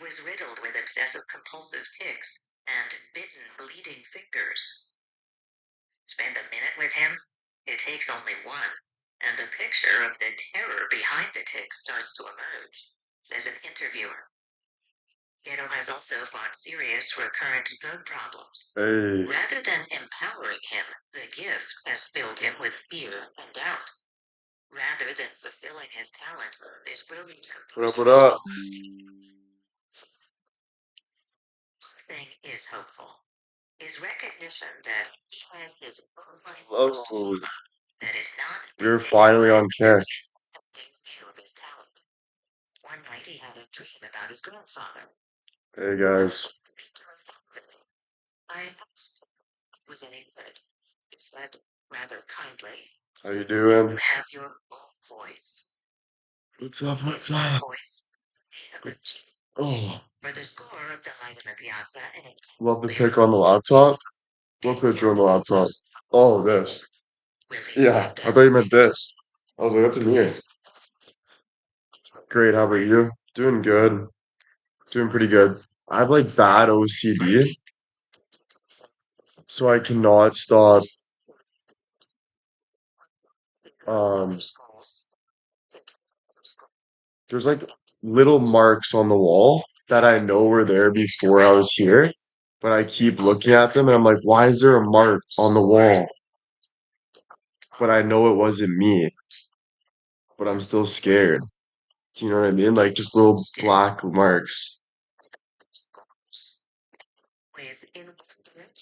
was riddled with obsessive-compulsive tics and bitten, bleeding fingers. Spend a minute with him? It takes only one, and a picture of the terror behind the tics starts to emerge, says an interviewer. Ghetto has also fought serious recurrent drug problems. Hey. Rather than empowering him, the gift has filled him with fear and doubt. Rather than fulfilling his talent, this brilliant composer What up? thing is hopeful. Is recognition that he has his own life Hello. that is not We're finally on kick. view of his talent. One night he had a dream about his grandfather. Hey guys. I asked him if it was any good. He said rather kindly, How you doing? "You have your own voice." What's up? What's My up? voice, energy. Oh, For the score of the light in the piazza and it love the pic on the laptop. What picture on the laptop? Oh, this. Yeah, I thought you meant this. I was like, that's in here. Great. How about you? Doing good. Doing pretty good. I have like bad OCD, so I cannot stop. Um, there's like little marks on the wall that I know were there before I was here, but I keep looking at them and I'm like, why is there a mark on the wall? But I know it wasn't me, but I'm still scared. Do you know what I mean? Like just little black marks.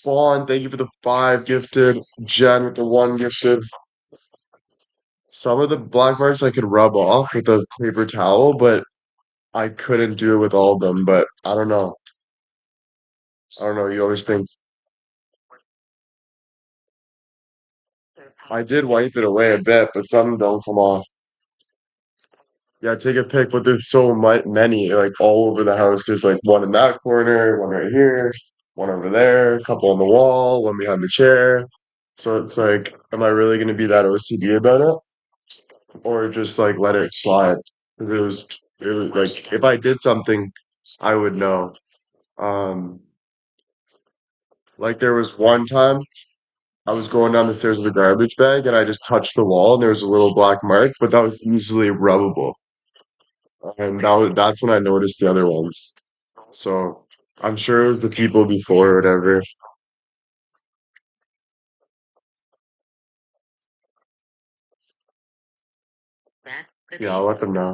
Fawn, thank you for the 5 gifted. Jen with the 1 gifted. Some of the black marks I could rub off with a paper towel, but I couldn't do it with all of them. But I don't know. I don't know. You always think I did wipe it away a bit, but some don't come off. Yeah, take a pic, but there's so many, like all over the house. There's like one in that corner, one right here, one over there, a couple on the wall, one behind the chair. So it's like, am I really gonna be that OCD about it, or just like let it slide? 'Cause it was like if I did something, I would know. Um, like there was one time I was going down the stairs with a garbage bag and I just touched the wall and there was a little black mark, but that was easily rubbable. And that's when I noticed the other ones. So I'm sure the people before or whatever. Yeah, I'll let them know.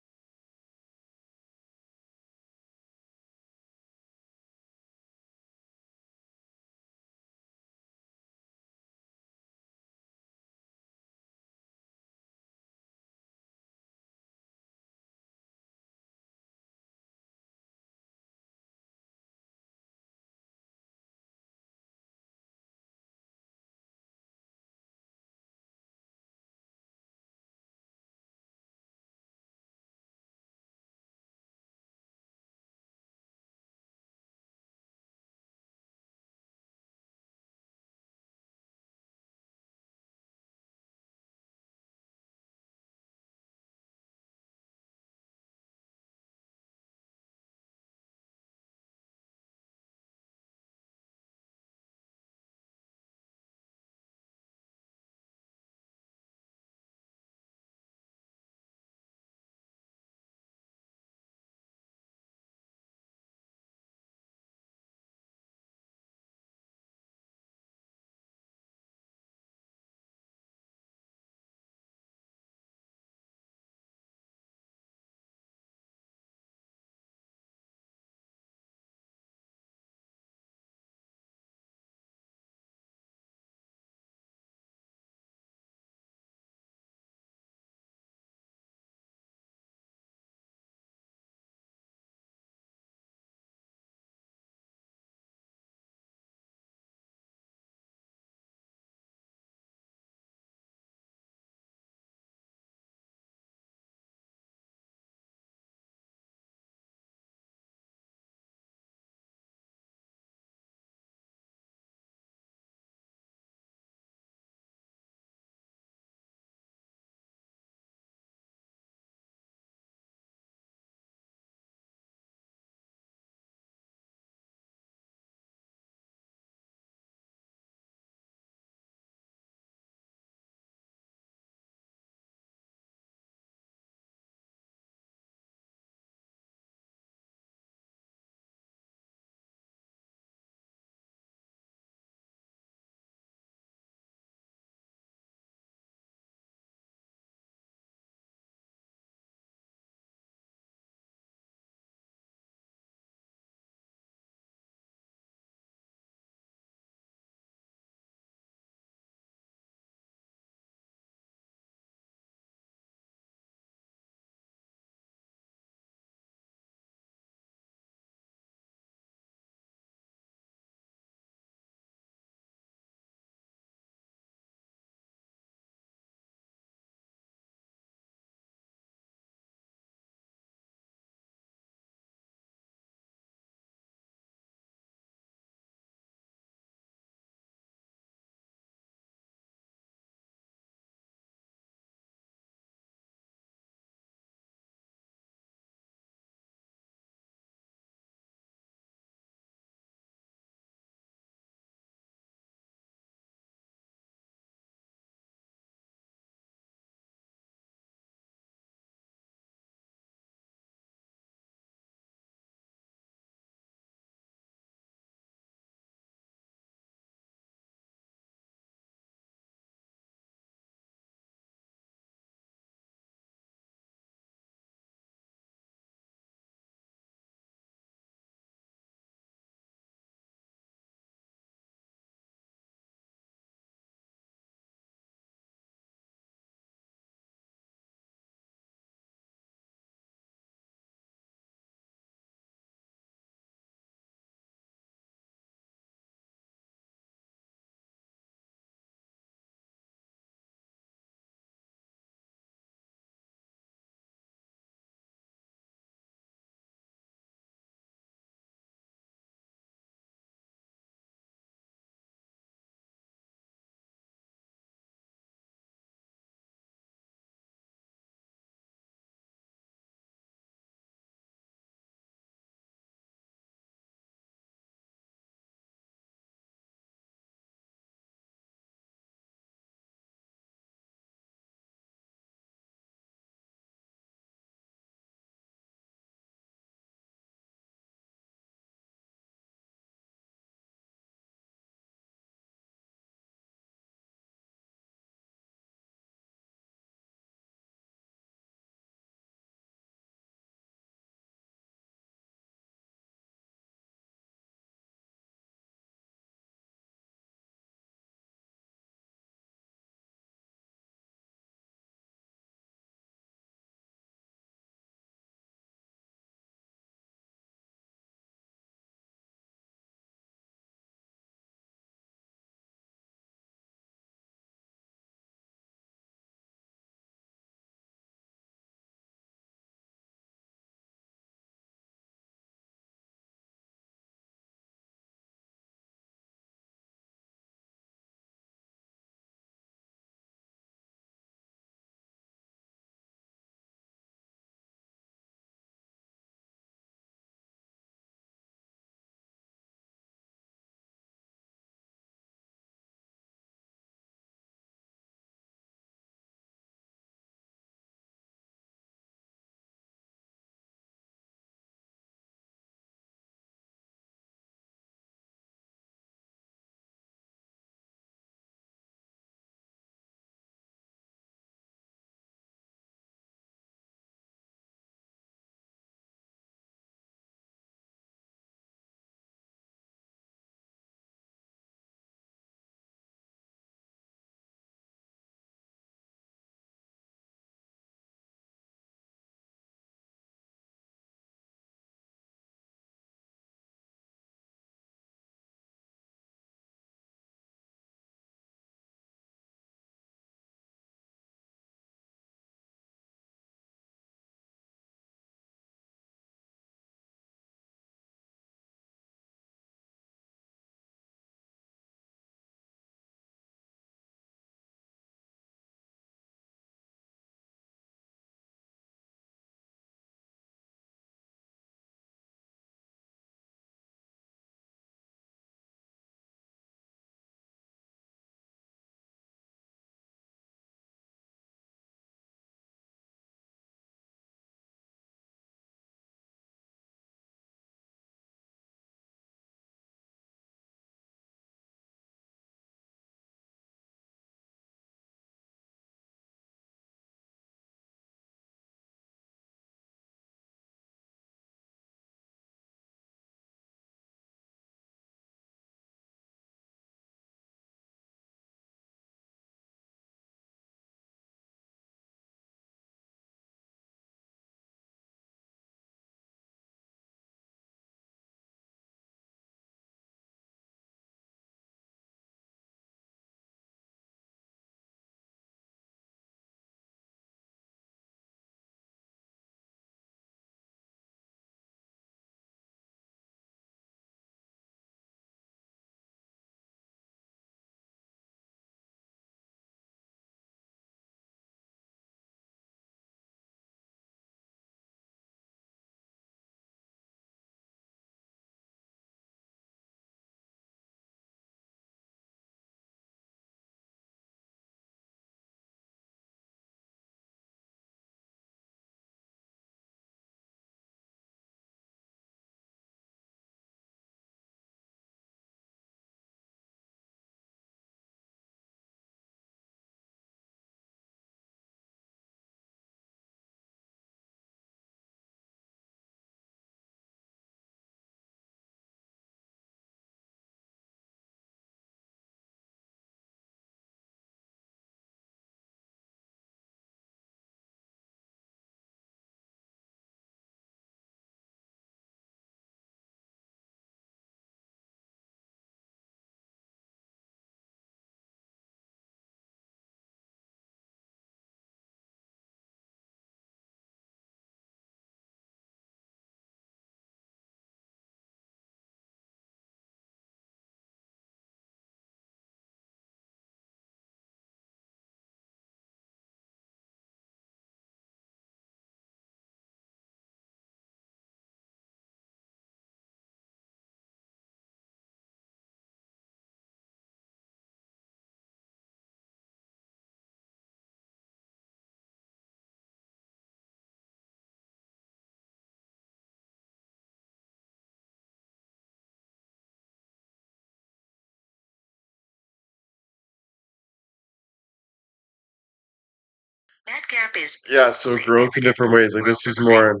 That gap is Yeah, so growth in different ways. Like this is more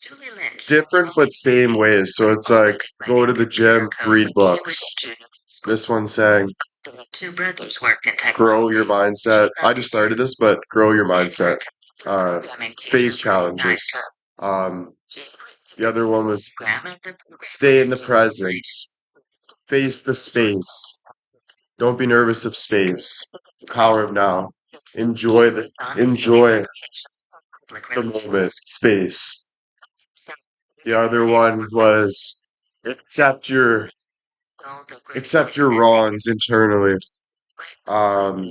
Julie Lynch. different but same ways. So it's like go to the gym, read books. This one's saying The two brothers worked in grow your technology. mindset. I just started this, but grow your mindset. Face challenges. Um, the other one was stay in the present. Face the space. Don't be nervous of space. Power of now. Enjoy the moment. Space. The other one was accept your wrongs internally. Um,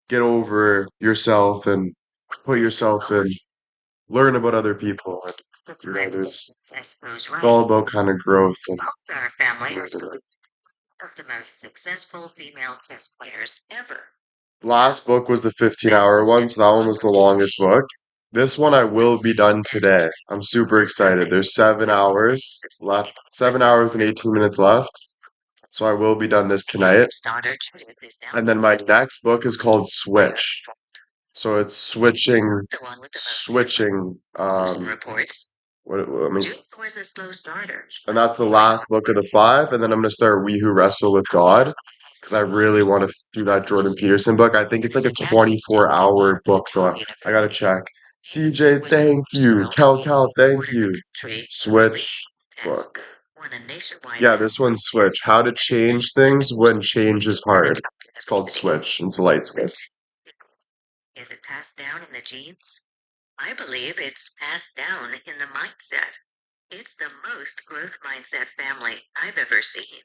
get over yourself and put yourself in. Learn about other people. And, it's all about kind of growth and Our family of the most successful female chess players ever. last book was the 15-hour one, so that one was the longest book. This one I will be done today. I'm super excited. There's 7 hours left, 7 hours and 18 minutes left. So I will be done this tonight. And then my next book is called Switch. So it's switching, I mean, and that's the last book of the five. And then I'm going to start We Who Wrestle with God because I really want to do that Jordan Peterson book. I think it's like a 24-hour book. So I got to check. CJ, thank you. Cal, thank you. Switch book. Yeah, this one's Switch. How to change things when change is hard. It's called Switch. It's a light switch. Is it passed down in the genes? I believe it's passed down in the mindset. It's the most growth mindset family I've ever seen.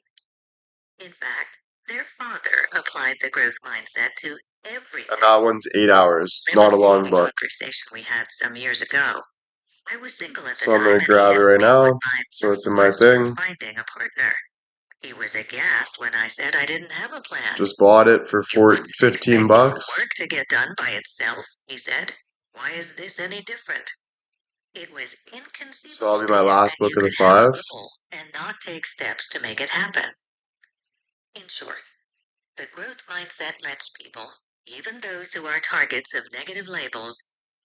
In fact, their father applied the growth mindset to everything. And that one's 8 hours. Not a long book. Conversation we had some years ago. I was single at the So time. I'm going to grab it right now. So it's in my thing. Finding a partner. He was aghast when I said I didn't have a plan. Just bought it for 15 bucks. Work to get done by itself, he said. Why is this any different? It was inconceivable. So that'll be my last book of the five. And not take steps to make it happen. In short, the growth mindset lets people, even those who are targets of negative labels,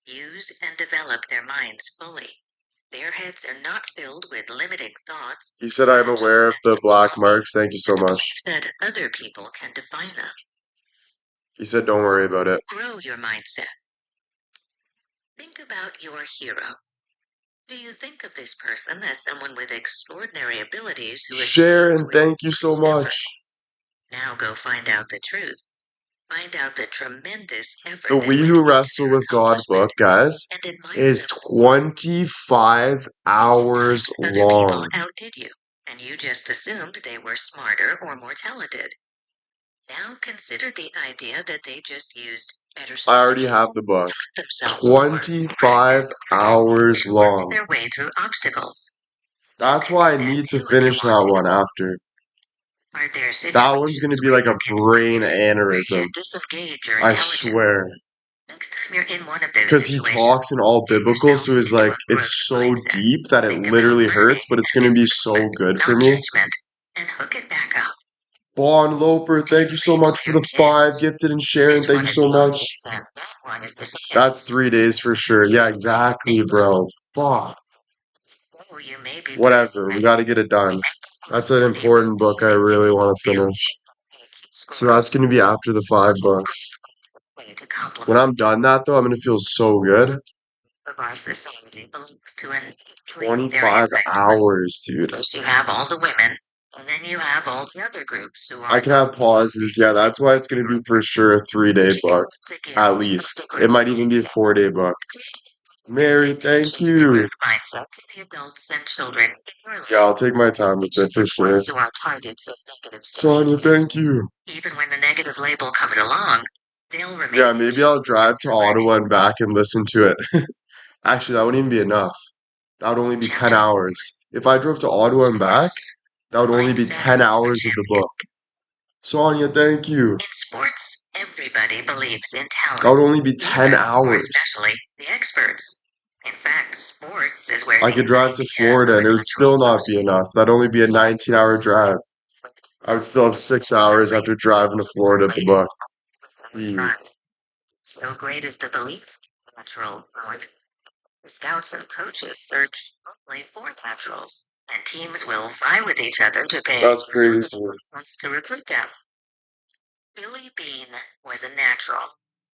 use and develop their minds fully. Their heads are not filled with limiting thoughts. He said I'm aware of the black marks. Thank you so much. That other people can define them. He said don't worry about it. Grow your mindset. Think about your hero. Do you think of this person as someone with extraordinary abilities? Sharon, thank you so much. Now go find out the truth. Find out the tremendous effort. The We Who Wrestle with God book, guys, is 25 hours long. People outdid you, and you just assumed they were smarter or more talented. Now consider the idea that they just used better. I already have the book. 25 hours long. Their way through obstacles. That's why I need to finish that one after. That one's going to be like a brain aneurysm. I swear. Next time you're in one of those because he talks in all biblical, so he's like, it's so deep that it literally hurts, but it's going to be so good for me. And hook it back up. Bond Loper, thank you so much for the 5 gifted, and Sharon, thank you so much. That's 3 days for sure. Yeah, exactly, bro. Fuck. Whatever, we got to get it done. That's an important book I really want to finish. So that's going to be after the 5 books. When I'm done that, though, I'm going to feel so good. 25 hours, dude. You have all the women, and then you have all the other groups who are. I can have pauses. Yeah, that's why it's going to be for sure a 3-day book. At least. It might even be a 4-day book. Mary, thank you. Yeah, I'll take my time with it for sure. Sonia, thank you. Even when the negative label comes along, they'll remain. Yeah, maybe I'll drive to Ottawa and back and listen to it. Actually, that wouldn't even be enough. That would only be 10 hours. If I drove to Ottawa and back, that would only be 10 hours of the book. Sonia, thank you. In sports, everybody believes in talent. That would only be 10 hours. Especially the experts. In fact, sports is where I could drive to Florida and it would still not be enough. That'd only be a 19-hour drive. I would still have 6 hours after driving to Florida to book. So great is the belief in natural born. The scouts and coaches search only for naturals, and teams will vie with each other to pay That's crazy. exorbitant amounts to recruit them. Billy Bean was a natural.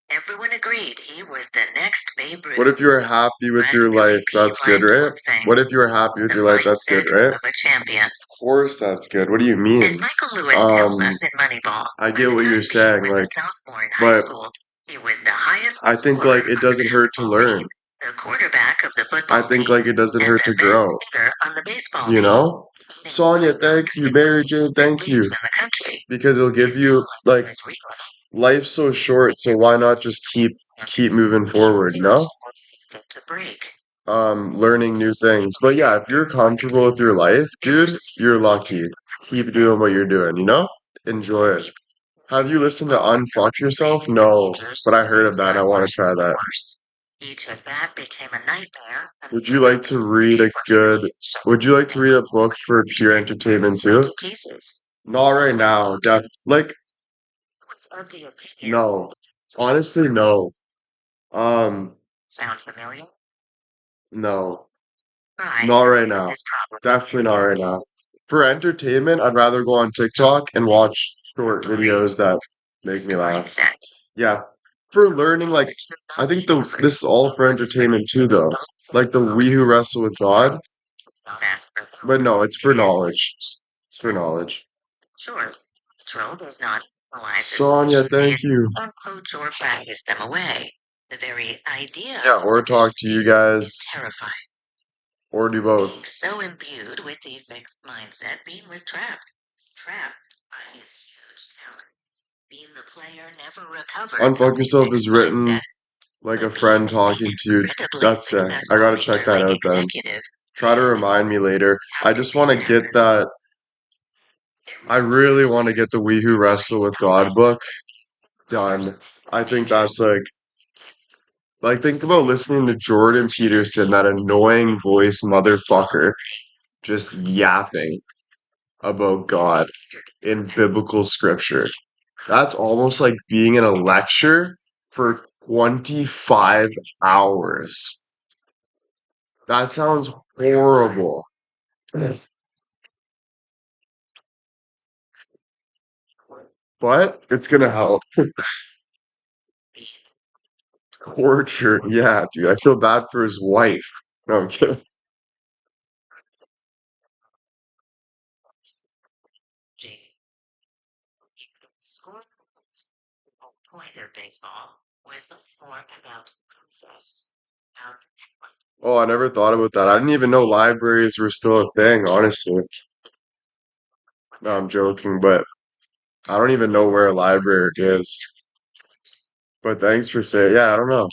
Everyone agreed he was the next Babe What if Ruth. you were happy with But your Billy life? B That's good, lacked right? one thing: What if you were happy with the your life? That's good, mindset right? of a champion. Of course that's good. What do you mean? As Michael Lewis tells us in Moneyball, I by get the what you're time Bean saying, was a like, sophomore in high but school, he was the highest I think scorer like it on the doesn't hurt to basketball learn. team, the quarterback of the I football think team, like it doesn't and hurt the to best grow. hitter on the baseball You team. know? Being Sonia, one thank of you. the Mary most Jane, famous thank you. leagues in the country. Because it'll give His you talent like was real. life's so short, so why not just keep moving forward, you know? To break. Learning new things. But yeah, if you're comfortable with your life, dude, you're lucky. Keep doing what you're doing, you know? Enjoy it. Have you listened to Unfuck Yourself? No, but I heard of that and I want to try that. Each of that became a nightmare. Would you like to read a good, would you like to read a book for pure entertainment too? Not right now. Like, no. Honestly, no. Um, Sound familiar? no. Right. Not right now. This problem. Definitely not right now. For entertainment, I'd rather go on TikTok and watch short videos that make me laugh. Yeah. For learning, like, I think this is all for entertainment too, though. Like the We Who Wrestle with God. But no, it's for knowledge. It's for knowledge. Sure. Troll does not analyze Sonia, thank you. or coach or practice them away. The very idea Yeah, of or talk to you guys, is terrifying. or do Being both. so imbued with the fixed mindset, Bean was trapped. Trapped by his huge talent. Being the player never recovered from Unfuck the Yourself fixed is written mindset. like a But friend being an talking to you. incredibly That's sick. I successful gotta check major that league out then. executive. Try to remind me later. I just want to get that. I really want to get the We Who Wrestle with God book done. I think that's like think about listening to Jordan Peterson, that annoying voice motherfucker, just yapping about God in biblical scripture. That's almost like being in a lecture for 25 hours. That sounds horrible. But it's gonna help. Torture. Yeah, dude. I feel bad for his wife. No, I'm kidding. Score point of baseball was more about process. How Oh, I never thought about that. I didn't even know libraries were still a thing, honestly. No, I'm joking, but I don't even know where a library is. But thanks for saying, yeah, I don't know.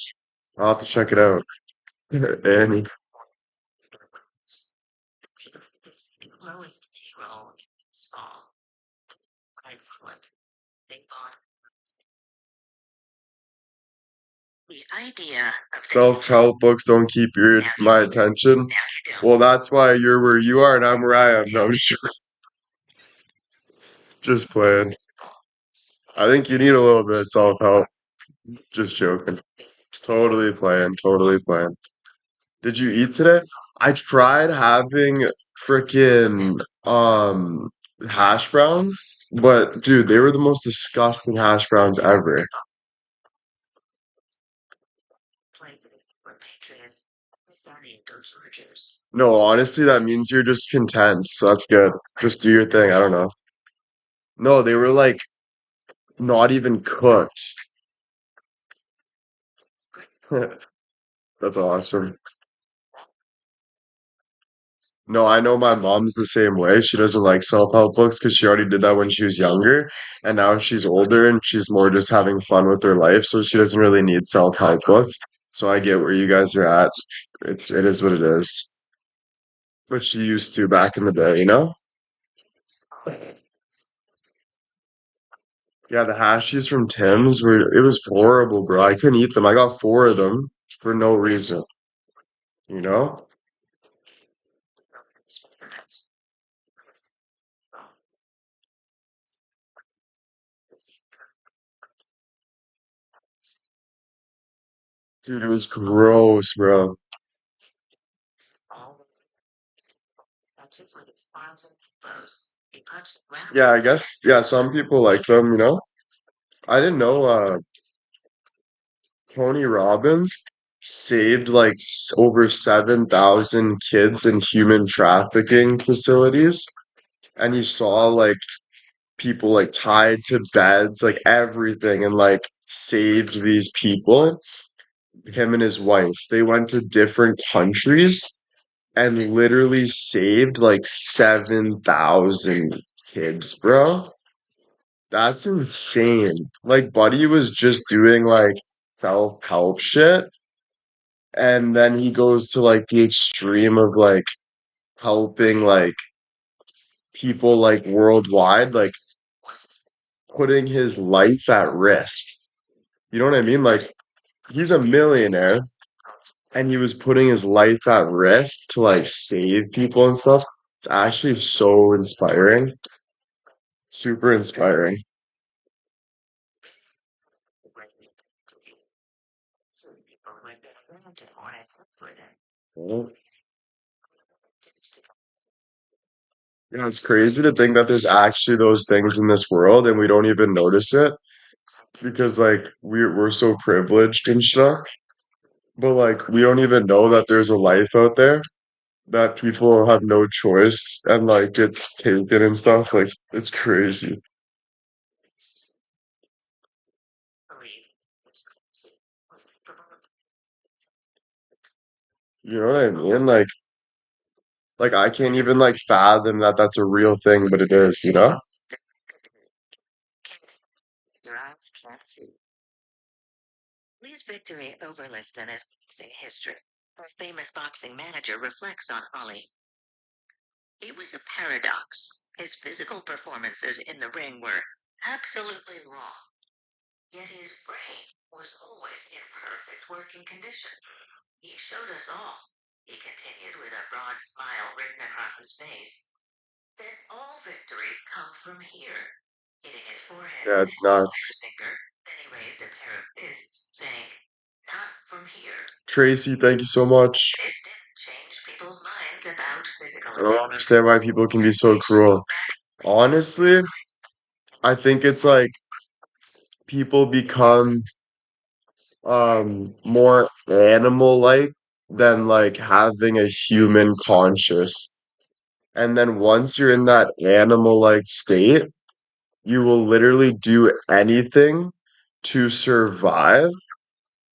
I'll have to check it out. Annie. the lowest payroll in baseball. Excellent. Big bond. The idea of Self-help books don't keep my attention. Well, that's why you're where you are and I'm where I am. No, I'm just playing. I think you need a little bit of self-help. Just joking. Totally playing. Totally playing. Did you eat today? I tried having frickin' hash browns, but dude, they were the most disgusting hash browns ever. No, honestly, that means you're just content, so that's good. Just do your thing. I don't know. No, they were like not even cooked. That's awesome. No, I know my mom's the same way. She doesn't like self-help books because she already did that when she was younger, and now she's older and she's more just having fun with her life, so she doesn't really need self-help books. So I get where you guys are at. It is what it is. But she used to back in the day, you know? Yeah, the hashies from Tim's were, it was horrible, bro. I couldn't eat them. I got four of them for no reason, you know? Dude, it was gross, bro. All the touches with his arms and elbows. He punched the ground. Yeah, I guess, yeah, some people like them, you know? I didn't know, Tony Robbins saved like over 7,000 kids in human trafficking facilities. And he saw like people like tied to beds, like everything, and like saved these people. Him and his wife, they went to different countries and literally saved like 7,000 kids, bro. That's insane. Like, Buddy was just doing like self-help shit, and then he goes to like the extreme of like helping like people like worldwide, like putting his life at risk. You know what I mean? Like, he's a millionaire and he was putting his life at risk to like save people and stuff. It's actually so inspiring. Super inspiring. Yeah, it's crazy to think that there's actually those things in this world and we don't even notice it because like we're so privileged and stuff. But like we don't even know that there's a life out there that people have no choice and like it's taken and stuff. Like it's crazy. You know what I mean? Like I can't even like fathom that that's a real thing, but it is, you know? Your eyes can't see. Lee's victory over Liston is boxing history. Our famous boxing manager reflects on Ollie. He was a paradox. His physical performances in the ring were absolutely raw, yet his brain was always in perfect working condition. He showed us all, he continued with a broad smile written across his face, that all victories come from here. Hitting his forehead Yeah, with it's his nuts. index finger, then he raised a pair of fists, saying, "Not from here." Tracy, thank you so much. This didn't change people's minds about physical I don't ability. understand why people can be so cruel. Honestly, I think it's like people become more animal like than like having a human conscious. And then once you're in that animal like state, you will literally do anything to survive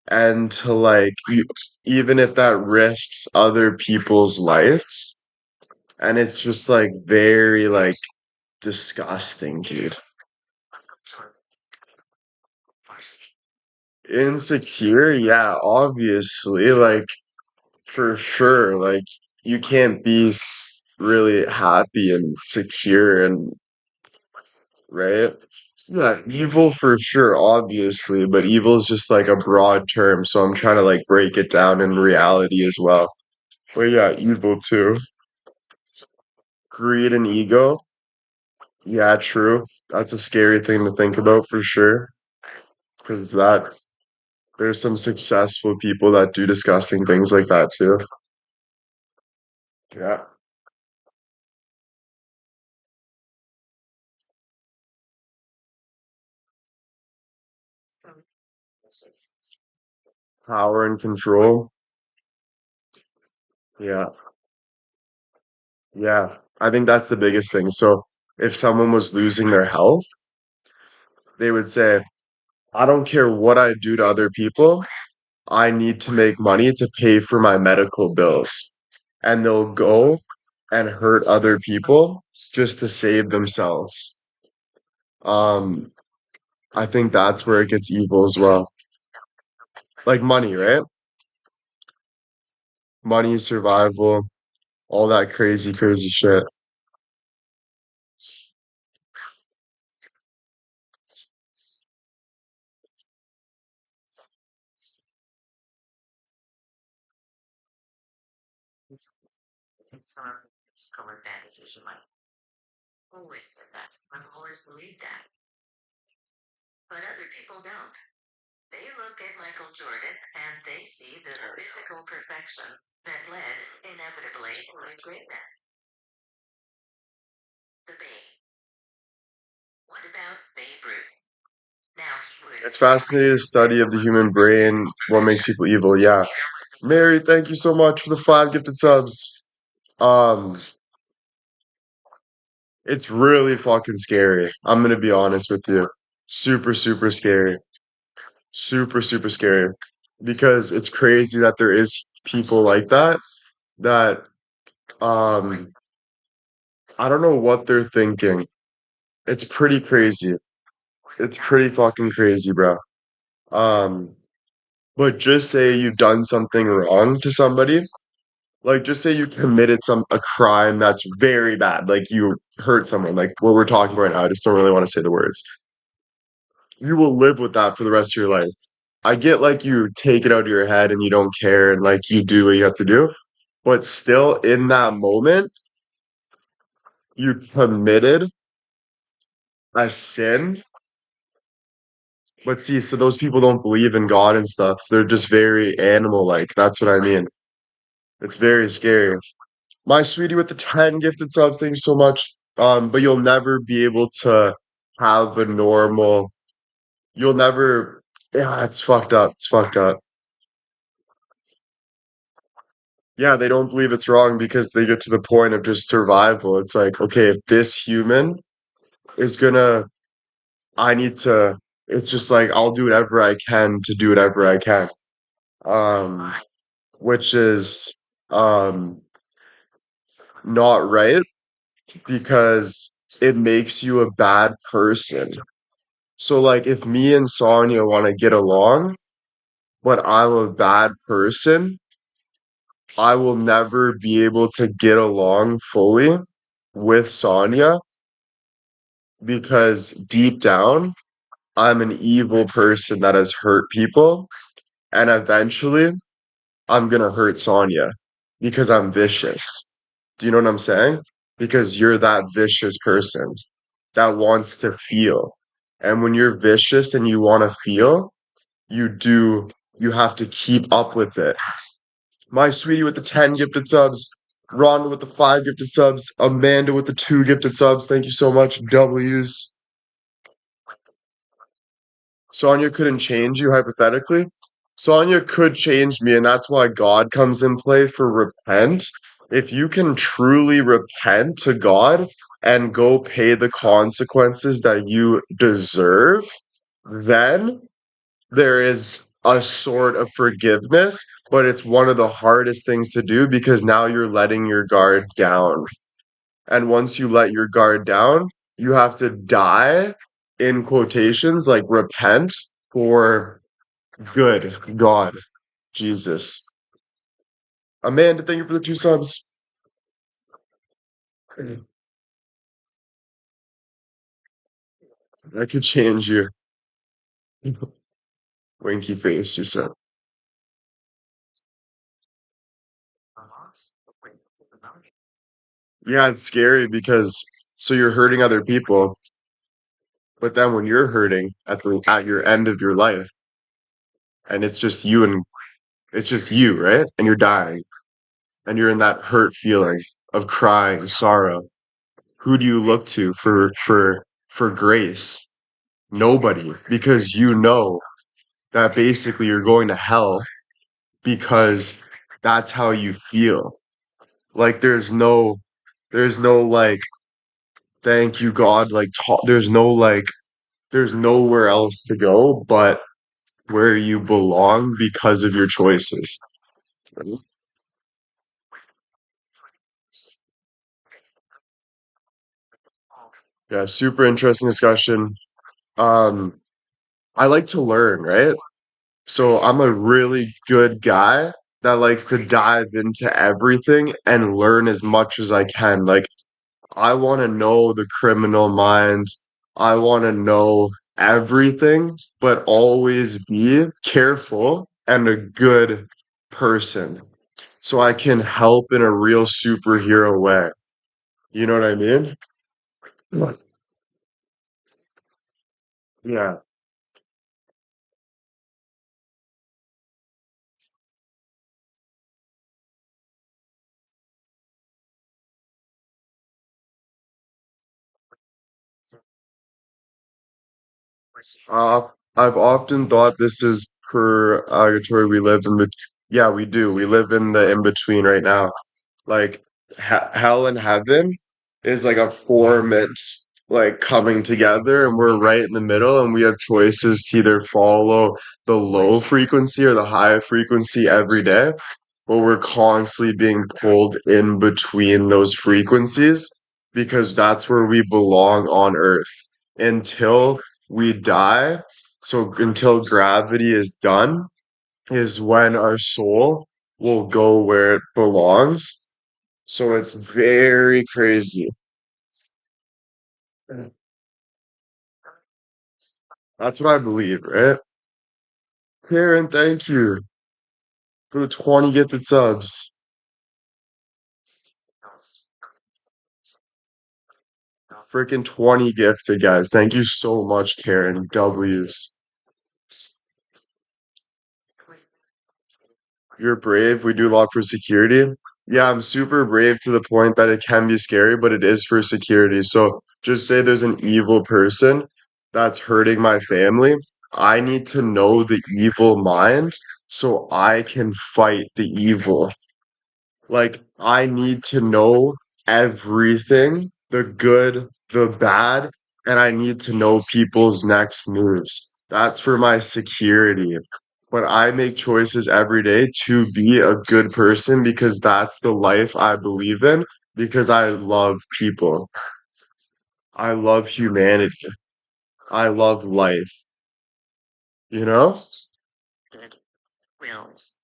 and to like even if that risks other people's lives. And it's just like very like disgusting, dude. Insecure, yeah, obviously, like for sure, like you can't be really happy and secure and right. Yeah, evil for sure, obviously, but evil is just like a broad term, so I'm trying to like break it down in reality as well. But yeah, evil too. Greed and ego. Yeah, true. That's a scary thing to think about for sure. Because there's some successful people that do disgusting things like that too. Yeah. Power and control. Yeah. Yeah. I think that's the biggest thing. So if someone was losing their health, they would say, I don't care what I do to other people. I need to make money to pay for my medical bills. And they'll go and hurt other people just to save themselves. Um, I think that's where it gets evil as well. Like money, right? Money, survival, all that crazy, crazy shit. Some physical advantages you might always said that. I've always believed that. But other people don't. They look at Michael Jordan and they see the physical perfection that led inevitably to his greatness. The Bay. What about Babe Ruth? Now he was It's fascinating to study of the human brain, what makes people evil. Yeah. Mary, thank you so much for the 5 gifted subs. Um, it's really fucking scary. I'm gonna be honest with you. Super, super scary. Super, super scary. Because it's crazy that there is people like that that um I don't know what they're thinking. It's pretty crazy. It's pretty fucking crazy, bro. Um, but just say you've done something wrong to somebody. Like just say you committed some a crime that's very bad, like you hurt someone, like what we're talking about right now. I just don't really want to say the words. You will live with that for the rest of your life. I get like you take it out of your head and you don't care and like you do what you have to do, but still in that moment, you committed a sin. But see, so those people don't believe in God and stuff. So they're just very animal like. That's what I mean. It's very scary. My sweetie with the 10 gifted subs, thank you so much. But you'll never be able to have a normal, you'll never, yeah, it's fucked up. It's fucked up. Yeah, they don't believe it's wrong because they get to the point of just survival. It's like, okay, if this human is gonna, I need to, it's just like, I'll do whatever I can to do whatever I can. Um, which is, um, not right because it makes you a bad person. So like if me and Sonia want to get along, but I'm a bad person, I will never be able to get along fully with Sonia because deep down, I'm an evil person that has hurt people. And eventually, I'm gonna hurt Sonia because I'm vicious. Do you know what I'm saying? Because you're that vicious person that wants to feel. And when you're vicious and you want to feel, you do, you have to keep up with it. My sweetie with the 10 gifted subs, Rhonda with the 5 gifted subs, Amanda with the 2 gifted subs. Thank you so much. W's. Sonia couldn't change you hypothetically. Sonia could change me, and that's why God comes in play for repent. If you can truly repent to God and go pay the consequences that you deserve, then there is a sort of forgiveness, but it's one of the hardest things to do because now you're letting your guard down. And once you let your guard down, you have to die in quotations, like repent for good God, Jesus. Amanda, thank you for the 2 subs. That could change your winky face, you said. Yeah, it's scary because so you're hurting other people, but then when you're hurting at your end of your life, and it's just you, right? And you're dying, and you're in that hurt feeling of crying, sorrow. Who do you look to for grace? Nobody, because you know that basically you're going to hell because that's how you feel. Like there's no like thank you God like there's no like there's nowhere else to go but where you belong because of your choices. Yeah, super interesting discussion. Um, I like to learn, right? So I'm a really good guy that likes to dive into everything and learn as much as I can. Like I want to know the criminal mind. I want to know everything, but always be careful and a good person so I can help in a real superhero way. You know what I mean? Like, yeah. Uh, I've often thought this is purgatory. We live in bet Yeah, we do. We live in the in between right now. Like hell and heaven is like a formant like coming together, and we're right in the middle, and we have choices to either follow the low frequency or the high frequency every day, but we're constantly being pulled in between those frequencies because that's where we belong on Earth until we die. So until gravity is done is when our soul will go where it belongs. So it's very crazy. That's what I believe, right? Karen, thank you for the 20 gifted subs. Freaking 20 gifted, guys. Thank you so much, Karen. W's. You're brave. We do a lot for security. Yeah, I'm super brave to the point that it can be scary, but it is for security. So just say there's an evil person that's hurting my family. I need to know the evil mind so I can fight the evil. Like, I need to know everything, the good, the bad, and I need to know people's next moves. That's for my security. But I make choices every day to be a good person because that's the life I believe in, because I love people. I love humanity. I love life, you know? Good wills.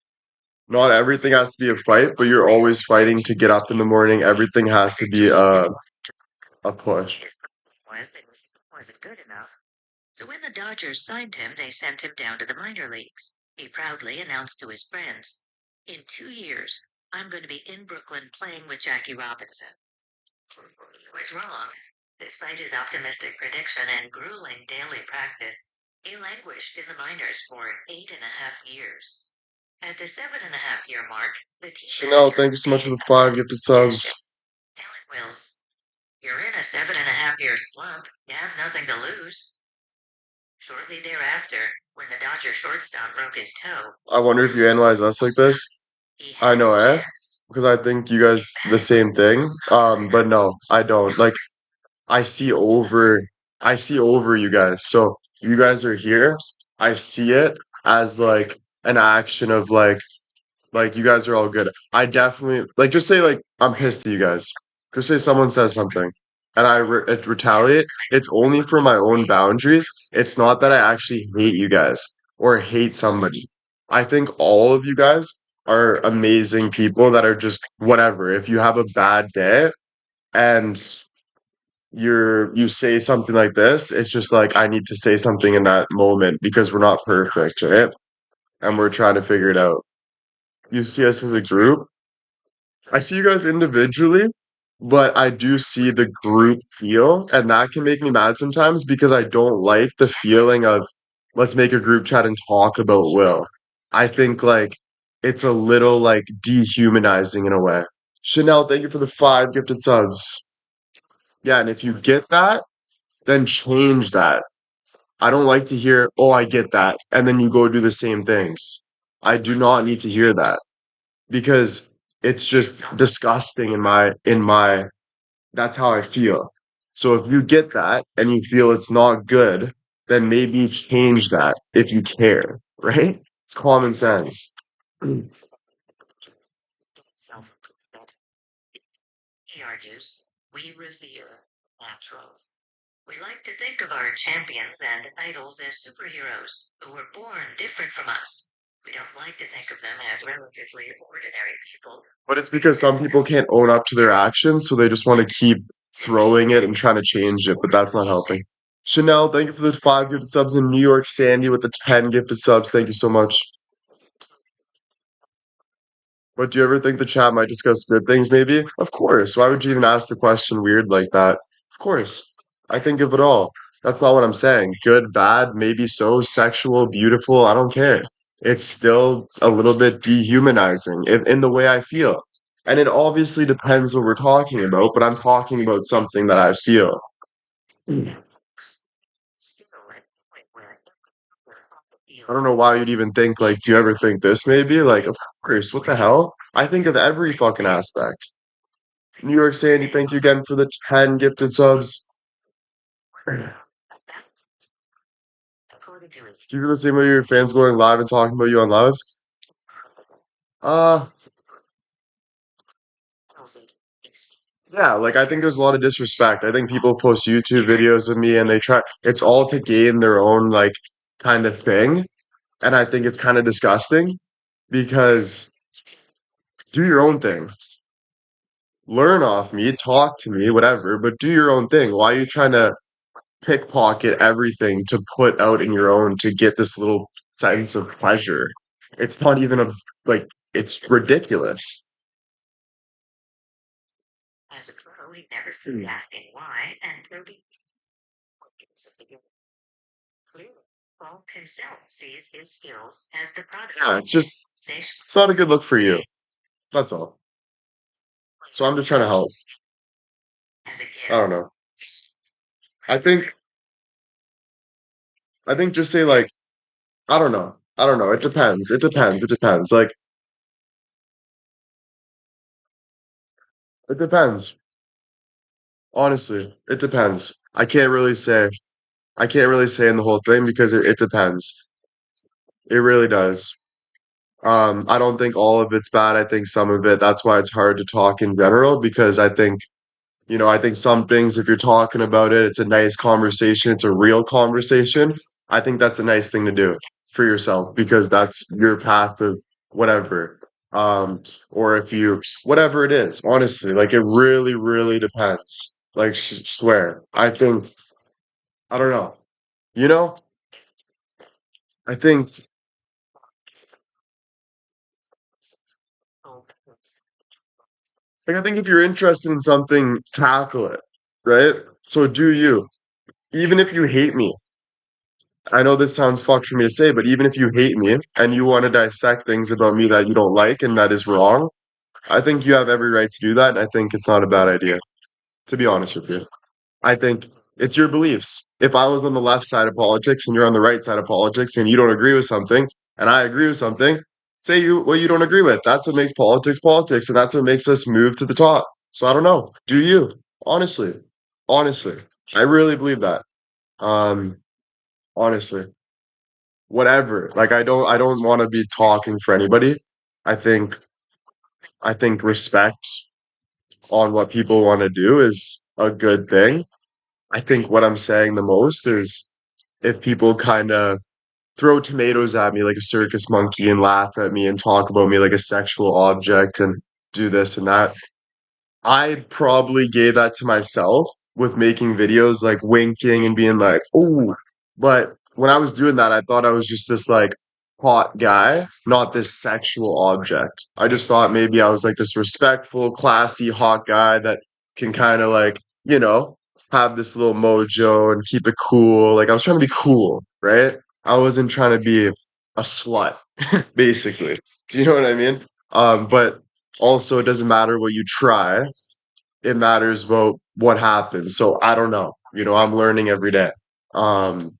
Not everything has to be a fight, but you're always fighting to get up in the morning. Everything has to be a push. Wasn't good enough. So when the Dodgers signed him, they sent him down to the minor leagues. He proudly announced to his friends, "In 2 years, I'm going to be in Brooklyn playing with Jackie Robinson." He was wrong. Despite his optimistic prediction and grueling daily practice, he languished in the minors for 8.5 years. At the 7.5 year mark, the team Chanel, manager thank you so much for made the a 5 gifted subs. telling Wills, "You're in a 7.5 year slump. You have nothing to lose." Shortly thereafter, when the Dodger shortstop broke his toe, I wonder if you analyze us like this. he I had know, his eh? chance. Because I think you guys the same thing. But no, I don't. Like I see over I see over you guys. So you guys are here. I see it as like an action of like you guys are all good. I definitely like just say like I'm pissed at you guys. Just say someone says something and I retaliate. It's only for my own boundaries. It's not that I actually hate you guys or hate somebody. I think all of you guys are amazing people that are just whatever. If you have a bad day and you say something like this, it's just like I need to say something in that moment because we're not perfect, right? And we're trying to figure it out. You see us as a group. I see you guys individually, but I do see the group feel, and that can make me mad sometimes because I don't like the feeling of let's make a group chat and talk about Will. I think like it's a little like dehumanizing in a way. Chanel, thank you for the 5 gifted subs. Yeah, and if you get that, then change that. I don't like to hear, oh, I get that, and then you go do the same things. I do not need to hear that because it's just disgusting in my that's how I feel. So if you get that and you feel it's not good, then maybe change that if you care, right? It's common sense. Self-improvement. He argues, we revere naturals. We like to think of our champions and idols as superheroes who were born different from us. We don't like to think of them as relatively ordinary people. But it's because some people can't own up to their actions, so they just want to keep throwing it and trying to change it, but that's not helping. Chanel, thank you for the 5 gifted subs in New York. Sandy with the 10 gifted subs. Thank you so much. But do you ever think the chat might discuss good things, maybe? Of course. Why would you even ask the question weird like that? Of course. I think of it all. That's not what I'm saying. Good, bad, maybe so, sexual, beautiful, I don't care. It's still a little bit dehumanizing in the way I feel. And it obviously depends what we're talking about, but I'm talking about something that I feel. I don't know why you'd even think, like, do you ever think this maybe? Like, of course, what the hell? I think of every fucking aspect. New York saying you thank you again for the 10 gifted subs. Do you feel the same way your fans going live and talking about you on lives? Uh, yeah, like I think there's a lot of disrespect. I think people post YouTube videos of me and they try, it's all to gain their own, like, kind of thing. And I think it's kind of disgusting because do your own thing. Learn off me, talk to me, whatever, but do your own thing. Why are you trying to pickpocket everything to put out in your own to get this little sense of pleasure? It's not even a, like, it's ridiculous. As a pro, he never stood asking why, and Ruby clearly Paul himself sees his skills as the product. Yeah, it's not a good look for you. That's all. So I'm just trying to help. As a I don't know. I think, I think just say like, I don't know. I don't know. It depends. It depends. It depends. Like, it depends. Honestly, it depends. I can't really say. I can't really say in the whole thing because it depends. It really does. I don't think all of it's bad. I think some of it, that's why it's hard to talk in general because I think, I think some things, if you're talking about it, it's a nice conversation, it's a real conversation. I think that's a nice thing to do for yourself because that's your path of whatever. Or if you, whatever it is, honestly, like it really, really depends. Like, swear. I think, I don't know. You know, I think, like, I think if you're interested in something, tackle it, right? So do you. Even if you hate me, I know this sounds fucked for me to say, but even if you hate me and you want to dissect things about me that you don't like and that is wrong, I think you have every right to do that. And I think it's not a bad idea, to be honest with you. I think it's your beliefs. If I was on the left side of politics and you're on the right side of politics and you don't agree with something and I agree with something, say what you don't agree with. That's what makes politics politics and that's what makes us move to the top. So I don't know. Do you? Honestly. Honestly. I really believe that. Um, honestly. Whatever. Like I don't want to be talking for anybody. I think I think respect on what people want to do is a good thing. I think what I'm saying the most is if people kind of throw tomatoes at me like a circus monkey and laugh at me and talk about me like a sexual object and do this and that, I probably gave that to myself with making videos like winking and being like, "Oh." But when I was doing that, I thought I was just this like hot guy, not this sexual object. I just thought maybe I was like this respectful, classy, hot guy that can kind of like, have this little mojo and keep it cool. Like I was trying to be cool, right? I wasn't trying to be a slut, basically. Do you know what I mean? But also, it doesn't matter what you try. It matters about what happens. So I don't know. I'm learning every day. Um,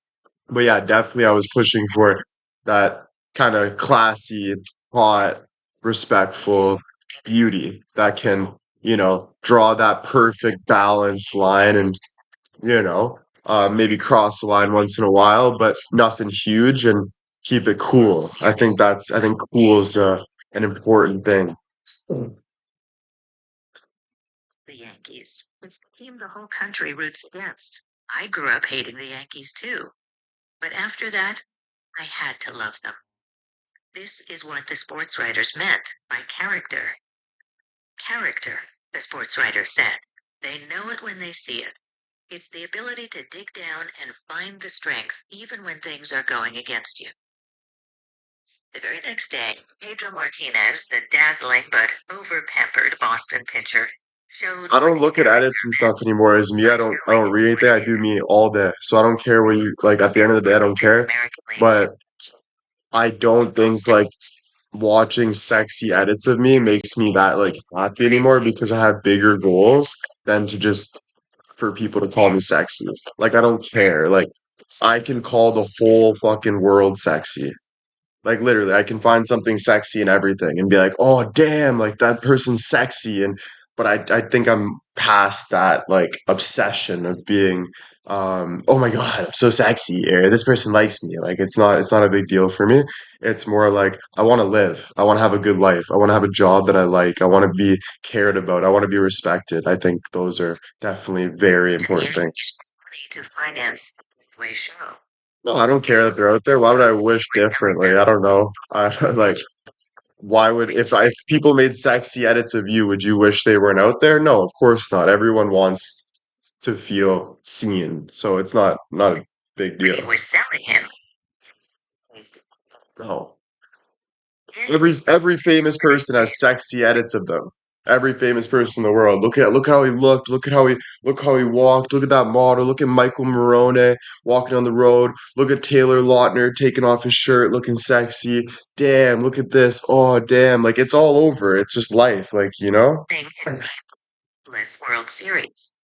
but yeah, definitely I was pushing for that kind of classy, hot, respectful beauty that can, draw that perfect balance line and, maybe cross the line once in a while, but nothing huge and keep it cool. I think cool is an important thing. The Yankees. It's the team the whole country roots against. I grew up hating the Yankees too, but after that, I had to love them. This is what the sports writers meant by character. Character, the sports writer said. They know it when they see it. It's the ability to dig down and find the strength even when things are going against you. The very next day, Pedro Martinez, the dazzling but over-pampered Boston pitcher, showed I what don't look at character edits and meant. stuff anymore as me. I don't read anything. I do me all day. So I don't care what you like at the end of the day, I don't care. American League. But I don't think like watching sexy edits of me makes me that like happy anymore because I have bigger goals than to just for people to call me sexy. Like I don't care. Like I can call the whole fucking world sexy. Like literally, I can find something sexy in everything and be like, "Oh, damn, like that person's sexy." And but I think I'm past that like obsession of being oh my God, I'm so sexy, or this person likes me. Like it's not a big deal for me. It's more like I want to live. I want to have a good life. I want to have a job that I like. I want to be cared about. I want to be respected. I think those are definitely very Can important you things. use money to finance the way show? No, I don't care If that they're out there. Why would I wish we're selling differently? them, I don't know. I like why would if people made sexy edits of you, would you wish they weren't out there? No, of course not. Everyone wants to feel seen, so it's not a big we deal. were selling him, No. yes, Every famous person has sexy edits of them. Every famous person in the world. Look how he looked. Look how he walked. Look at that model. Look at Michael Morone walking on the road. Look at Taylor Lautner taking off his shirt, looking sexy. Damn, look at this. Oh, damn. Like it's all over. It's just life. Like, you know? thing in this World Series.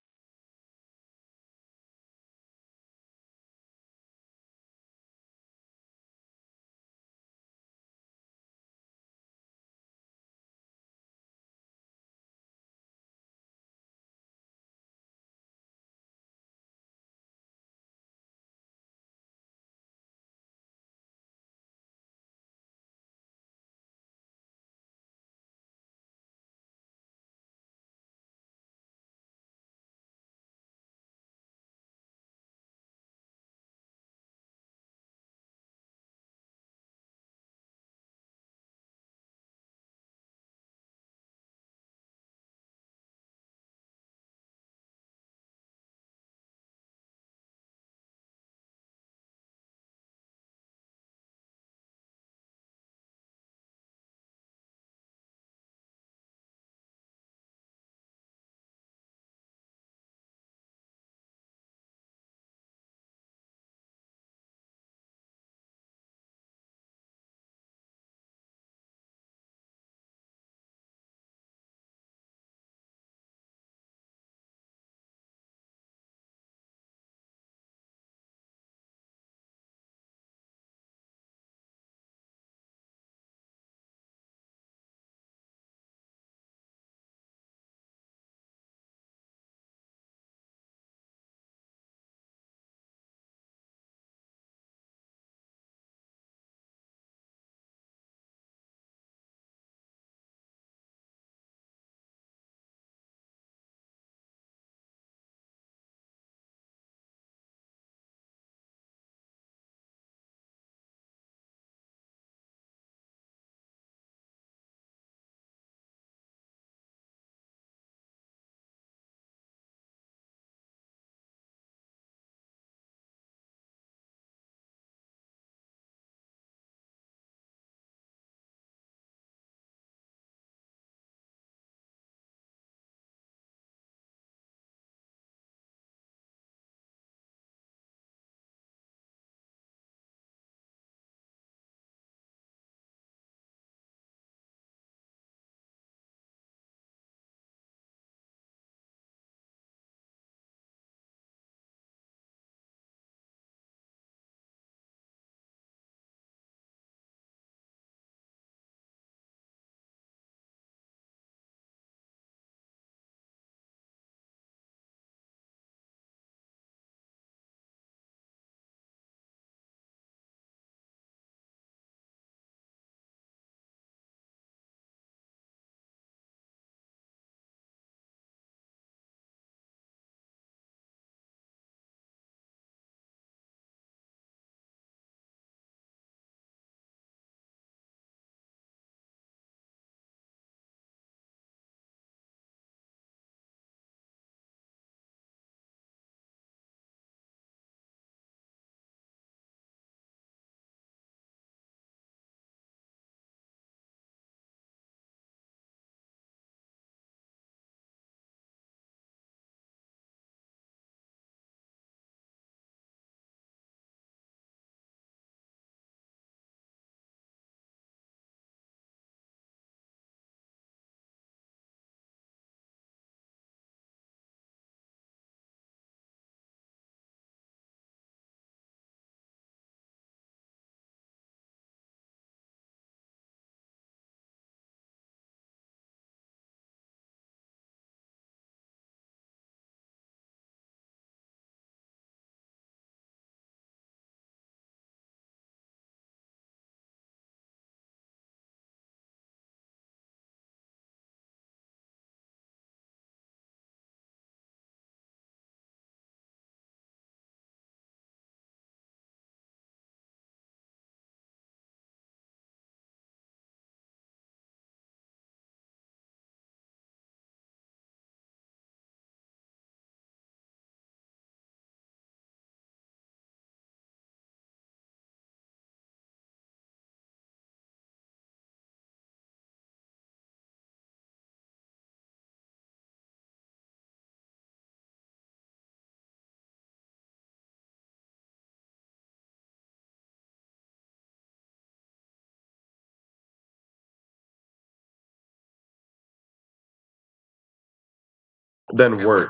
than work.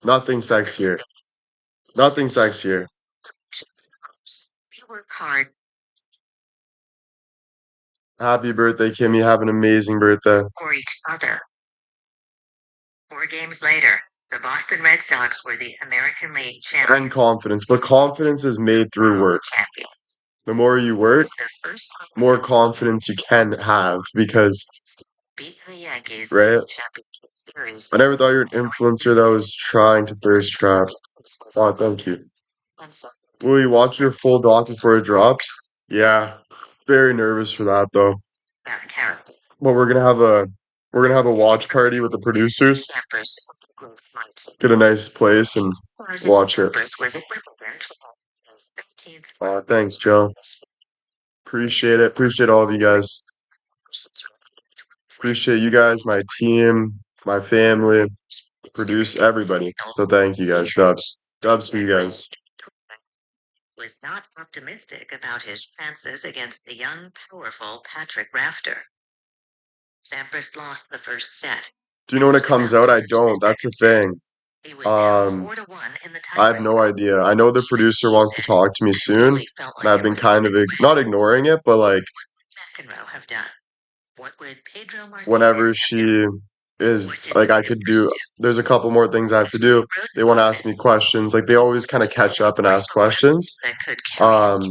Nothing sexier. Nothing sexier. We work hard. Happy birthday, Kimmy. Have an amazing birthday. For each other. 4 games later, the Boston Red Sox were the American League champions. And confidence, but confidence is made through work. The more you work, more confidence you can have because, right? I never thought you were an influencer that was trying to thirst trap. Oh, thank you. Will you watch your full doc before it drops? Yeah, very nervous for that though. But we're gonna have a watch party with the producers. Get a nice place and watch it. Thanks, Joe. Appreciate it. Appreciate all of you guys. Appreciate you guys, my team, my family, produce everybody. So thank you guys. Dubs. Dubs for you guys. Was not optimistic about his chances against the young, powerful Patrick Rafter. Sampras lost the first set. Do you know when it comes out? I don't. That's the thing. He was down 4-1 in the I have no idea. I know the producer wants to talk to me soon, and I've been kind of not ignoring it, but like McEnroe have done. What would Pedro Martinez whenever she is like, I could do. There's a couple more things I have to do. They want to ask me questions. Like they always kind of catch up and ask questions.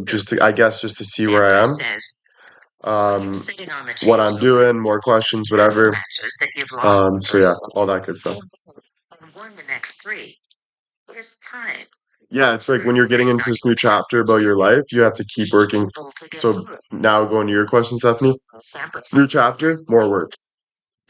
Just to, I guess just to see where I am. What I'm doing, more questions, whatever. So yeah, all that good stuff. Won the next 3. There's time. Yeah, it's like when you're getting into this new chapter about your life, you have to keep working. So now going to your question, Stephanie. New chapter, more work,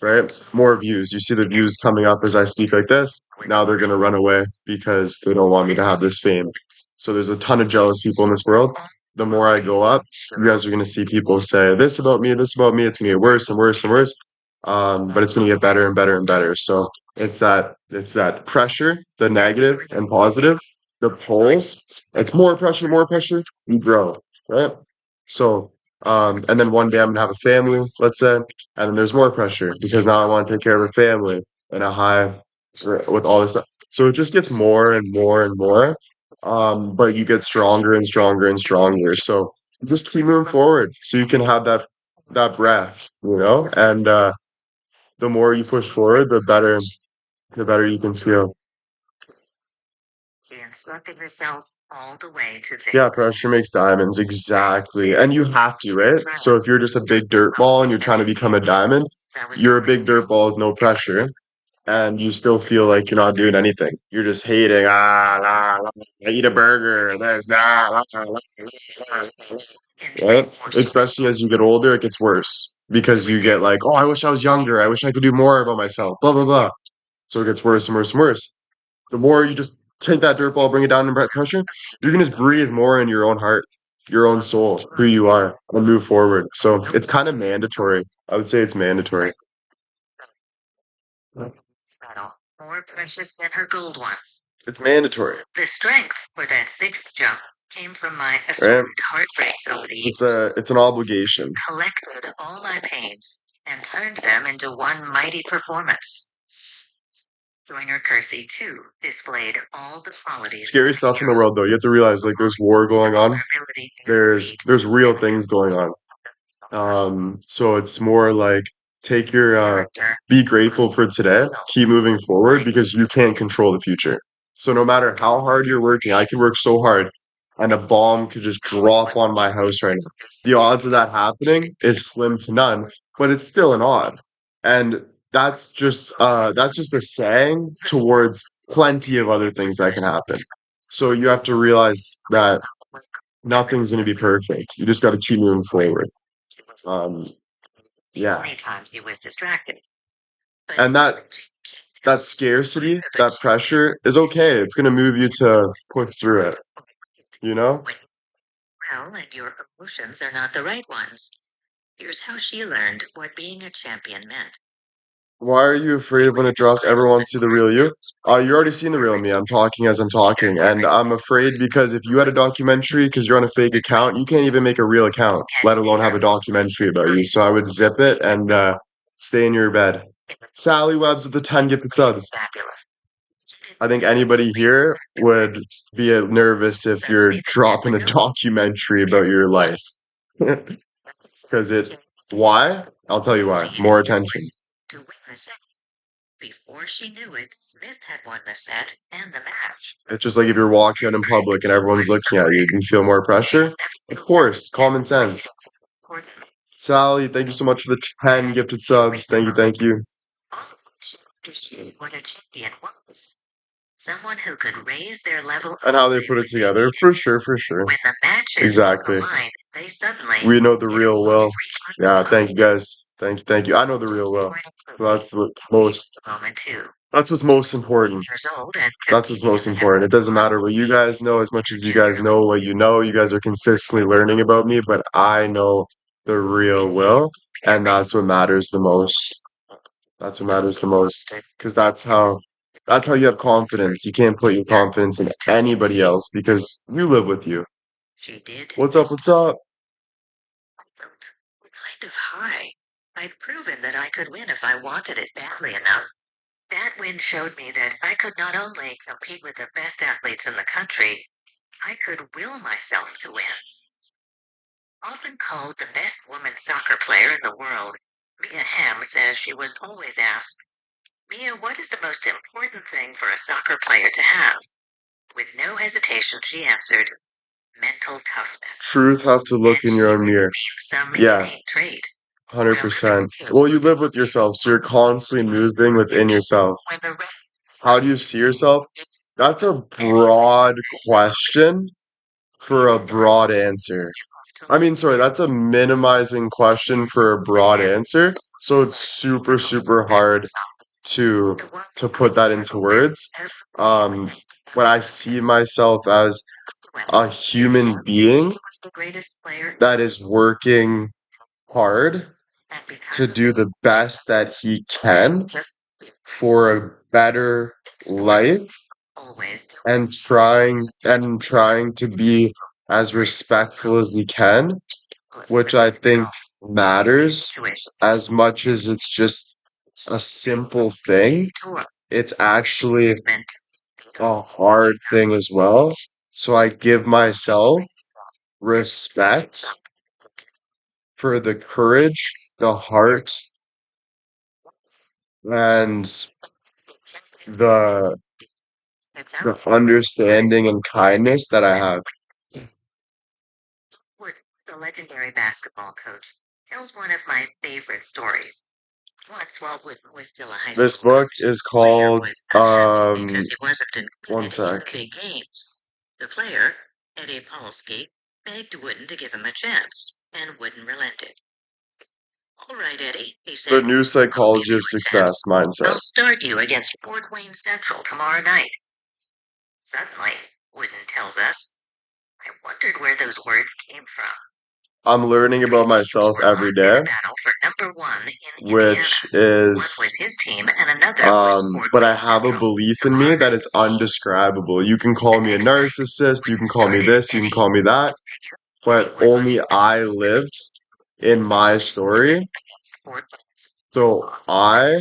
right? More views. You see the views coming up as I speak like this. Now they're going to run away because they don't want me to have this fame. So there's a ton of jealous people in this world. The more I go up, you guys are going to see people say this about me, this about me. It's going to get worse and worse and worse. But it's going to get better and better and better. So it's that pressure, the negative and positive, the poles. It's more pressure, you grow, right? So, and then one day I'm gonna have a family, let's say, and then there's more pressure because now I want to take care of a family and a high with all this stuff. So it just gets more and more and more. But you get stronger and stronger and stronger. So just keep moving forward so you can have that breath, and the more you push forward, the better you can feel. She instructed herself all the way to Yeah, pressure makes diamonds, exactly. And you have to, right? So if you're just a big dirt ball and you're trying to become a diamond, you're a big dirt ball with no pressure, and you still feel like you're not doing anything. You're just hating, I eat a burger, there's right? Especially as you get older, it gets worse because you get like, oh, I wish I was younger. I wish I could do more about myself, blah, blah, blah. So it gets worse and worse and worse. The more you just take that dirt ball, bring it down in pressure, you can just breathe more in your own heart, your own soul, who you are, and move forward. So it's kind of mandatory. I would say it's mandatory. More precious than her gold ones. It's mandatory. The strength for that 6th jump came from my assorted heartbreaks over the years. It's an obligation. Collected all my pains and turned them into one mighty performance. Joiner Kersey, too, displayed all the qualities. Scary stuff in the world, though. You have to realize, like, there's war going on. There's real things going on. So it's more like be grateful for today, keep moving forward because you can't control the future. So no matter how hard you're working, I can work so hard and a bomb could just drop on my house right now. The odds of that happening is slim to none, but it's still an odd. And that's just a saying towards plenty of other things that can happen. So you have to realize that nothing's going to be perfect. You just got to keep moving forward. Yeah. Many times he was distracted. And that scarcity, that pressure is okay. It's going to move you to push through it. Well, and your emotions are not the right ones. Here's how she learned what being a champion meant. Why are you afraid of when it drops? Everyone wants to see the real you. You already seen the real me. I'm talking as I'm talking, and I'm afraid because if you had a documentary, because you're on a fake account, you can't even make a real account, let alone have a documentary about you. So I would zip it and stay in your bed. Sally Webbs with the 10 gifted subs. I think anybody here would be nervous if you're dropping a documentary about your life. Because why? I'll tell you why. More attention. Before she knew it, Smith had won the set and the match. It's just like if you're walking out in public and everyone's looking at you, you feel more pressure? Of course, common sense. Sally, thank you so much for the 10 gifted subs. Thank you, thank you. All of which understood what a champion was. Someone who could raise their level And how they put it together. For sure, for sure. when the match is exactly. on the line, they suddenly We know the real Will. Yeah, thank you guys. Thank you. I know the real Will. That's what most. That's what's most important. That's what's most important. It doesn't matter what you guys know as much as you guys know what you know. You guys are consistently learning about me, but I know the real Will, and that's what matters the most. That's what matters the most, because that's how you have confidence. You can't put your confidence in anybody else because you live with you. What's up? What's up? Kind of high. I'd proven that I could win if I wanted it badly enough. That win showed me that I could not only compete with the best athletes in the country, I could will myself to win. Often called the best woman soccer player in the world, Mia Hamm says she was always asked, Mia, what is the most important thing for a soccer player to have? With no hesitation, she answered, mental toughness. Truth have to look in your own mirror. Yeah. Trait. 100%. Well, you live with yourself, so you're constantly moving within yourself. How do you see yourself? That's a broad question for a broad answer. I mean, sorry, that's a minimizing question for a broad answer. So it's super, super hard to put that into words. But I see myself as a human being that is working hard to do the best that he can for a better life and trying to be as respectful as he can, which I think matters as much as it's just a simple thing. It's actually a hard thing as well. So I give myself respect for the courage, the heart, and the understanding and kindness that I have. The legendary basketball coach tells one of my favorite stories. Once, while Wooden was still a high school This book is called because he wasn't in one sec. big games. The player, Eddie Polsky, begged Wooden to give him a chance, and Wooden relented. All right, Eddie, he said. The New Psychology of Success Mindset. I'll start you against Fort Wayne Central tomorrow night. Suddenly, Wooden tells us, I wondered where those words came from. I'm learning about myself every day, which is, but I have a belief in me that is undescribable. You can call me a narcissist, you can call me this, you can call me that, but only I lived in my story. So I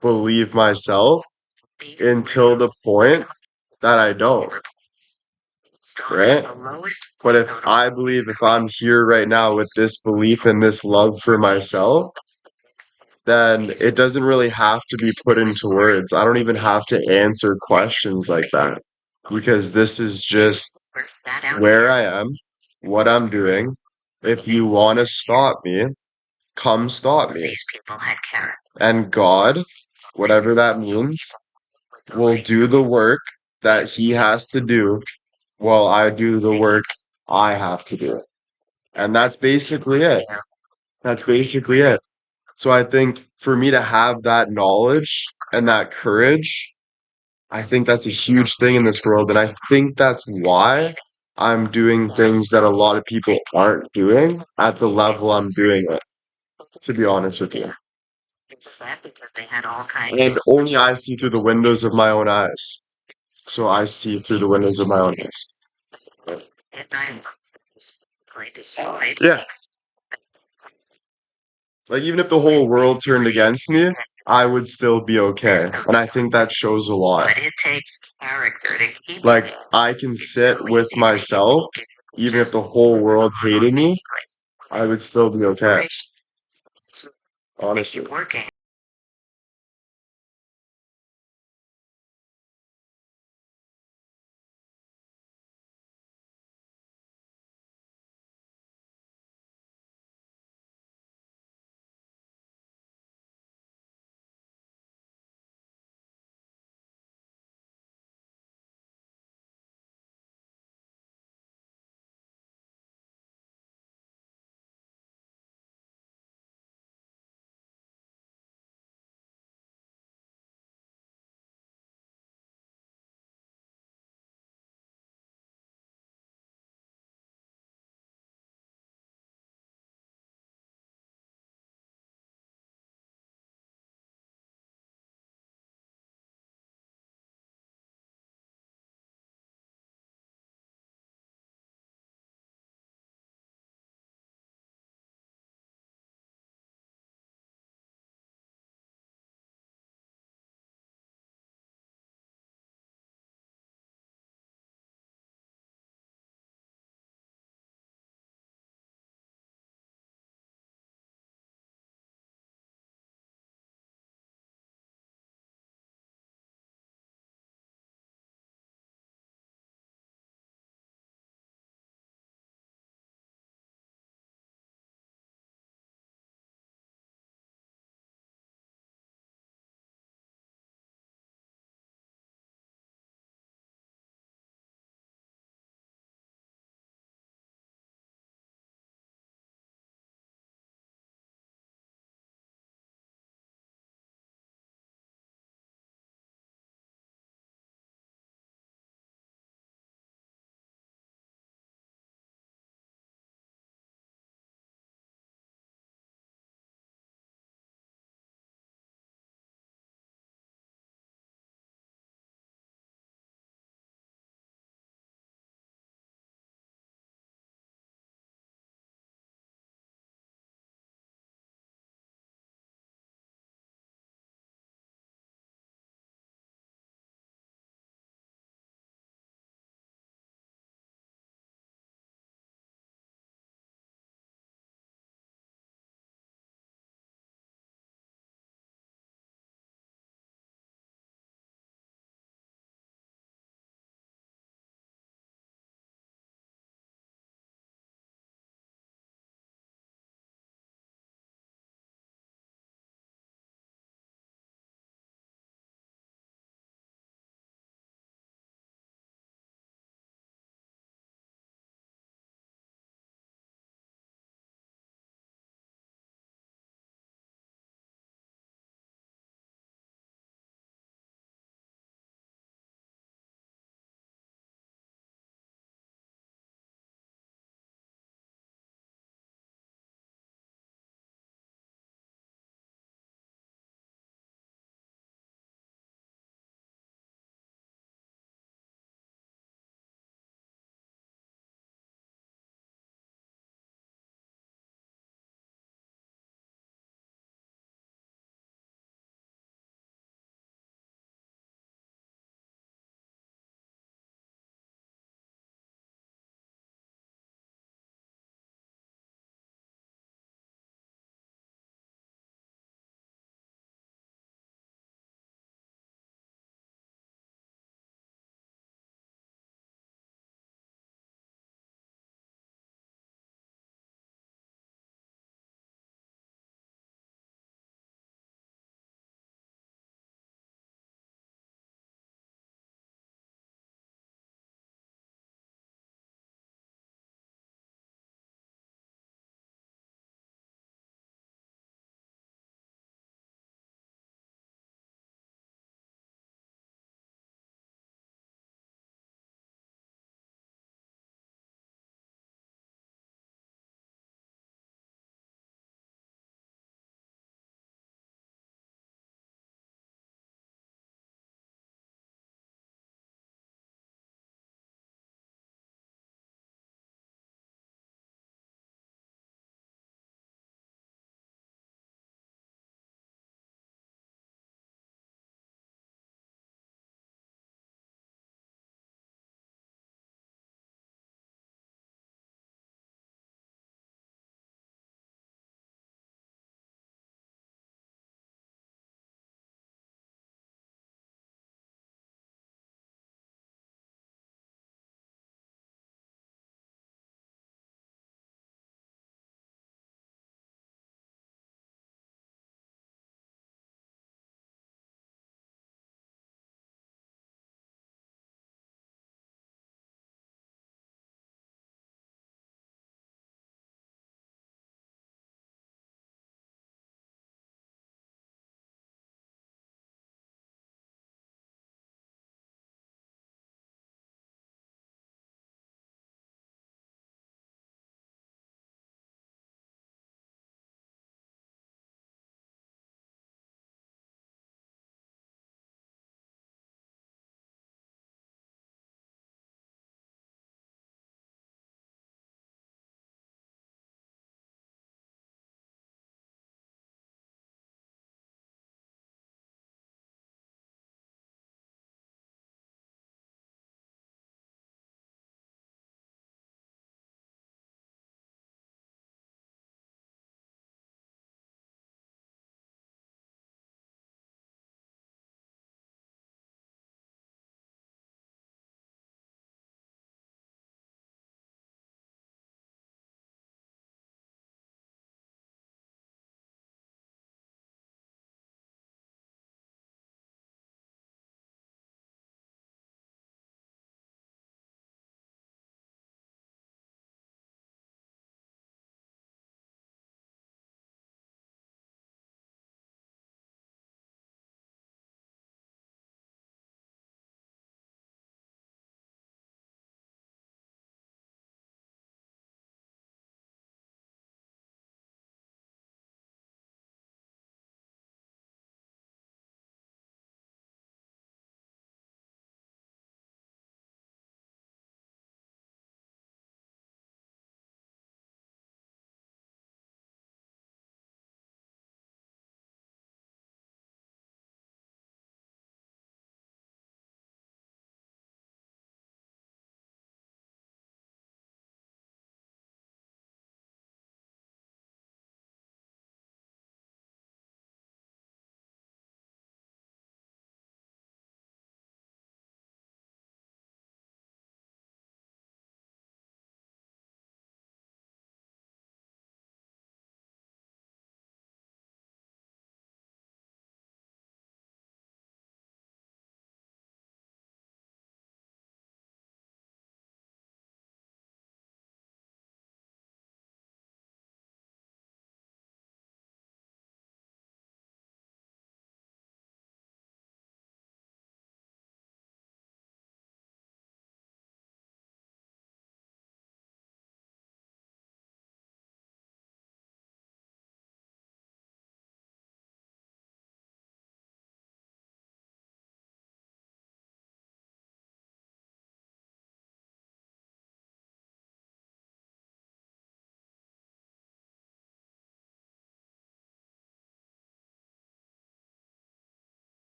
believe myself until the point that I don't. Right? But if I'm here right now with this belief and this love for myself, then it doesn't really have to be put into words. I don't even have to answer questions like that because this is just where I am, what I'm doing. If you want to stop me, come stop me. And God, whatever that means, will do the work that he has to do while I do the work I have to do. And that's basically it. That's basically it. So I think for me to have that knowledge and that courage, I think that's a huge thing in this world. And I think that's why I'm doing things that a lot of people aren't doing at the level I'm doing it, to be honest with you. And only I see through the windows of my own eyes. So I see through the windows of my own eyes. Yeah. Like, even if the whole world turned against me, I would still be There's okay. no And I think that shows a lot. but it takes character to keep Like, it. I can It's sit so with easy to make it myself, feel even if just the whole world hated me, I would still be okay, make honestly. it working.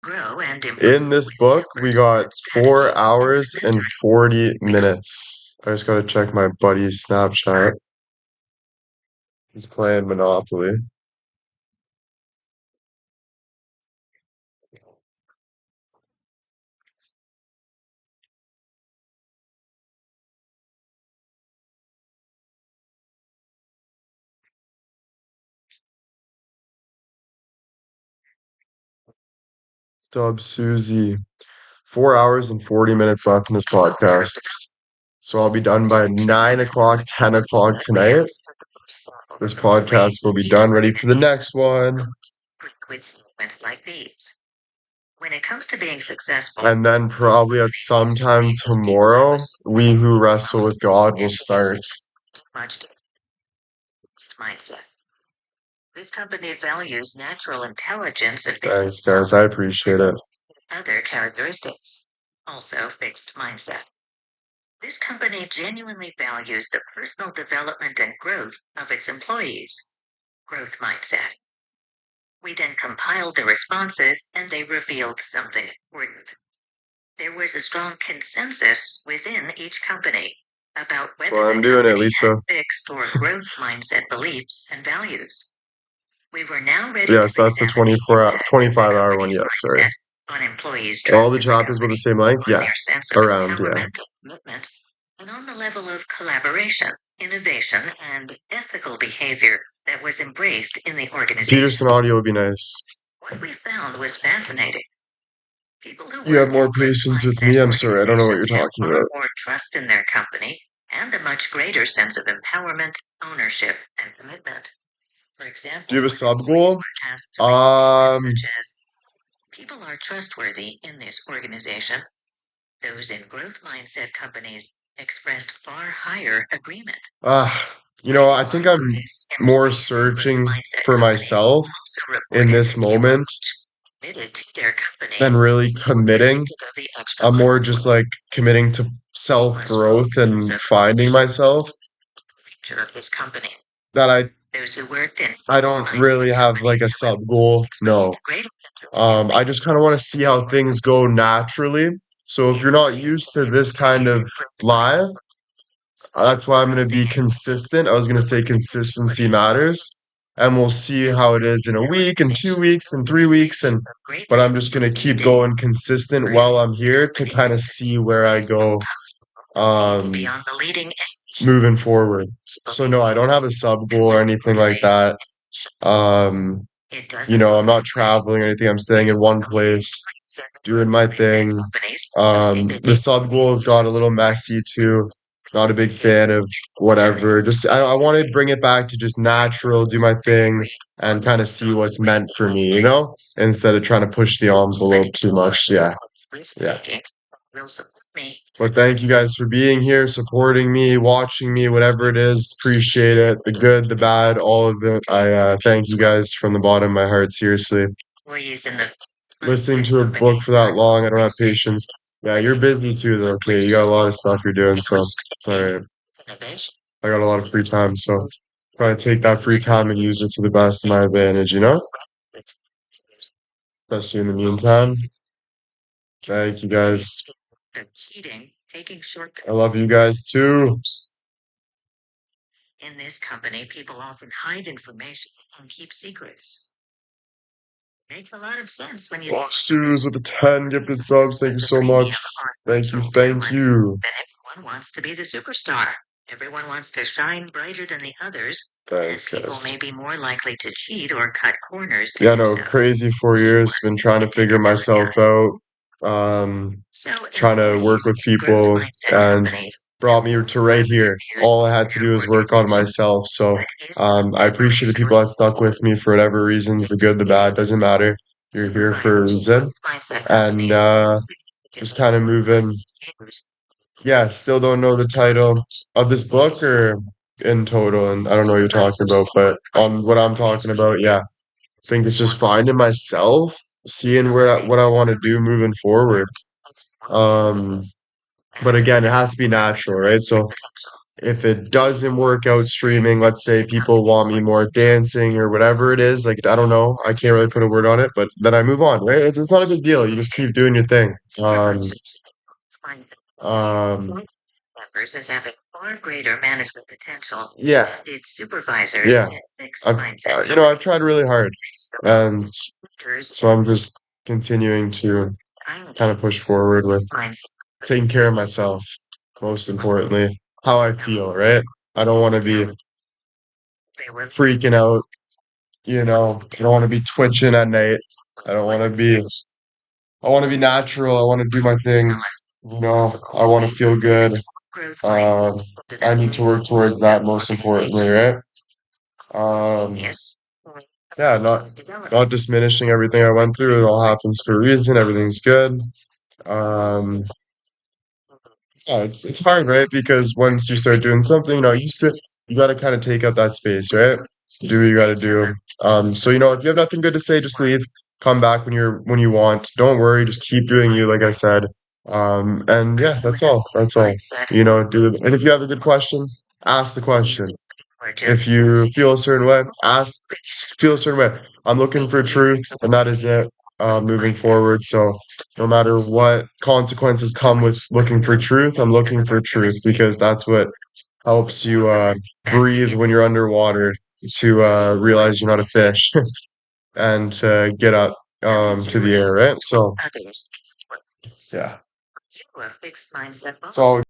grow and improve. In this book, we got 4 hours and 40 minutes. I just gotta check my buddy's Snapchat. He's playing Monopoly. Dub Susie. 4 hours and 40 minutes left in this podcast. So I'll be done by 9 o'clock, 10 o'clock tonight. This podcast will be done, ready for the next one. With statements like these. When it comes to being successful, And then probably at some time tomorrow, We Who Wrestle with God will start. Much mindset. This company values natural intelligence of Thanks, business. guys. I appreciate it. Other characteristics. Also fixed mindset. This company genuinely values the personal development and growth of its employees. Growth mindset. We then compiled the responses and they revealed something important. There was a strong consensus within each company about whether Well, the I'm doing it, company Lisa. had fixed or growth mindset beliefs and values. We were now ready Yes, to that's the examine 25-hour one. Yes, sorry. on employees' All trust the in chapters were the same length? on Yeah. their sense of Around, yeah. empowerment and commitment, and on the level of collaboration, innovation, and ethical behavior that was embraced in the organization. Peterson audio would be nice. What we found was fascinating. People who You have work more in growth patience with mindset me. I'm sorry, I don't know what you're organizations talking have about. far more trust in their company and a much greater sense of empowerment, ownership, and commitment. For example, Do you have a when sub employees goal? were tasked to make statements such as, people are trustworthy in this organization. Those in growth mindset companies expressed far higher agreement. I think I'm more searching for myself in this moment than really committing. I'm more just like committing to self-growth and finding myself. That I don't really have like a sub goal. No. I just kind of want to see how things go naturally. So if you're not used to this kind of live, that's why I'm going to be consistent. I was going to say consistency matters. And we'll see how it is in a week and 2 weeks and 3 weeks. But I'm just going to keep going consistent while I'm here to kind of see where I go moving forward. So no, I don't have a sub goal or anything like that. I'm not traveling or anything. I'm staying in one place, doing my thing. The sub goals got a little messy too. Not a big fan of whatever. Just I want to bring it back to just natural, do my thing, and kind of see what's meant for me, instead of trying to push the envelope too much. Yeah. Yeah. But thank you guys for being here, supporting me, watching me, whatever it is. Appreciate it. The good, the bad, all of it. I thank you guys from the bottom of my heart, seriously. Listening to a book for that long, I don't have patience. Yeah, you're busy too, though. Okay, you got a lot of stuff you're doing, so it's all right. I got a lot of free time, so try to take that free time and use it to the best of my advantage, Especially in the meantime. Thank you guys. I love you guys too. In this company, people often hide information and keep secrets. Makes a lot of sense when you Oh, Suze with the 10 gifted subs. Thank you so much. Thank you. Thank you. That everyone wants to be the superstar. Everyone wants to shine brighter than the others. Thanks, and people guys. may be more likely to cheat or cut corners to Yeah, do no, so. crazy 4 years. Been trying to figure myself out. Trying to work with people and brought me to right here. All I had to do was work on myself. So I appreciate the people that stuck with me for whatever reasons, the good, the bad, doesn't matter. You're here for a reason. And just kind of moving. Yeah, still don't know the title of this book or in total, and I don't know what you're talking about, but on what I'm talking about, yeah. I think it's just finding myself, seeing what I want to do moving forward. But again, it has to be natural, right? So If it doesn't work out streaming, let's say people want me more dancing or whatever it is, like I don't know, I can't really put a word on it, but then I move on, right? It's not a big deal. You just keep doing your thing. Um, Members as having far greater management potential yeah, than did supervisors yeah. in fixed I've, mindset I've tried really hard, and so I'm just continuing to kind of push forward with taking care of myself, most importantly, how I feel, right? I don't want to be freaking out, I don't want to be twitching at night. I don't want to be, I want to be natural. I want to do my thing. I want to feel good. Um, I need to work towards that most importantly, right? Um, yeah, not diminishing everything I went through. It all happens for a reason. Everything's good. Um, Yeah, it's hard, right? Because once you start doing something, you gotta kind of take up that space, right? Do what you gotta do. So if you have nothing good to say, just leave. Come back when you want. Don't worry, just keep doing you, like I said. And yeah, that's all. That's all. And if you have a good question, ask the question. If you feel a certain way, feel a certain way. I'm looking for truth, and that is it, moving forward. So no matter what consequences come with looking for truth, I'm looking for truth because that's what helps you breathe when you're underwater to realize you're not a fish and to get up to the air, right? So yeah, it's all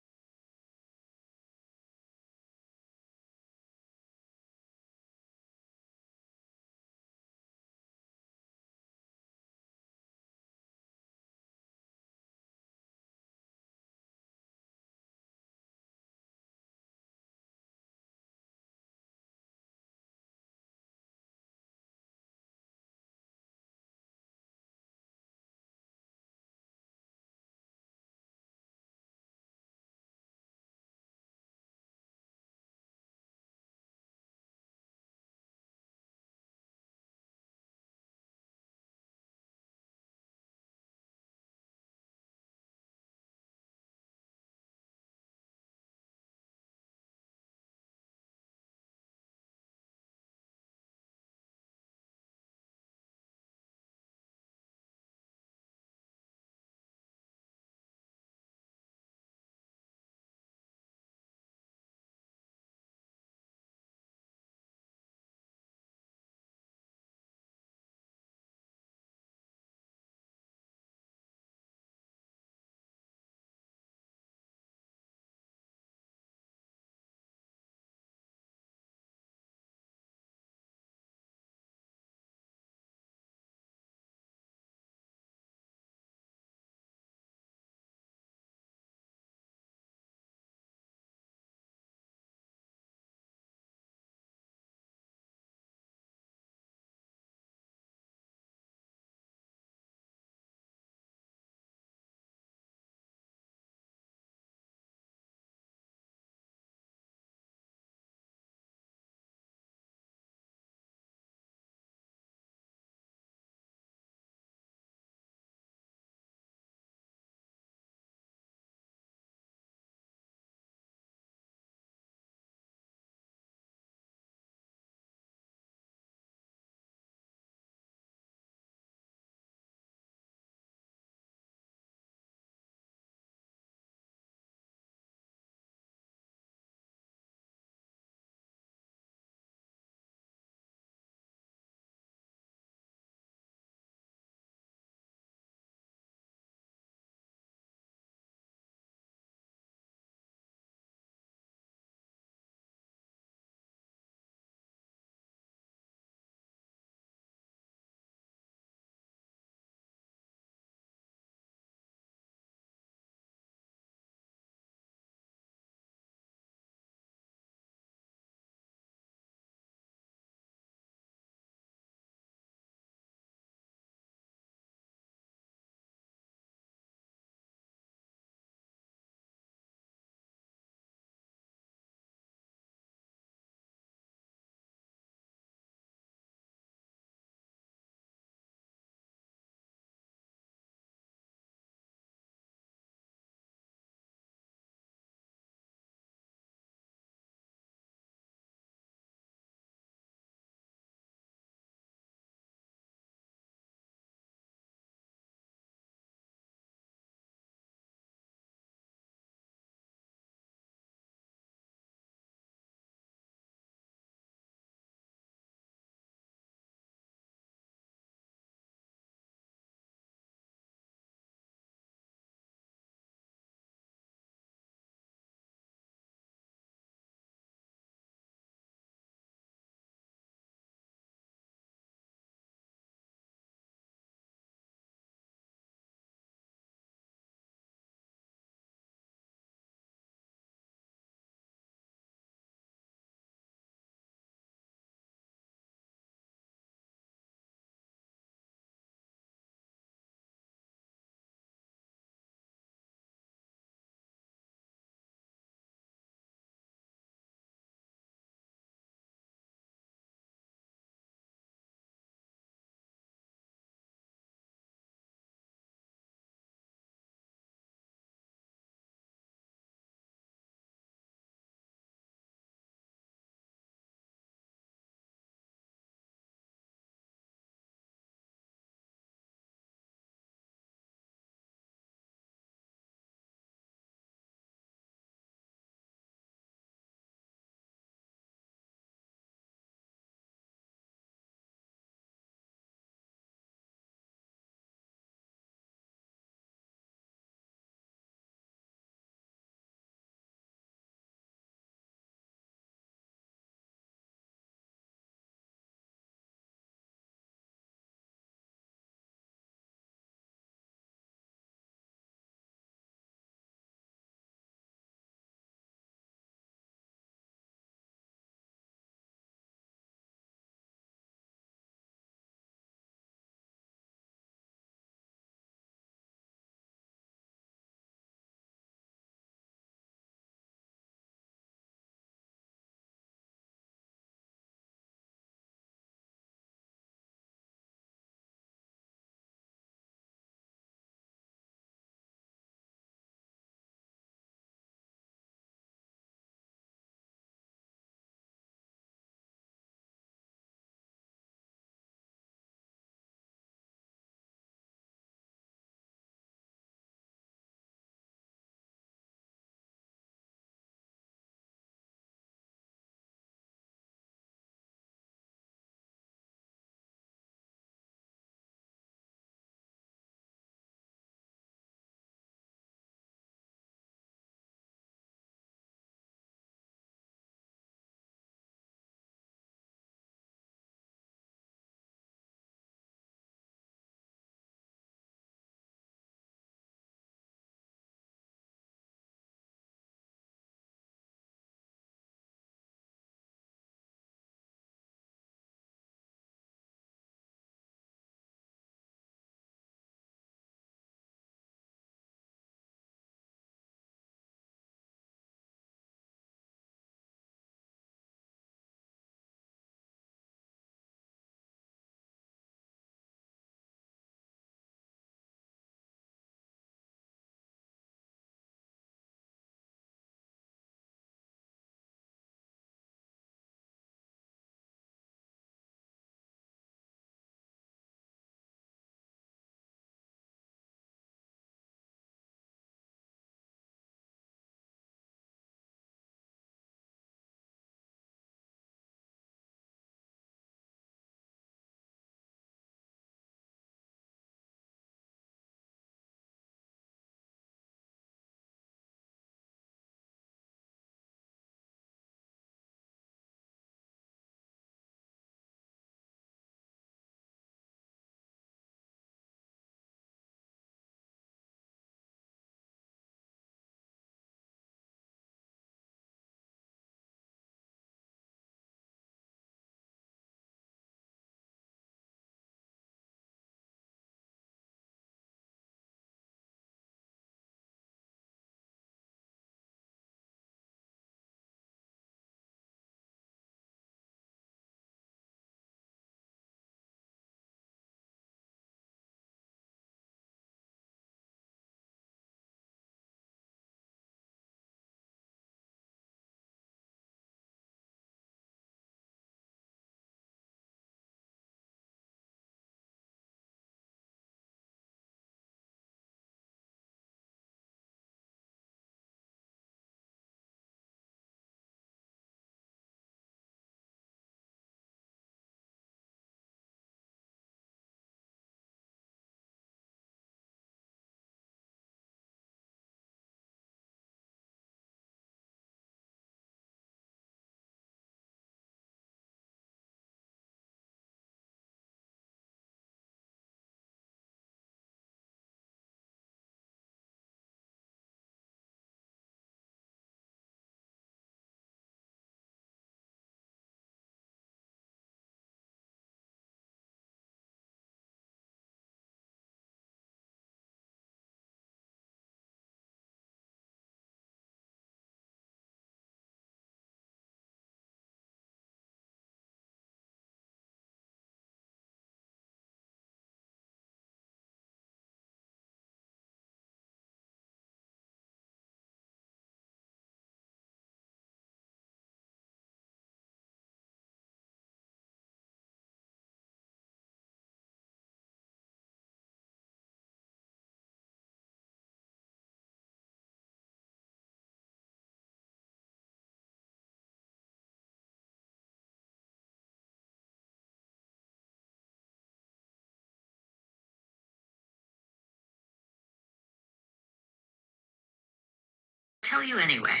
tell you anyway.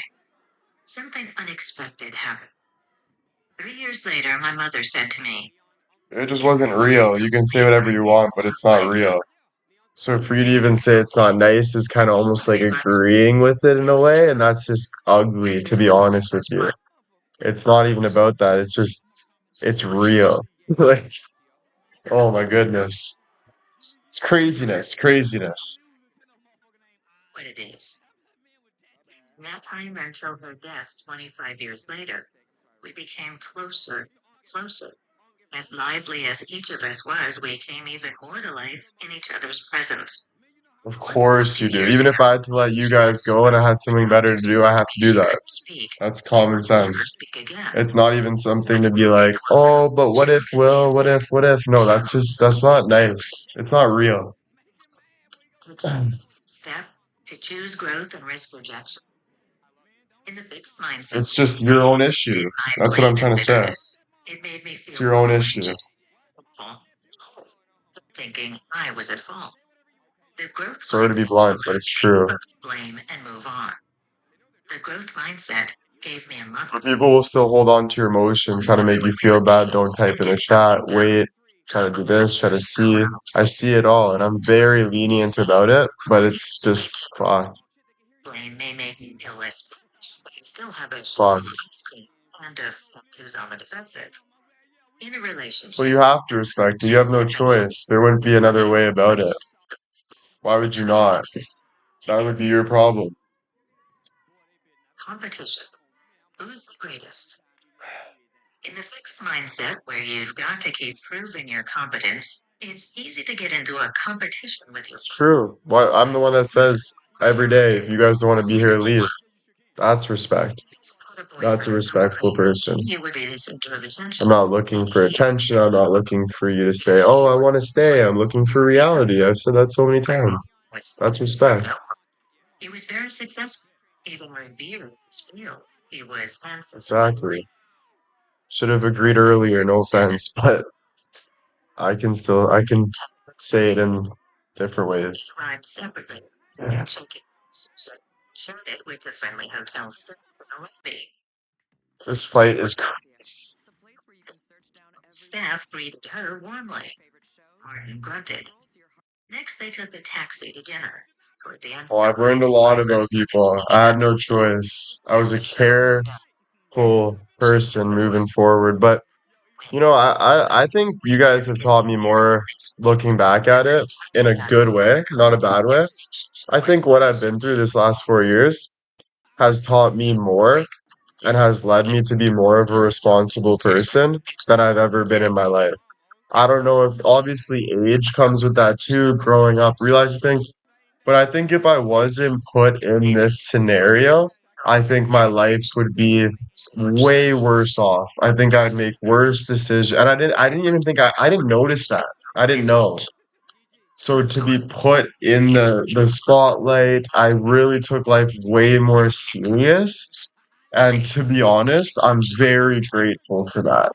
Something unexpected happened. 3 years later, my mother said to me, It just wasn't real. You can say whatever you want, but it's not real. So for you to even say it's not nice is kind of almost like agreeing with it in a way, and that's just ugly, to be honest with you. It's not even about that. It's just, it's real. Like, oh my goodness. It's craziness, craziness. what it is. From that time until her death 25 years later, we became closer, closer. As lively as each of us was, we came even more to life in each other's presence. Of Once a course few you do. years Even if ago, I had to let you she guys was go and I had something better to do, I have to do she that. couldn't speak That's and common would never sense. speak again. It's not even something to be In like, one oh, will, but what she if, looked at me Will, and what said, if, what if? No, that's not nice. It's not real. "To choose step, to choose growth and risk rejection. In the fixed mindset, It's just your own issue. my That's what I'm blame trying and to say. bitterness. It made me It's feel your own issue. righteous, thinking I was at fault. The growth Sorry to be mindset blunt, but it's true. blame and move on. The growth mindset gave me a mother. But people will still hold on to your emotion, try to make you feel bad. Don't type in the chat. Wait, try to do this, try to see. I see it all, and I'm very lenient about it, but it's just fuck, Blame may make you feel less, but you still have a fuck. screen and a who's on the defensive. In a Well, you relationship, have to respect it. You have no choice. There wouldn't be another way about it. Why would you not? That would be your problem. competition. Who's the greatest? In the fixed mindset where you've got to keep proving your competence, it's easy to get into a competition with your It's true. Why I'm the one that says every day, if you guys don't want to be here, leave. That's respect. That's a respectful person. you would be the center of I'm attention. not looking for attention. I'm not looking for you to say, oh, I want to stay. I'm looking for reality. I've said that so many times. That's respect. He was very successful. Even when beer was real, he was handsome. Exactly. Should have agreed earlier, no offense, but I can say it in different ways. Described separately. Yeah. Check it. Shared it with the friendly hotel staff in the lobby. This fight is crazy. Staff greeted her warmly. Martin grunted. Next, they took a taxi to dinner. Toward the end Well, of I've learned a lot about people. I had no choice. I was a careful person moving forward, but I think you guys have taught me more looking back at it in a good way, not a bad way. I think what I've been through this last 4 years has taught me more and has led me to be more of a responsible person than I've ever been in my life. I don't know if obviously age comes with that too, growing up, realizing things. But I think if I wasn't put in this scenario, I think my life would be way worse off. I think I'd make worse decisions. And I didn't even think I didn't notice that. I didn't know. So to be put in the spotlight, I really took life way more serious. And to be honest, I'm very grateful for that.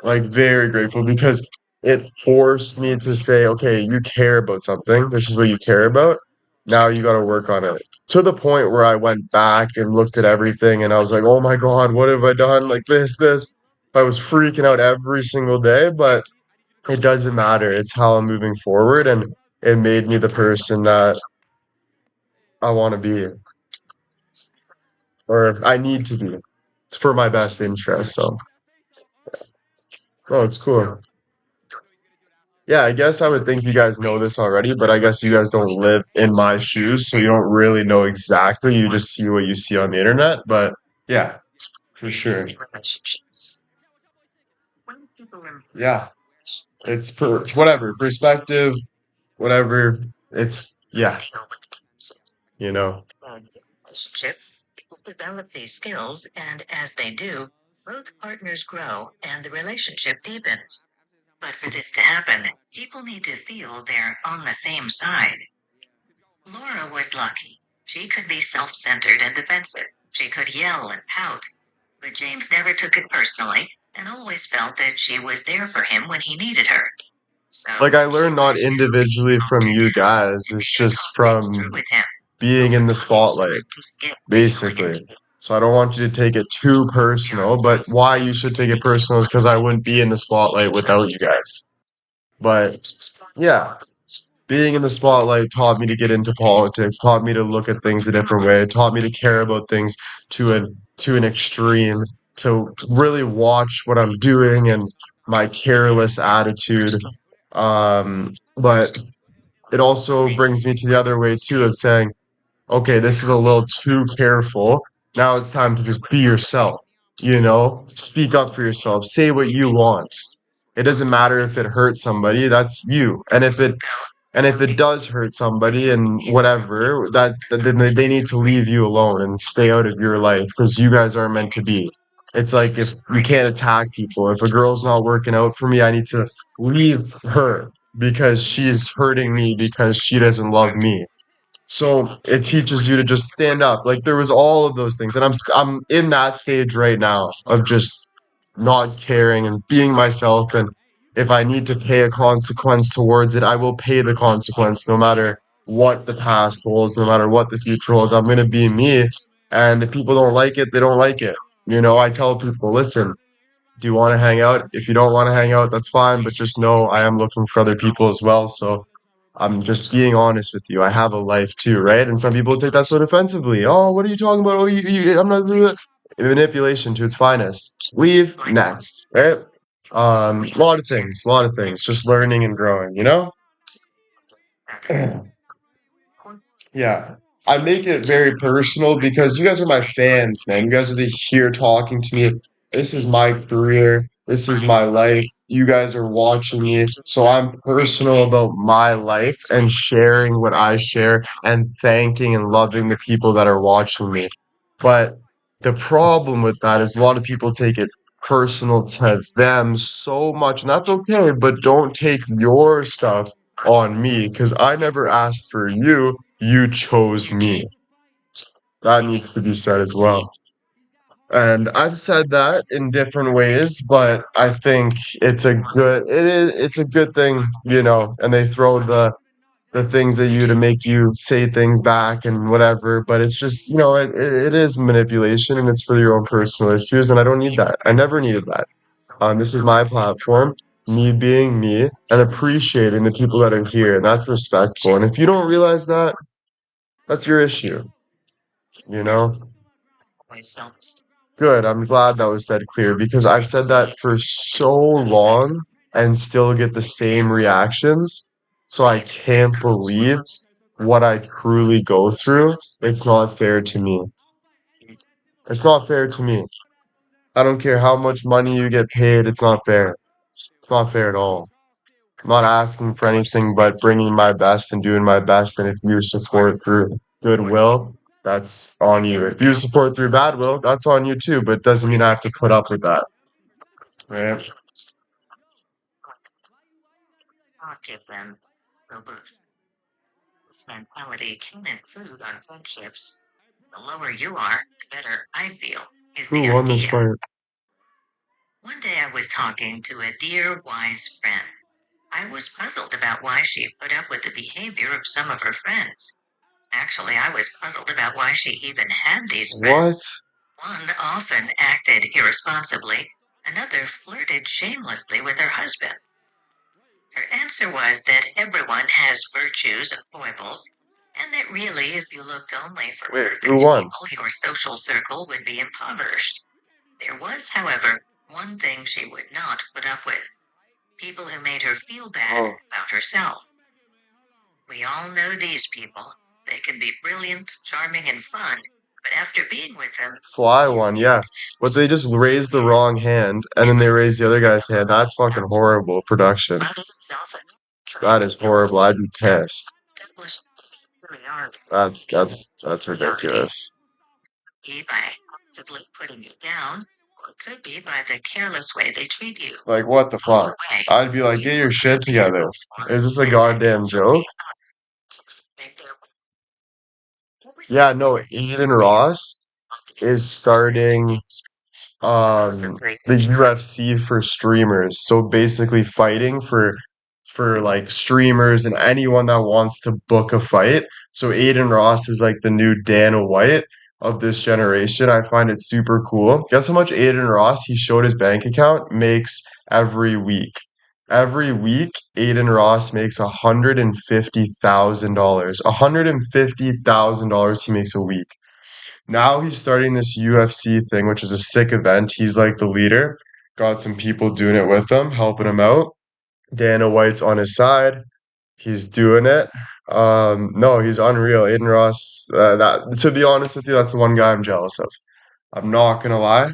Like very grateful because it forced me to say, okay, you care about something. This is what you care about. Now you got to work on it. To the point where I went back and looked at everything and I was like, oh my God, what have I done? Like this. I was freaking out every single day, but it doesn't matter. It's how I'm moving forward, and it made me the person that I want to be, or I need to be. It's for my best interest. So, oh, it's cool. Yeah, I guess I would think you guys know this already, but I guess you guys don't live in my shoes, so you don't really know exactly. You just see what you see on the internet. But yeah, for sure. relationships. When people are Yeah, it's whatever perspective, whatever. It's yeah, you know. relationship, people develop these skills, and as they do, both partners grow and the relationship deepens. But for this to happen, people need to feel they're on the same side. Laura was lucky. She could be self centered and defensive. She could yell and pout. But James never took it personally and always felt that she was there for him when he needed her. Like So I she learned let not you individually from you guys. It's she just talked things from through with him. being in the spotlight, To skip the basically. So I don't want you to take it too personal, but why you should take it personal is because I wouldn't be in the spotlight without you guys. But yeah, being in the spotlight taught me to get into politics, taught me to look at things a different way, taught me to care about things to an extreme, to really watch what I'm doing and my careless attitude. But it also brings me to the other way too of saying, okay, this is a little too careful. Now it's time to just be yourself, speak up for yourself, say what you want. It doesn't matter if it hurts somebody, that's you. And if it does hurt somebody and whatever, then they need to leave you alone and stay out of your life because you guys aren't meant to be. It's like if you can't attack people. If a girl's not working out for me, I need to leave her because she's hurting me because she doesn't love me. So it teaches you to just stand up. Like there was all of those things, and I'm in that stage right now of just not caring and being myself. And if I need to pay a consequence towards it, I will pay the consequence, no matter what the past holds, no matter what the future holds. I'm gonna be me, and if people don't like it, they don't like it. I tell people, listen, do you want to hang out? If you don't want to hang out, that's fine, but just know I am looking for other people as well. So I'm just being honest with you. I have a life too, right? And some people take that so defensively. Oh, what are you talking about? Oh, I'm not manipulation to its finest. Leave next, right? A lot of things. Just learning and growing. Yeah. I make it very personal because you guys are my fans, man. You guys are here talking to me. This is my career. This is my life. You guys are watching me. So I'm personal about my life and sharing what I share and thanking and loving the people that are watching me. But the problem with that is a lot of people take it personal to them so much, and that's okay, but don't take your stuff on me because I never asked for you. You chose me. That needs to be said as well. And I've said that in different ways, but I think it's a good thing, and they throw the things at you to make you say things back and whatever, but it's just, it is manipulation and it's for your own personal issues, and I don't need that. I never needed that. This is my platform, me being me and appreciating the people that are here, and that's respectful. And if you don't realize that, that's your issue, you know? Good. I'm glad that was said clear because I've said that for so long and still get the same reactions. So I can't believe what I truly go through. It's not fair to me. It's not fair to me. I don't care how much money you get paid. It's not fair. It's not fair at all. I'm not asking for anything but bringing my best and doing my best. And if you support through goodwill, that's on you. If you support through bad will, that's on you too. But it doesn't mean I have to put up with that, right? I'll give them the boost. This mentality can improve on friendships. The lower you are, the better I feel, is Who the won this idea. fight? One day I was talking to a dear, wise friend. I was puzzled about why she put up with the behavior of some of her friends. Actually, I was puzzled about why she even had these What? friends. One often acted irresponsibly, another flirted shamelessly with her husband. Her answer was that everyone has virtues and foibles, and that really, if you looked only for Wait, perfect who won? people, your social circle would be impoverished. There was, however, one thing she would not put up with: people who made her feel bad Oh, about herself. We all know these people. They can be brilliant, charming, and fun, but after being with them, Fly one, yeah. But they just raised the wrong hand and then they raised the other guy's hand. That's fucking horrible production. That is horrible. I'd be pissed. That's ridiculous. Be by actively putting you down, or it could be by the careless way they treat you. Like, what the fuck? I'd be like, get your shit together. Is this a goddamn joke? Yeah, no, Aiden Ross is starting the UFC for streamers. So basically fighting for like streamers and anyone that wants to book a fight. So Aiden Ross is like the new Dana White of this generation. I find it super cool. Guess how much Aiden Ross, he showed his bank account, makes every week? Every week, Aiden Ross makes $150,000. $150,000 he makes a week. Now he's starting this UFC thing, which is a sick event. He's like the leader. Got some people doing it with him, helping him out. Dana White's on his side. He's doing it. No, he's unreal. Aiden Ross, that to be honest with you, that's the one guy I'm jealous of. I'm not gonna lie.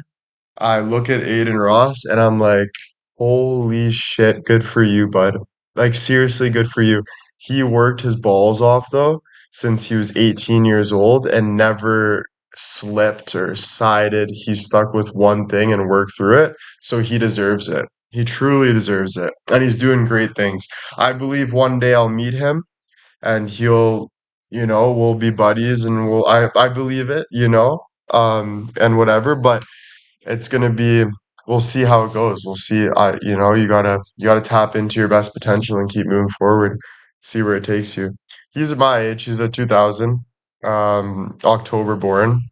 I look at Aiden Ross and I'm like, holy shit, good for you, bud. Like, seriously, good for you. He worked his balls off, though, since he was 18 years old and never slipped or sided. He stuck with one thing and worked through it. So he deserves it. He truly deserves it. And he's doing great things. I believe one day I'll meet him and he'll, we'll be buddies and I believe it, and whatever. But it's gonna be we'll see how it goes. We'll see. You gotta tap into your best potential and keep moving forward. See where it takes you. He's at my age. He's a 2000, October born.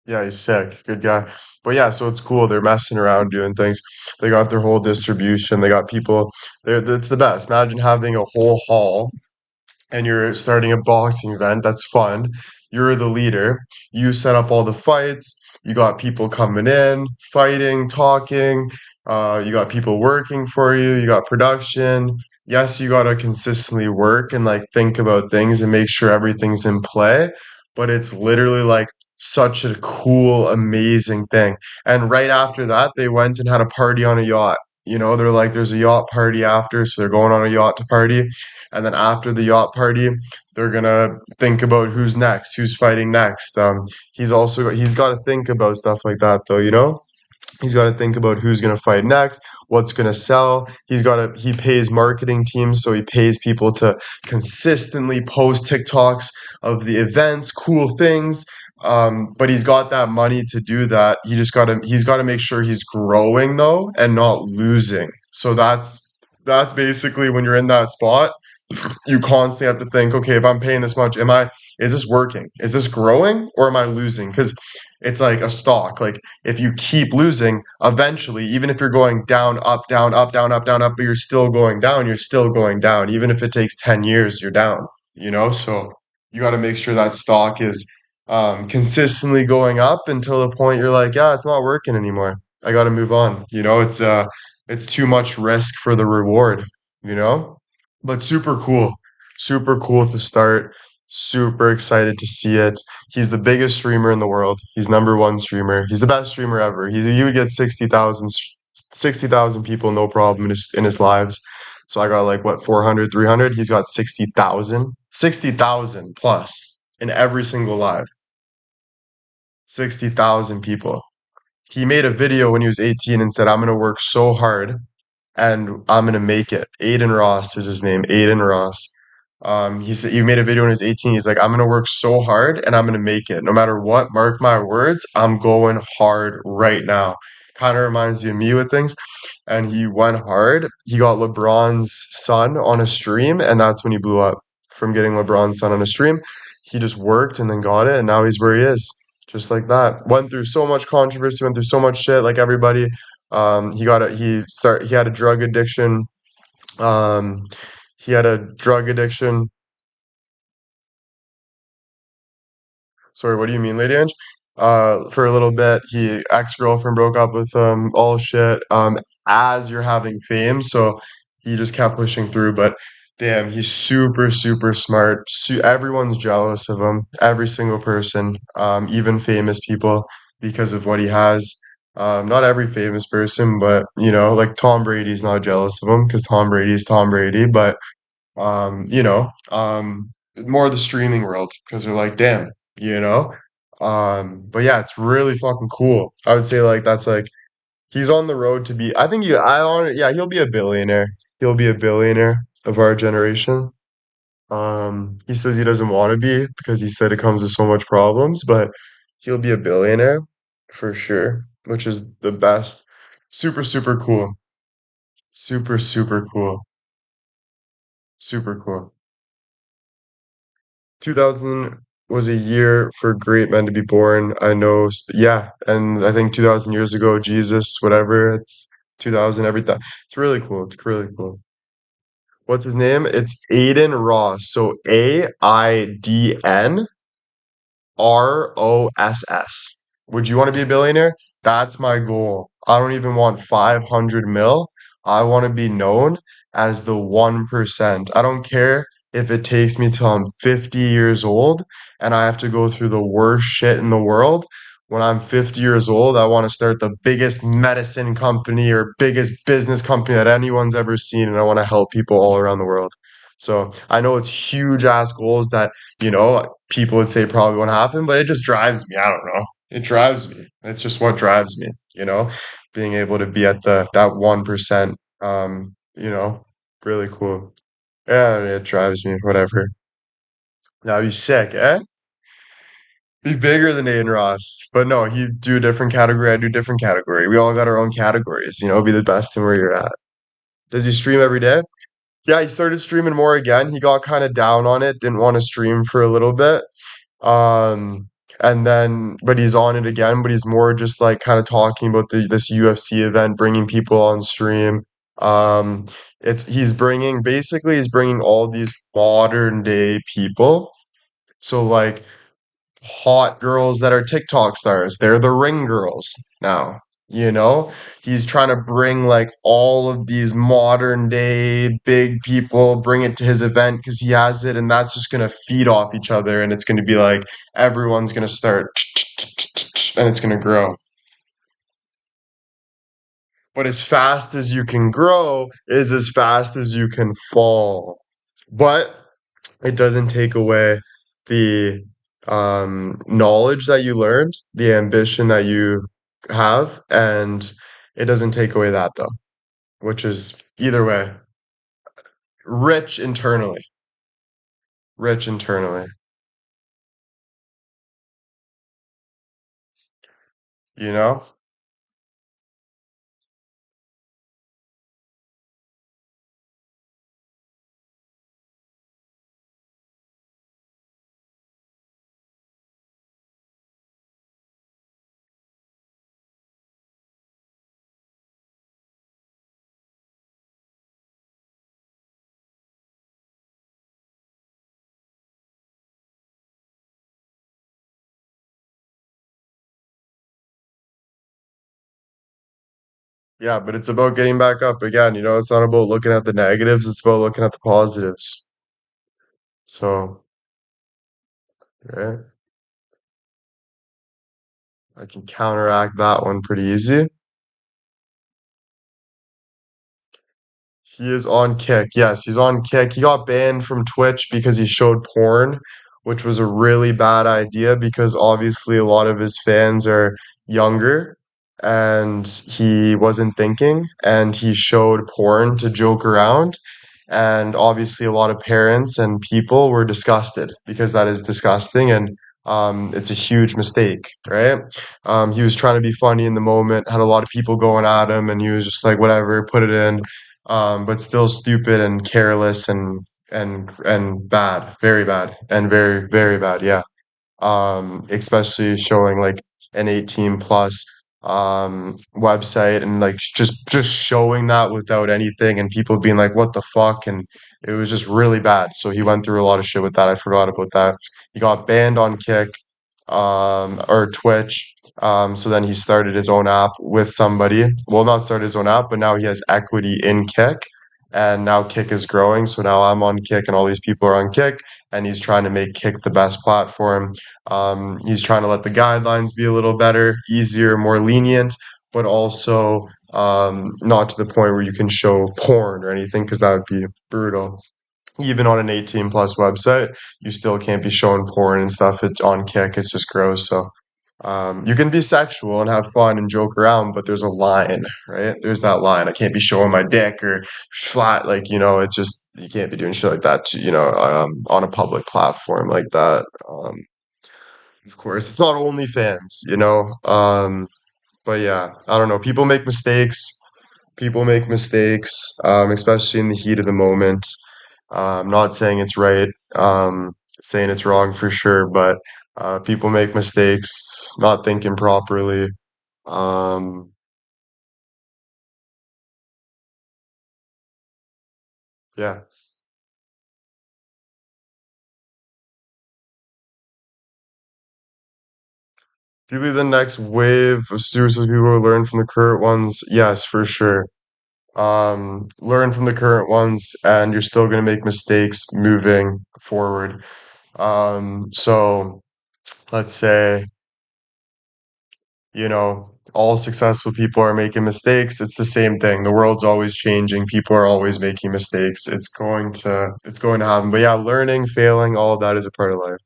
Yeah, he's sick. Good guy. But yeah, so it's cool. They're messing around doing things. They got their whole distribution. They got people. It's the best. Imagine having a whole hall and you're starting a boxing event. That's fun. You're the leader. You set up all the fights. You got people coming in, fighting, talking. You got people working for you. You got production. Yes, you got to consistently work and like think about things and make sure everything's in play. But it's literally like such a cool, amazing thing. And right after that, they went and had a party on a yacht. They're like, there's a yacht party after, so they're going on a yacht to party. And then after the yacht party, they're gonna think about who's next, who's fighting next. He's got to think about stuff like that, though. He's got to think about who's going to fight next, what's going to sell. He pays marketing teams, so he pays people to consistently post TikToks of the events, cool things. But he's got that money to do that. He's got to make sure he's growing though and not losing. So that's basically when you're in that spot you constantly have to think, okay, if I'm paying this much, is this working? Is this growing or am I losing? Because it's like a stock. Like if you keep losing, eventually, even if you're going down, up, down, up, down, up, down, up, but you're still going down, you're still going down. Even if it takes 10 years, you're down. So you got to make sure that stock is consistently going up until the point you're like, yeah, it's not working anymore. I got to move on. It's too much risk for the reward, you know? But super cool to start. Super excited to see it. He's the biggest streamer in the world. He's number one streamer. He's the best streamer ever. He would get 60,000 people no problem in his lives. So I got like what 400, 300. He's got 60,000 plus in every single live. 60,000 people. He made a video when he was 18 and said, "I'm gonna work so hard and I'm gonna make it." Aiden Ross is his name. Aiden Ross. He said he made a video when he was 18. He's like, "I'm gonna work so hard and I'm gonna make it. No matter what, mark my words, I'm going hard right now." Kind of reminds you of me with things. And he went hard. He got LeBron's son on a stream, and that's when he blew up from getting LeBron's son on a stream. He just worked and then got it, and now he's where he is. Just like that. Went through so much controversy, went through so much shit, like everybody. He had a drug addiction. Um, he had a drug addiction. Sorry, what do you mean, Lady Ange? For a little bit, ex-girlfriend broke up with him, all shit. As you're having fame, so he just kept pushing through. But damn, he's super, super smart. Everyone's jealous of him. Every single person, even famous people, because of what he has. Not every famous person, but like Tom Brady's not jealous of him because Tom Brady is Tom Brady. But more the streaming world because they're like, damn, you know. But yeah, it's really fucking cool. I would say like that's like he's on the road to be. I think yeah, he'll be a billionaire. He'll be a billionaire of our generation. He says he doesn't want to be because he said it comes with so much problems, but he'll be a billionaire for sure, which is the best. Super, super cool. Super, super cool. Super cool. 2000 was a year for great men to be born. I know, yeah, and I think 2000 years ago, Jesus, whatever, it's 2000, everything. It's really cool. It's really cool. What's his name? It's Aiden Ross. So Aidin Ross. Would you want to be a billionaire? That's my goal. I don't even want 500 mil. I want to be known as the 1%. I don't care if it takes me till I'm 50 years old and I have to go through the worst shit in the world. When I'm 50 years old, I want to start the biggest medicine company or biggest business company that anyone's ever seen, and I want to help people all around the world. So I know it's huge ass goals that, people would say probably won't happen, but it just drives me. I don't know. It drives me. It's just what drives me, being able to be at that 1%. Really cool. Yeah, it drives me, whatever. That'd be sick, eh? Be bigger than Aiden Ross. But no, he do a different category, I do different category. We all got our own categories, be the best in where you're at. Does he stream every day? Yeah, he started streaming more again. He got kind of down on it, didn't want to stream for a little bit. Um, and then, but he's on it again, but he's more just like kind of talking about this UFC event, bringing people on stream. Um, he's bringing all these modern day people. So like hot girls that are TikTok stars. They're the ring girls now, you know? He's trying to bring like all of these modern day big people, bring it to his event because he has it, and that's just gonna feed off each other, and it's gonna be like everyone's gonna start and it's gonna grow. But as fast as you can grow is as fast as you can fall. But it doesn't take away the knowledge that you learned, the ambition that you have, and it doesn't take away that though, which is either way, rich internally, rich internally, you know? Yeah, but it's about getting back up again, it's not about looking at the negatives, it's about looking at the positives. So, right, I can counteract that one pretty easy. He is on Kick. Yes, he's on Kick. He got banned from Twitch because he showed porn, which was a really bad idea because obviously a lot of his fans are younger and he wasn't thinking and he showed porn to joke around. And obviously, a lot of parents and people were disgusted because that is disgusting and it's a huge mistake, right? He was trying to be funny in the moment, had a lot of people going at him, and he was just like, whatever, put it in, but still stupid and careless and bad, very bad, and very, very bad, yeah. Especially showing like an 18 plus website and like just showing that without anything and people being like, what the fuck? And it was just really bad. So he went through a lot of shit with that. I forgot about that. He got banned on Kick, or Twitch. So then he started his own app with somebody. Well, not started his own app, but now he has equity in Kick. And now Kick is growing. So now I'm on Kick and all these people are on Kick. And he's trying to make Kick the best platform. He's trying to let the guidelines be a little better, easier, more lenient, but also not to the point where you can show porn or anything because that would be brutal. Even on an 18 plus website, you still can't be showing porn and stuff on Kick. It's just gross. So you can be sexual and have fun and joke around, but there's a line, right? There's that line. I can't be showing my dick or flat, like, it's just, you can't be doing shit like that, on a public platform like that. Of course, it's not OnlyFans. But yeah, I don't know. People make mistakes. People make mistakes, especially in the heat of the moment. Not saying it's right, saying it's wrong for sure, but people make mistakes, not thinking properly. Um, yeah. Do you believe the next wave of suicide people will learn from the current ones? Yes, for sure. Learn from the current ones, and you're still going to make mistakes moving forward. So let's say, all successful people are making mistakes. It's the same thing. The world's always changing. People are always making mistakes. It's going to happen. But yeah, learning, failing, all of that is a part of life.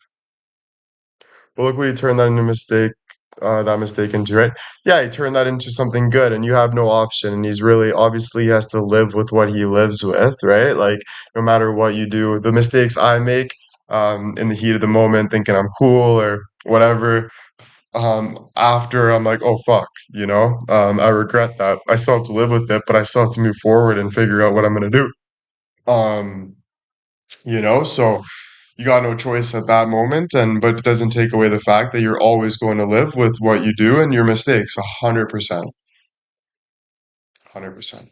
But look what he turned that mistake into, right? Yeah, he turned that into something good, and you have no option. And he's really, obviously, he has to live with what he lives with, right? Like, no matter what you do, the mistakes I make, in the heat of the moment, thinking I'm cool or whatever, after I'm like, oh fuck, I regret that. I still have to live with it, but I still have to move forward and figure out what I'm gonna do. Um, so you got no choice at that moment, and but it doesn't take away the fact that you're always going to live with what you do and your mistakes. 100%. 100%.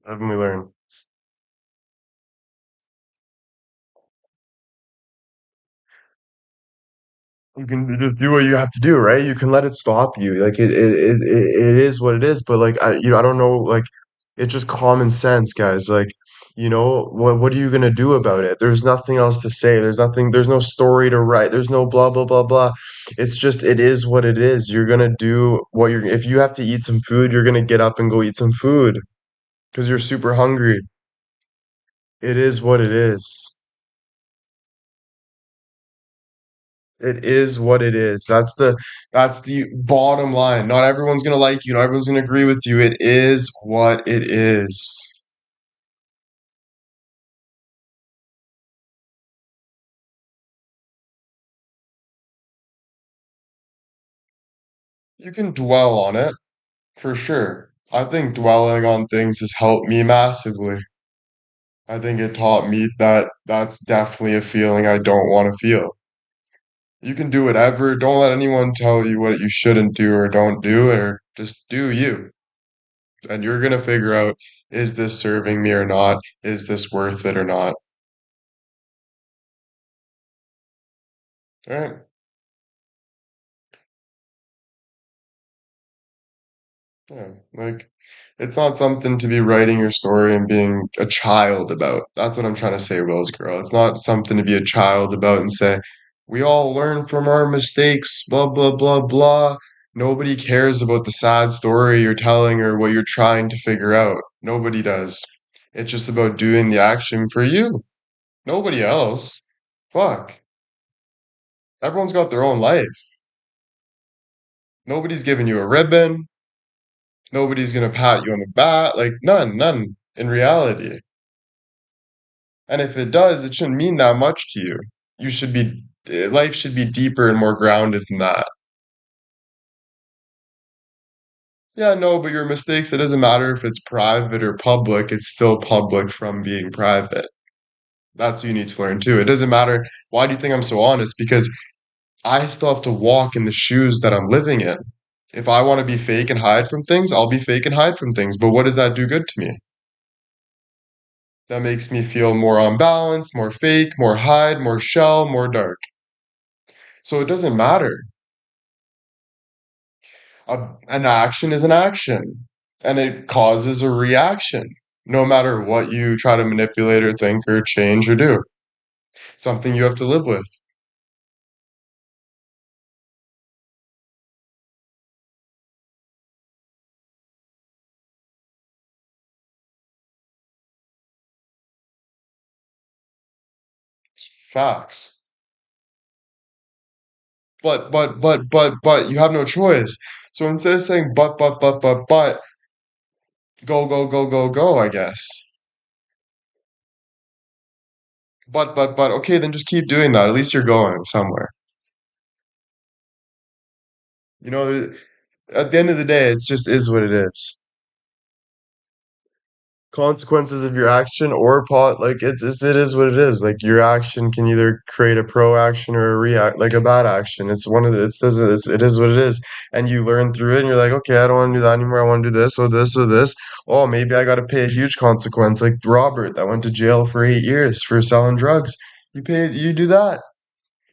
Haven't we learned? You can just do what you have to do, right? You can let it stop you. Like it is what it is. But like I don't know. Like it's just common sense, guys. Like what are you gonna do about it? There's nothing else to say. There's nothing. There's no story to write. There's no blah blah blah blah. It's just it is what it is. You're gonna do what you're. If you have to eat some food, you're gonna get up and go eat some food because you're super hungry. It is what it is. It is what it is. That's the bottom line. Not everyone's gonna like you, not everyone's gonna agree with you. It is what it is. You can dwell on it for sure. I think dwelling on things has helped me massively. I think it taught me that that's definitely a feeling I don't want to feel. You can do whatever. Don't let anyone tell you what you shouldn't do or don't do, or just do you. And you're gonna figure out, is this serving me or not? Is this worth it or not? All right. Yeah, like it's not something to be writing your story and being a child about. That's what I'm trying to say, Will's girl. It's not something to be a child about and say, we all learn from our mistakes, blah, blah, blah, blah. Nobody cares about the sad story you're telling or what you're trying to figure out. Nobody does. It's just about doing the action for you. Nobody else. Fuck. Everyone's got their own life. Nobody's giving you a ribbon. Nobody's gonna pat you on the back. Like, none in reality. And if it does, it shouldn't mean that much to you. Life should be deeper and more grounded than that. Yeah, no, but your mistakes, it doesn't matter if it's private or public, it's still public from being private. That's what you need to learn too. It doesn't matter. Why do you think I'm so honest? Because I still have to walk in the shoes that I'm living in. If I want to be fake and hide from things, I'll be fake and hide from things. But what does that do good to me? That makes me feel more unbalanced, more fake, more hide, more shell, more dark. So it doesn't matter. An action is an action, and it causes a reaction, no matter what you try to manipulate or think or change or do. Something you have to live with. Facts. But, you have no choice. So instead of saying but, go, go, go, go, go, I guess. But, okay, then just keep doing that. At least you're going somewhere. You know, at the end of the day, it's just is what it is. Consequences of your action or pot like it is what it is. Like your action can either create a pro action or a react like a bad action. It's one of the it is what it is. And you learn through it and you're like, okay, I don't want to do that anymore. I want to do this or this or this. Oh, maybe I gotta pay a huge consequence, like Robert that went to jail for 8 years for selling drugs. You do that.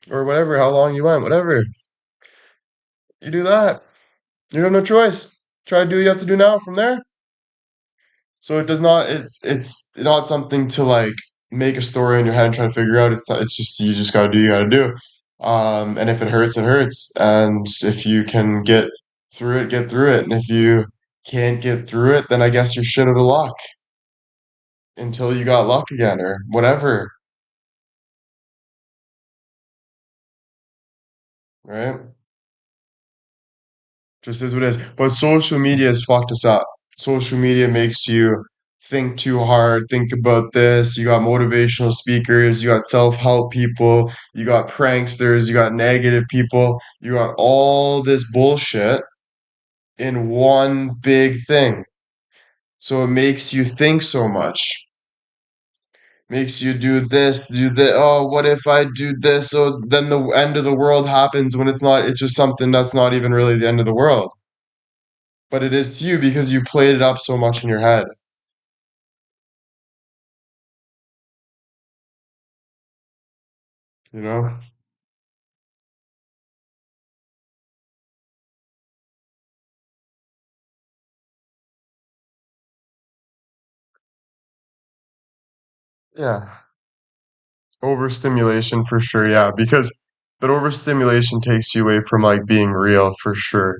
Or whatever, how long you went, whatever. You do that. You have no choice. Try to do what you have to do now from there. So it does not. It's not something to like make a story in your head and try to figure out. It's not, it's just you just gotta do you gotta do. And if it hurts, it hurts. And if you can get through it. And if you can't get through it, then I guess you're shit out of luck until you got luck again or whatever, right? Just is what it is. But social media has fucked us up. Social media makes you think too hard, think about this. You got motivational speakers, you got self-help people, you got pranksters, you got negative people, you got all this bullshit in one big thing. So it makes you think so much. Makes you do this, do that. Oh, what if I do this? So then the end of the world happens when it's not, it's just something that's not even really the end of the world. But it is to you because you played it up so much in your head, you know? Yeah. Overstimulation for sure, yeah, because that overstimulation takes you away from like being real for sure.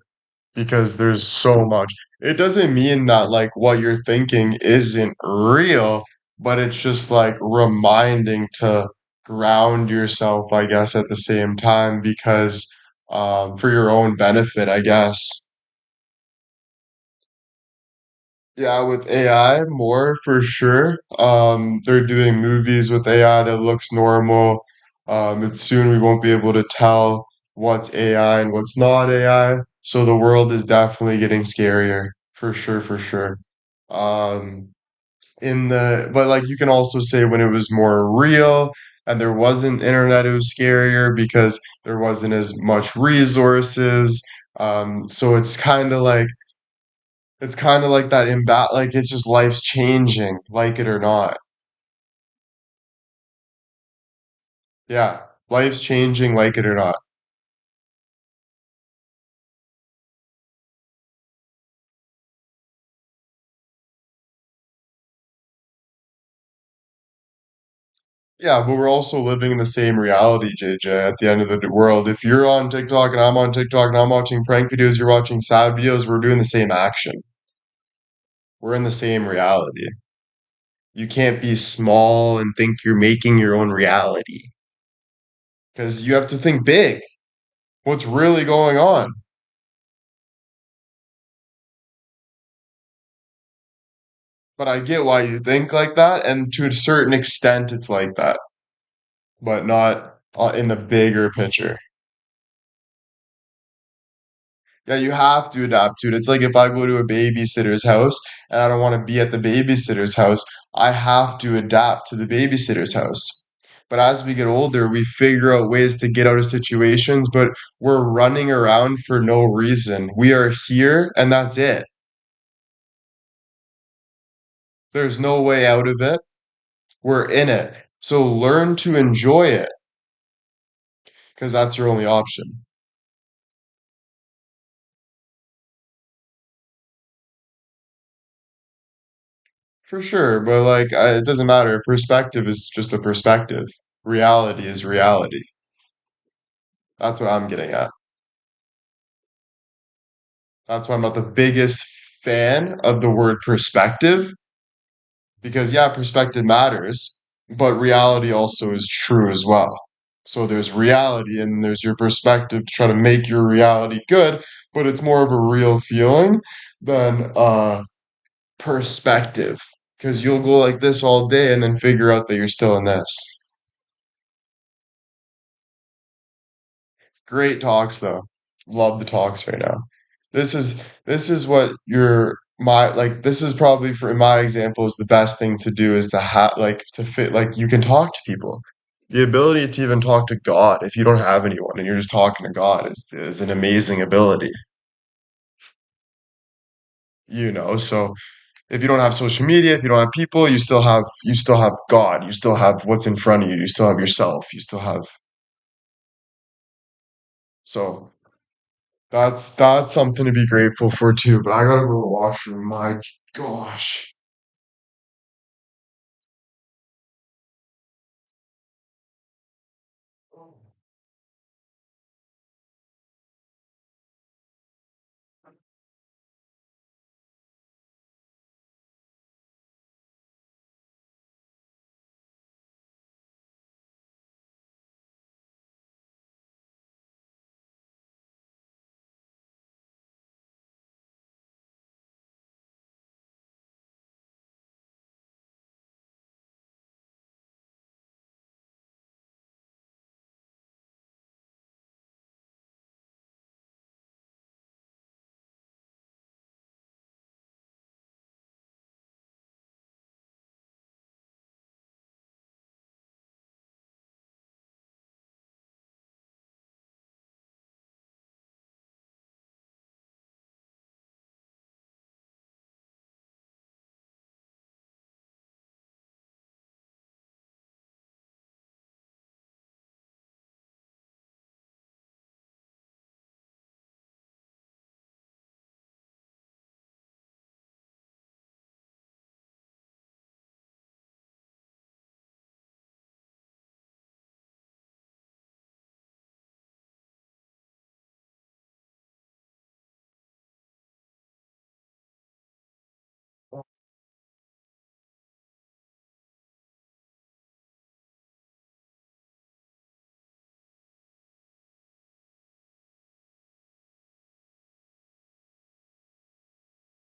Because there's so much. It doesn't mean that like what you're thinking isn't real, but it's just like reminding to ground yourself, I guess, at the same time because for your own benefit, I guess. Yeah, with AI more for sure. They're doing movies with AI that looks normal. It's soon we won't be able to tell what's AI and what's not AI. So the world is definitely getting scarier for sure, for sure. Um, but like you can also say when it was more real and there wasn't internet, it was scarier because there wasn't as much resources. So it's kind of like that like it's just life's changing, like it or not. Yeah, life's changing, like it or not. Yeah, but we're also living in the same reality, JJ, at the end of the world. If you're on TikTok and I'm on TikTok and I'm watching prank videos, you're watching sad videos, we're doing the same action. We're in the same reality. You can't be small and think you're making your own reality because you have to think big. What's really going on? But I get why you think like that, and to a certain extent, it's like that, but not in the bigger picture. Yeah, you have to adapt to it. It's like if I go to a babysitter's house and I don't want to be at the babysitter's house, I have to adapt to the babysitter's house. But as we get older, we figure out ways to get out of situations, but we're running around for no reason. We are here and that's it. There's no way out of it. We're in it. So learn to enjoy it. because that's your only option. For sure, but like it doesn't matter. Perspective is just a perspective. Reality is reality. That's what I'm getting at. That's why I'm not the biggest fan of the word perspective because yeah, perspective matters, but reality also is true as well. So there's reality and there's your perspective to try to make your reality good, but it's more of a real feeling than perspective because you'll go like this all day and then figure out that you're still in this. Great talks though. Love the talks right now. This is what your my like this is probably for in my example is the best thing to do is to have like to fit like you can talk to people. The ability to even talk to God if you don't have anyone and you're just talking to God is an amazing ability, you know. So if you don't have social media, if you don't have people, you still have God, you still have what's in front of you, you still have yourself, you still have so that's something to be grateful for too. But I gotta go to the washroom. My gosh.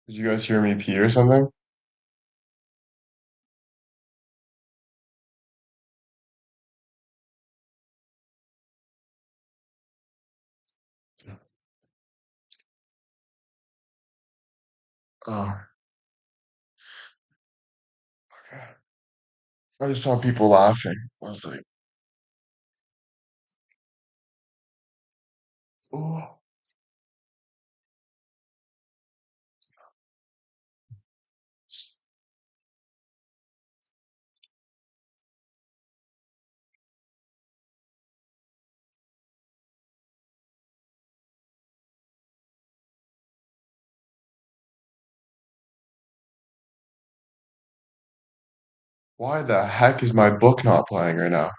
Did you guys hear me pee or something? Oh, okay. I just saw people laughing. I was like, oh, why the heck is my book not playing right now?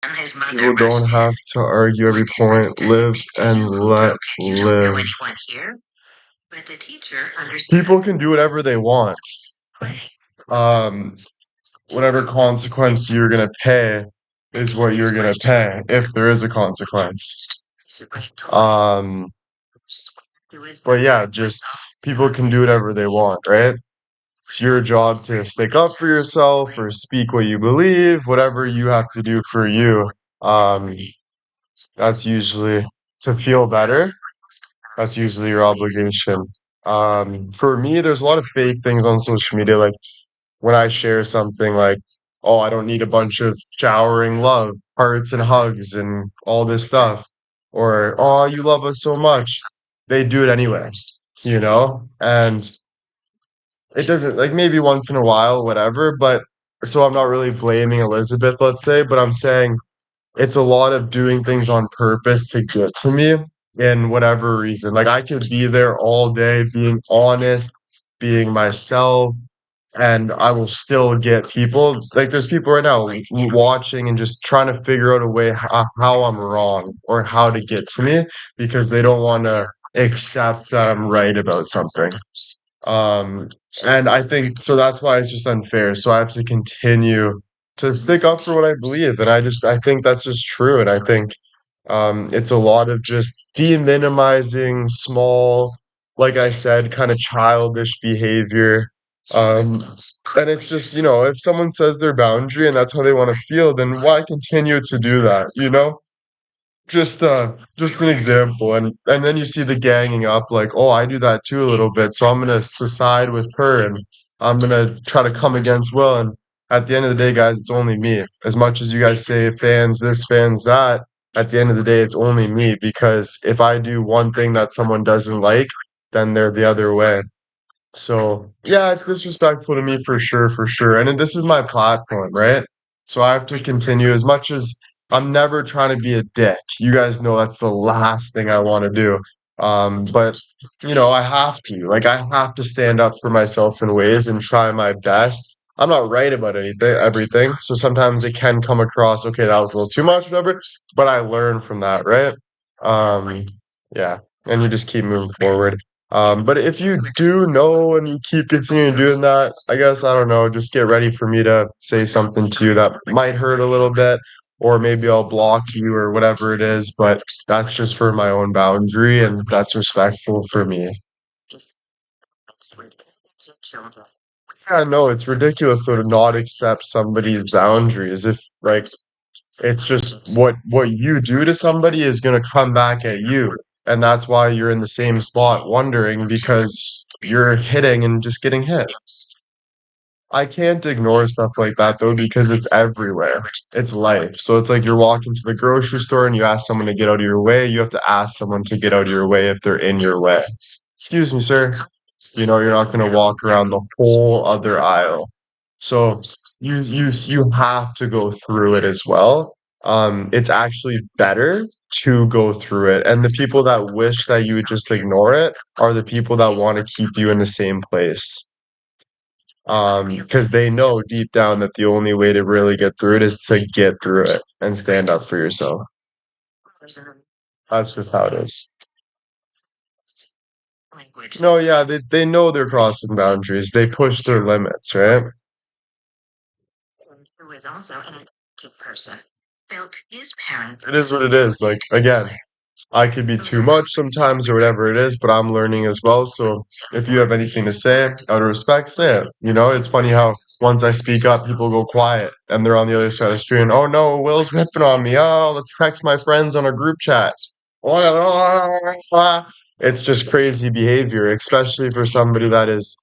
And his mother People don't rushed in. have to argue every What difference point. does it Live make to and you? let Okay, you don't know live. anyone here, but the teacher understood. People can do whatever they want. Pray. Um, Whatever consequence you're gonna pay is what you're gonna pay, if there is a consequence. Um, but yeah, just people can do whatever they want, right? It's your job to stick up for yourself or speak what you believe, whatever you have to do for you. Um, that's usually to feel better. That's usually your obligation. For me, there's a lot of fake things on social media, like when I share something like, oh, I don't need a bunch of showering love, hearts and hugs and all this stuff. Or, oh, you love us so much. They do it anyway, you know? And it doesn't, like, maybe once in a while, whatever, but so I'm not really blaming Elizabeth, let's say, but I'm saying it's a lot of doing things on purpose to get to me in whatever reason. Like, I could be there all day being honest, being myself, and I will still get people. Like, there's people right now watching and just trying to figure out a way how I'm wrong or how to get to me because they don't want to accept that I'm right about something. Um, and I think so that's why it's just unfair. So I have to continue to stick up for what I believe. And I think that's just true. And I think it's a lot of just de-minimizing small, like I said, kind of childish behavior. Um, and it's just, if someone says their boundary and that's how they want to feel, then why continue to do that, you know? Just an example, and then you see the ganging up, like, oh, I do that too a little bit, so I'm gonna side with her, and I'm gonna try to come against Will. And at the end of the day, guys, it's only me. As much as you guys say fans this, fans that, at the end of the day, it's only me because if I do one thing that someone doesn't like, then they're the other way. So yeah, it's disrespectful to me for sure, for sure. And then this is my platform, right? So I have to continue as much as I'm never trying to be a dick. You guys know that's the last thing I want to do. But I have to. Like I have to stand up for myself in ways and try my best. I'm not right about everything. So sometimes it can come across, okay, that was a little too much, whatever. But I learn from that, right? Um, yeah. And you just keep moving forward. But if you do know and you keep continuing doing that, I guess, I don't know, just get ready for me to say something to you that might hurt a little bit, or maybe I'll block you or whatever it is, but that's just for my own boundary and that's respectful for me. Yeah, no, it's ridiculous though to not accept somebody's boundaries. If like it's just what you do to somebody is gonna come back at you. And that's why you're in the same spot wondering because you're hitting and just getting hit. I can't ignore stuff like that though because it's everywhere. It's life. So it's like you're walking to the grocery store and you ask someone to get out of your way. You have to ask someone to get out of your way if they're in your way. Excuse me, sir. You're not going to walk around the whole other aisle. So you have to go through it as well. It's actually better to go through it. And the people that wish that you would just ignore it are the people that want to keep you in the same place. Because they know deep down that the only way to really get through it is to get through it and stand up for yourself. That's just how it is. No, yeah, they know they're crossing boundaries. They push their limits, right? Who was also an intelligent person, felt his parents. It is what it is. Like, again, I could be too much sometimes or whatever it is, but I'm learning as well. So if you have anything to say, out of respect, say it. It's funny how once I speak up, people go quiet and they're on the other side of the street and, oh no, Will's ripping on me. Oh, let's text my friends on a group chat. It's just crazy behavior, especially for somebody that is,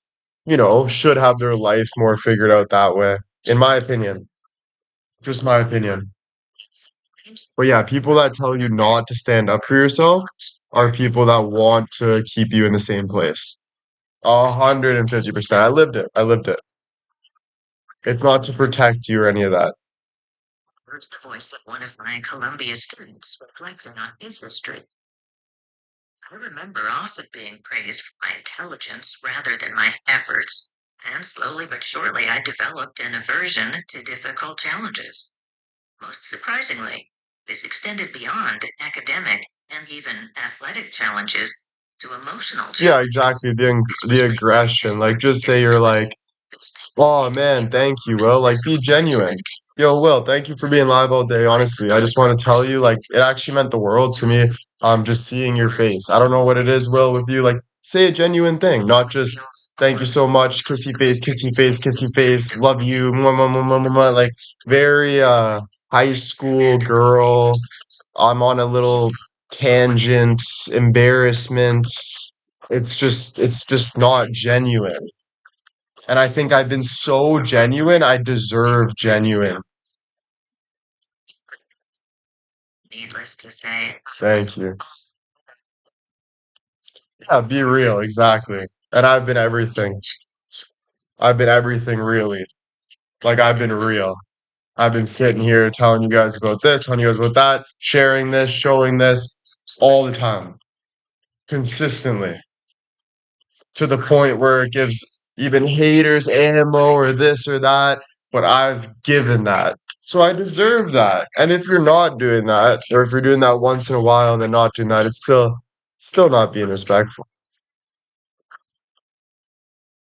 should have their life more figured out that way, in my opinion. Just my opinion. But yeah, people that tell you not to stand up for yourself are people that want to keep you in the same place. 150%. I lived it. I lived it. It's not to protect you or any of that. Here's the voice of one of my Columbia students reflecting on his history. I remember often being praised for my intelligence rather than my efforts, and slowly but surely I developed an aversion to difficult challenges. Most surprisingly, this extended beyond academic and even athletic challenges to emotional Yeah, challenges. exactly. This The was made by aggression. Like, just say his you're ability like, to stay oh busy man, despite thank you, Will. Like, performances be of life genuine. Yo, Will, thank you for being live all day. Honestly, I just want to tell you, like, it actually meant the world to me. Just seeing your face. I don't know what it is, Will, with you. Like, say a genuine thing, not just thank you so much, kissy face, kissy face, kissy face, love you, mwah, mwah, mwah, mwah, mwah, mwah. Like, very high school girl. I'm on a little tangent, embarrassment. It's just not genuine. And I think I've been so genuine, I deserve genuine. Needless to say, Thank you. Yeah, be real, exactly. And I've been everything. I've been everything really. Like I've been real. I've been sitting here telling you guys about this, telling you guys about that, sharing this, showing this all the time, consistently, to the point where it gives even haters ammo or this or that, but I've given that. So I deserve that. And if you're not doing that, or if you're doing that once in a while and then not doing that, it's still not being respectful.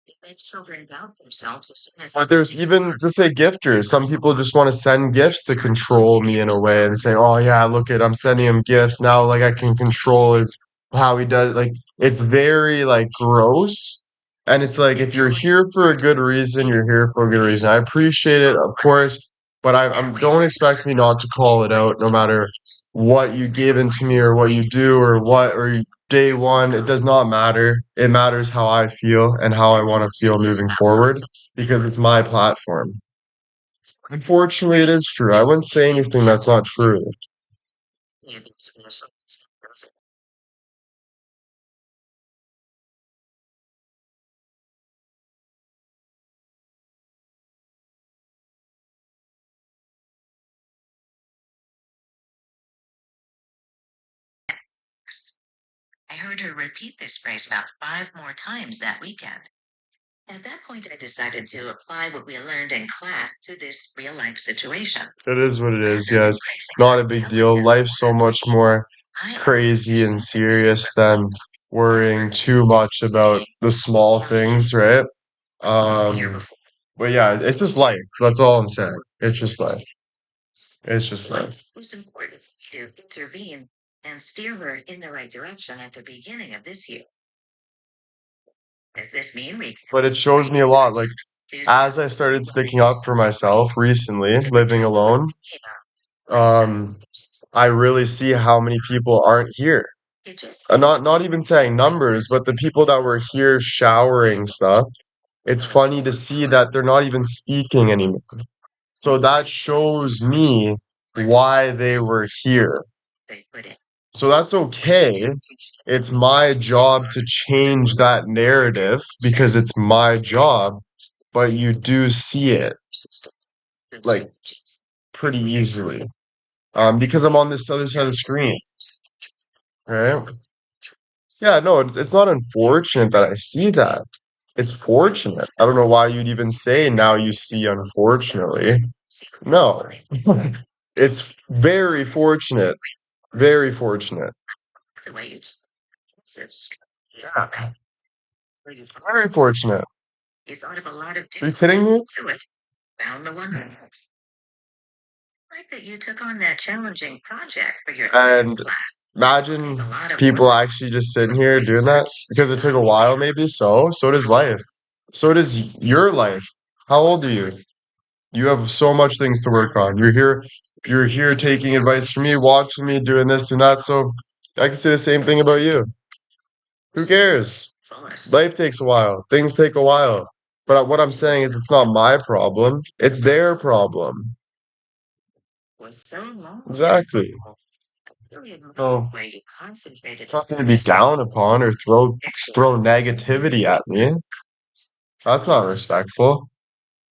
it makes children doubt themselves as soon as But there's even just say gifters. Some people just want to send gifts to control me in a way and say, "Oh yeah, look at I'm sending him gifts now. Like I can control his how he does." Like it's very like gross. And it's like if you're here for a good reason, you're here for a good reason. I appreciate it, of course, but I'm don't expect me not to call it out, no matter what you give into me or what you do or what or day one. It does not matter. It matters how I feel and how I want to feel moving forward because it's my platform. Unfortunately, it is true. I wouldn't say anything that's not true. I heard her repeat this phrase about 5 more times that weekend. At that point, I decided to apply what we learned in class to this real life situation. It is what it is, Rather than yes. praising Not her a big deal. intelligence Life's or so much ability, more I offered crazy to and give serious her than worrying too much about the small things, right? a year Um, before. but yeah, it's just life. That's all I'm saying. It's just life. It's just life. It was important to intervene and steer her in the right direction at the beginning of this year. Does this mean we But it shows me a lot. Like, as I started sticking up for myself recently, living alone, um, I really see how many people aren't here. it just Not even saying numbers, but the people that were here showering stuff. It's funny to see that they're not even speaking anymore. So that shows me why they were here. they put in. So that's okay. It's my job to change that narrative because it's my job, but you do see it like pretty easily. Because I'm on this other side of the screen, right? Yeah, no, it's not unfortunate that I see that. It's fortunate. I don't know why you'd even say now you see unfortunately. No, it's very fortunate. Very fortunate. The way you Yeah, very fortunate. you thought of a lot of Are you different kidding ways me? to it. Found the one that works. Like that you took on that challenging project for your And class. imagine A lot of people work. actually just sitting here doing that because it took a while, maybe. So does life. So does your life. How old are you? You have so much things to work on. You're here taking advice from me, watching me, doing this, doing that. So I can say the same thing about you. Who cares? Fullest Life takes a while. Things take a while. But what I'm saying is it's not my problem. It's their problem. was so long. Exactly. Really admire So the way you concentrated it's nothing to be down upon or throw negativity at me. That's not respectful.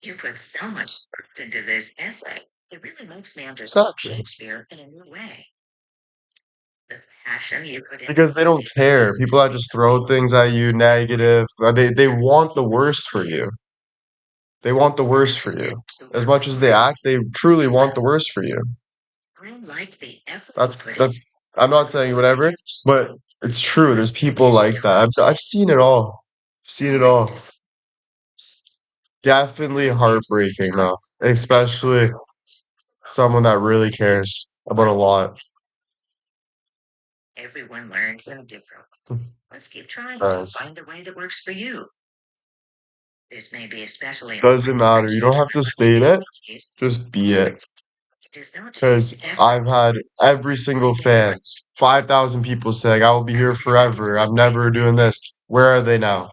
you put so much thought into this essay. It really makes me understand Exactly. Shakespeare in a new way. The passion you put into Because they don't care. People that just throw things at you negative, they want the worst for you. They want the worst for you. As much as they act, they truly want the worst for you. I like the effort That's you put in. that's I'm not saying whatever, but it's true. There's people like that. I've seen it all. Seen it all. Definitely heartbreaking though, especially someone that really cares about a lot. Everyone learns in different. Let's keep trying. Guys, Find the way that works for you. This may be especially doesn't important for matter. You don't children have to with state it. disabilities. Just be it. It is not just Because effort. I've had every single fan, 5,000 people saying, I will be here forever. I'm never doing this. Where are they now?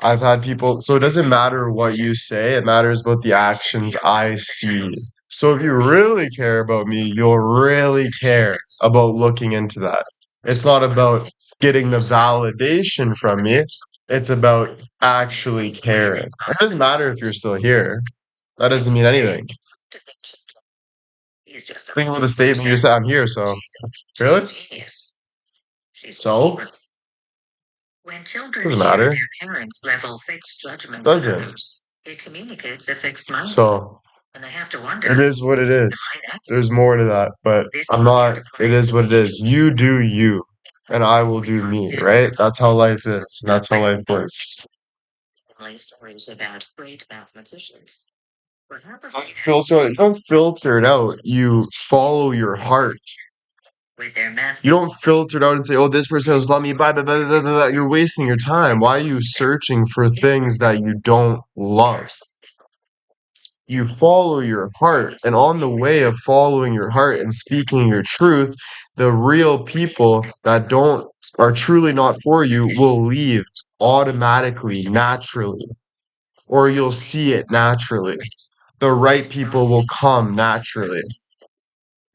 I've had people, so it doesn't matter what you say, it matters about the actions I see. So if you really care about me, you'll really care about looking into that. It's not about getting the validation from me, it's about actually caring. It doesn't matter if you're still here. That doesn't mean anything. He's just a Think about the statement you said, I'm here, so. Really? genius. She's So? when children Doesn't hear matter. their parents level fixed judgments on Doesn't. others, it communicates a fixed mindset, So, and they have to wonder, it is what it am is. I next? There's more to that, but This I'm can not, it enterprise is what it is. You do you, and I will do me, right? That's how life is. And that's how life works. family stories about great mathematicians. Don't filter it out. You follow your heart. With their math, You don't filter it out and say, oh, this person has loved me, blah, blah, blah, blah, blah, blah. You're wasting your time. Why are you searching for things that you don't love? You follow your heart, and on the way of following your heart and speaking your truth, the real people that don't are truly not for you will leave automatically, naturally, or you'll see it naturally. The right people will come naturally.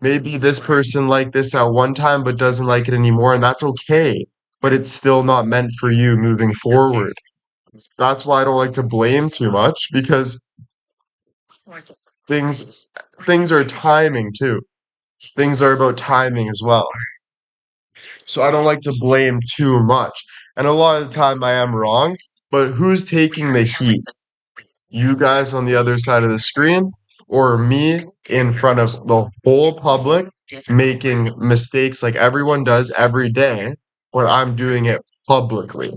Maybe this person liked this at one time but doesn't like it anymore, and that's okay. But it's still not meant for you moving forward. That's why I don't like to blame too much because things things are timing too. Things are about timing as well. So I don't like to blame too much. And a lot of the time I am wrong, but who's taking the heat? You guys on the other side of the screen or me in front of the whole public making mistakes like everyone does every day, but I'm doing it publicly?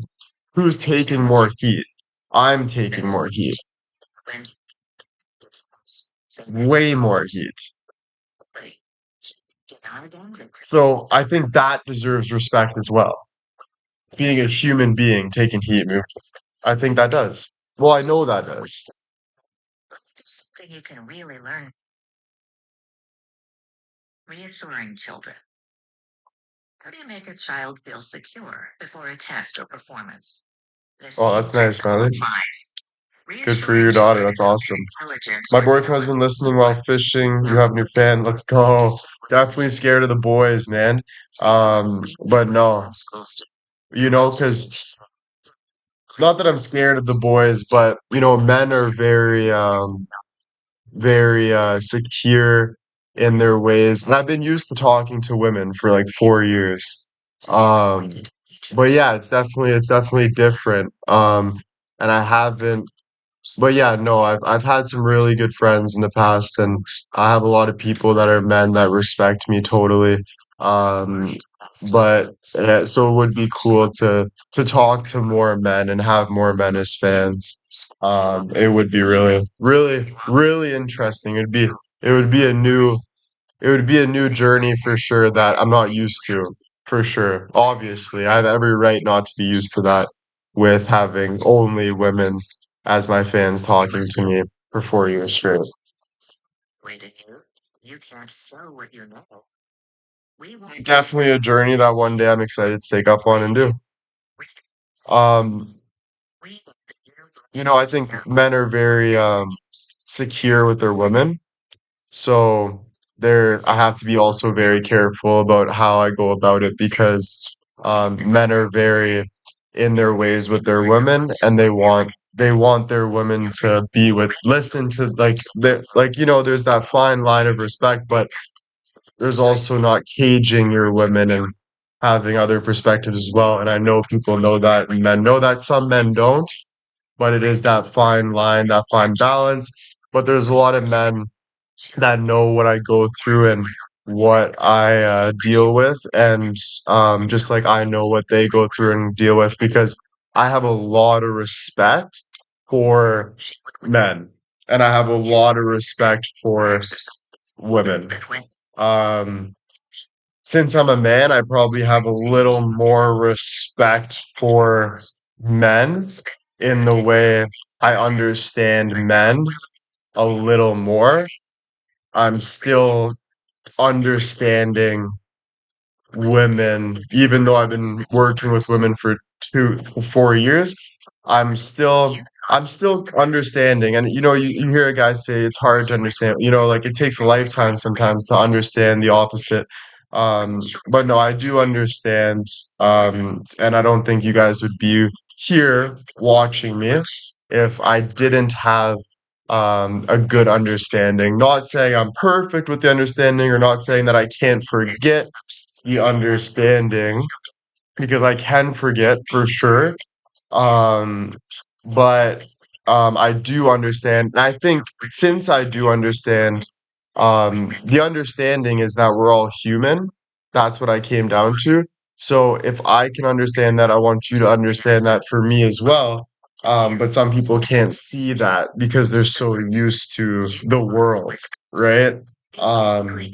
Who's taking more heat? I'm taking more heat. Way more heat. So I think that deserves respect as well. Being a human being taking heat, man. I think that does. Well, I know that does. something you can really learn. Reassuring children. How do you make a child feel secure before a test or performance? The Oh, same that's nice, principle man. applies. Good for Reassuring your daughter. children That's about their awesome. intelligence My or boyfriend has talent. been listening while fishing. You have a new fan. Let's go. Definitely scared of the boys, man. But no, because not that I'm scared of the boys, but men are very secure in their ways. And I've been used to talking to women for like 4 years. Um, but yeah, it's definitely different. And I haven't but yeah, no, I've had some really good friends in the past, and I have a lot of people that are men that respect me totally. Um, but so it would be cool to talk to more men and have more men as fans. It would be really, really, really interesting. It would be a new it would be a new journey for sure that I'm not used to, for sure. Obviously, I have every right not to be used to that with having only women as my fans talking to me for 4 years straight. You can't show what you know. Definitely a journey that one day I'm excited to take up on and do. Um, I think men are very secure with their women. So I have to be also very careful about how I go about it because men are very in their ways with their women, and they want their women to listen to there's that fine line of respect, but there's also not caging your women and having other perspectives as well. And I know people know that, and men know that. Some men don't, but it is that fine line, that fine balance. But there's a lot of men that know what I go through and what I deal with, and just like I know what they go through and deal with, because I have a lot of respect for men, and I have a lot of respect for women. Um, since I'm a man, I probably have a little more respect for men in the way I understand men a little more. I'm still understanding women, even though I've been working with women for 4 years, I'm still I'm still understanding. And you hear a guy say it's hard to understand, like it takes a lifetime sometimes to understand the opposite. But no, I do understand, and I don't think you guys would be here watching me if I didn't have a good understanding. Not saying I'm perfect with the understanding, or not saying that I can't forget the understanding, because I can forget for sure. Um, but I do understand. And I think since I do understand, the understanding is that we're all human. That's what I came down to. So if I can understand that, I want you to understand that for me as well. But some people can't see that because they're so used to the world, right? Um,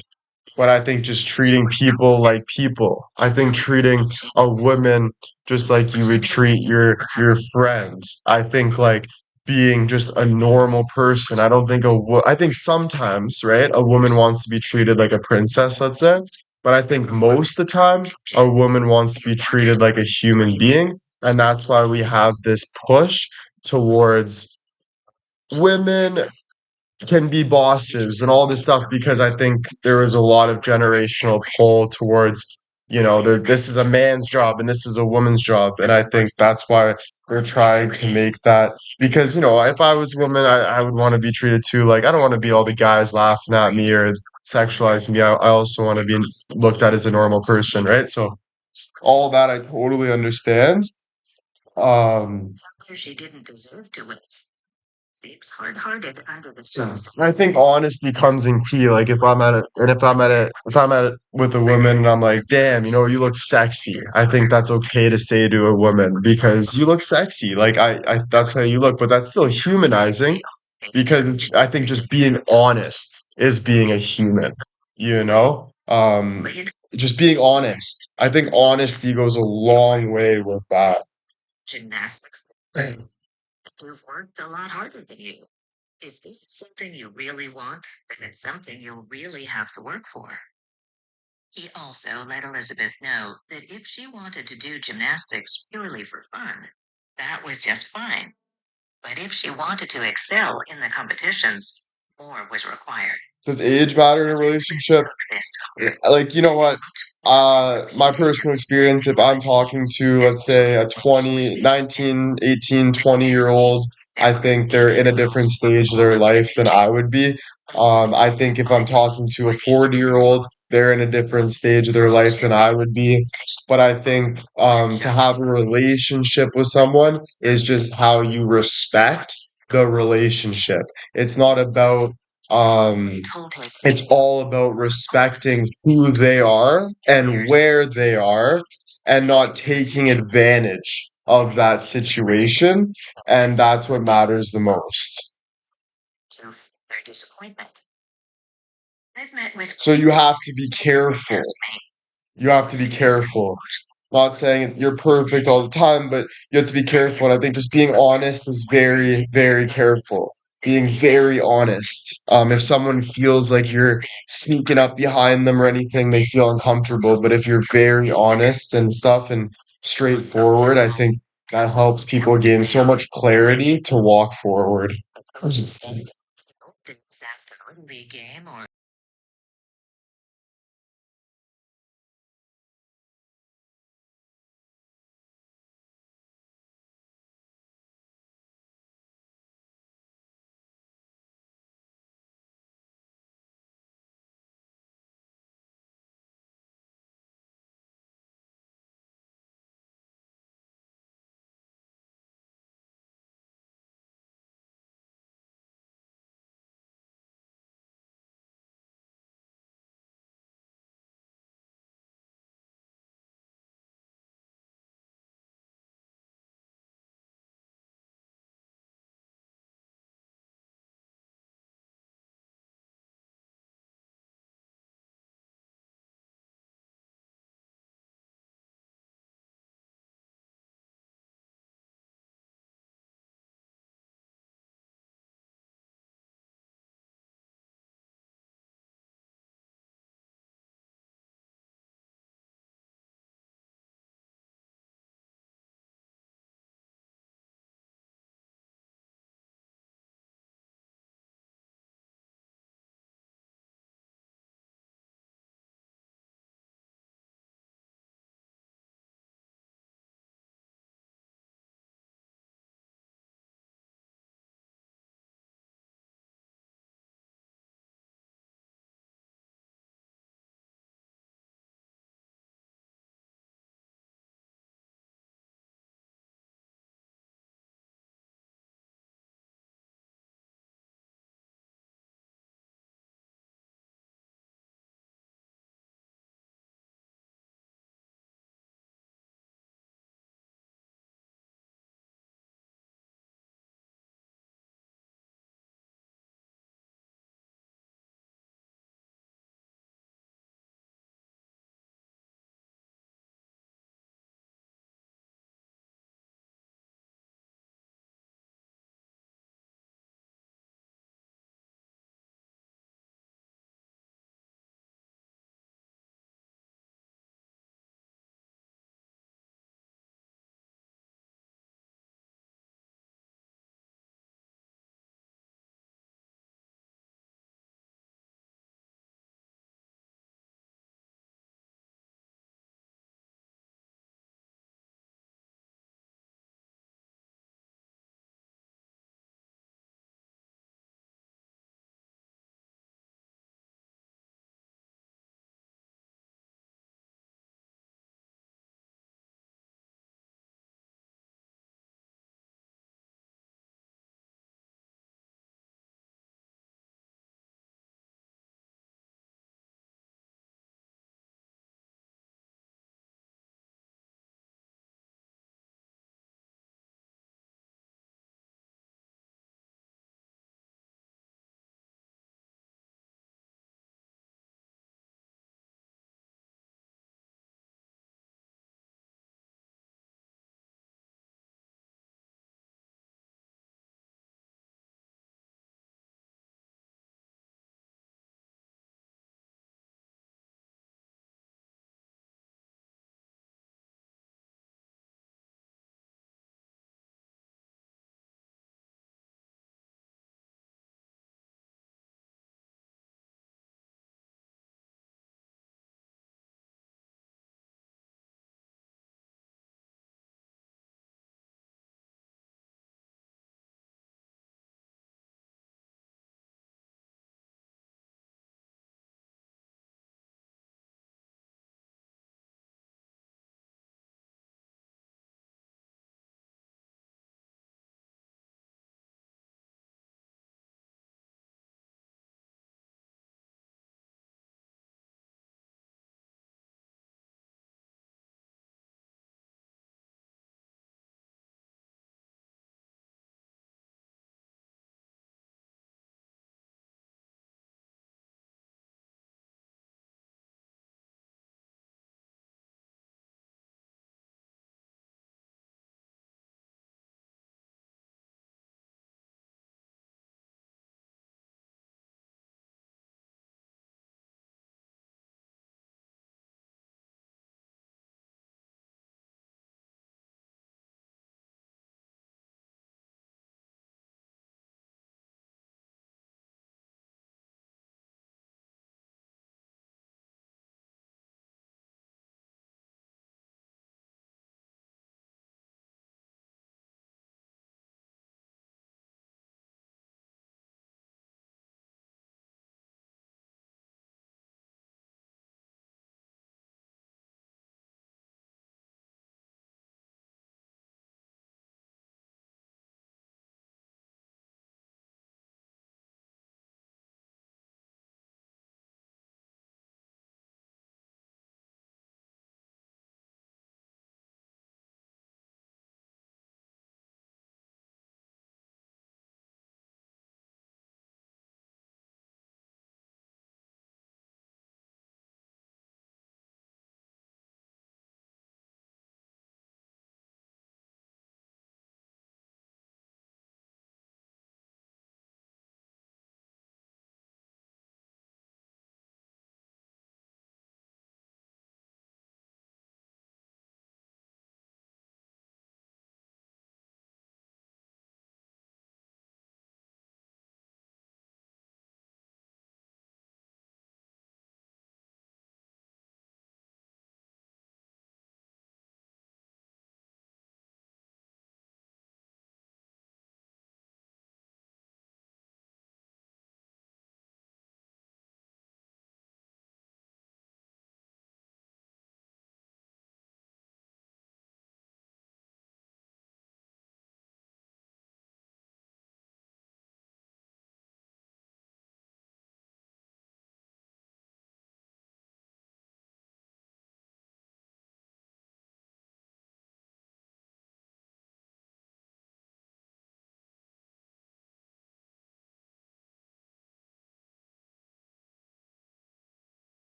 but I think just treating people like people. I think treating a woman just like you would treat your friend. I think like being just a normal person. I don't think I think sometimes, right, a woman wants to be treated like a princess, let's say. But I think most of the time a woman wants to be treated like a human being. And that's why we have this push towards women can be bosses and all this stuff, because I think there was a lot of generational pull towards, this is a man's job and this is a woman's job. And I think that's why we're trying to make that, because, if I was a woman, I would want to be treated too. Like, I don't want to be all the guys laughing at me or sexualizing me. I also want to be looked at as a normal person, right? So all that I totally understand. Um, She didn't deserve to win. Seems hard-hearted under the Yeah. stress. I think honesty comes in key. Like if I'm at it with a woman and I'm like, damn, you look sexy. I think that's okay to say to a woman because you look sexy. Like that's how you look, but that's still humanizing, because I think just being honest is being a human, you know? Just being honest. I think honesty goes a long way with that. Gymnastics. You've worked a lot harder than you. If this is something you really want, then it's something you'll really have to work for. He also let Elizabeth know that if she wanted to do gymnastics purely for fun, that was just fine. But if she wanted to excel in the competitions, more was required. Does age matter in a relationship? Like, you know what? My personal experience, if I'm talking to, let's say, a 20, 19, 18, 20-year old, I think they're in a different stage of their life than I would be. I think if I'm talking to a 40-year old, they're in a different stage of their life than I would be. But I think to have a relationship with someone is just how you respect the relationship. It's not about it's all about respecting who they are and where they are, and not taking advantage of that situation. And that's what matters the most. To their disappointment. I've met with So you have to be careful. You have to be careful. Not saying you're perfect all the time, but you have to be careful. And I think just being honest is very, very careful. Being very honest. If someone feels like you're sneaking up behind them or anything, they feel uncomfortable. But if you're very honest and stuff and straightforward, I think that helps people gain so much clarity to walk forward. things after the game or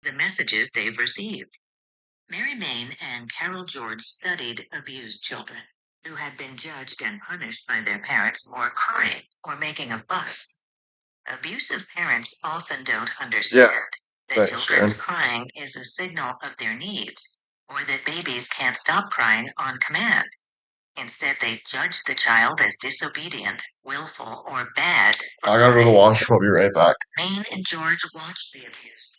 the messages they've received. Mary Main and Carol George studied abused children who had been judged and punished by their parents for crying or making a fuss. Abusive parents often don't understand that Right, children's sure. crying is a signal of their needs, or that babies can't stop crying on command. Instead, they judge the child as disobedient, willful, or bad for I gotta go to the crying. washroom. I'll be right back. Maine and George watched the abuse.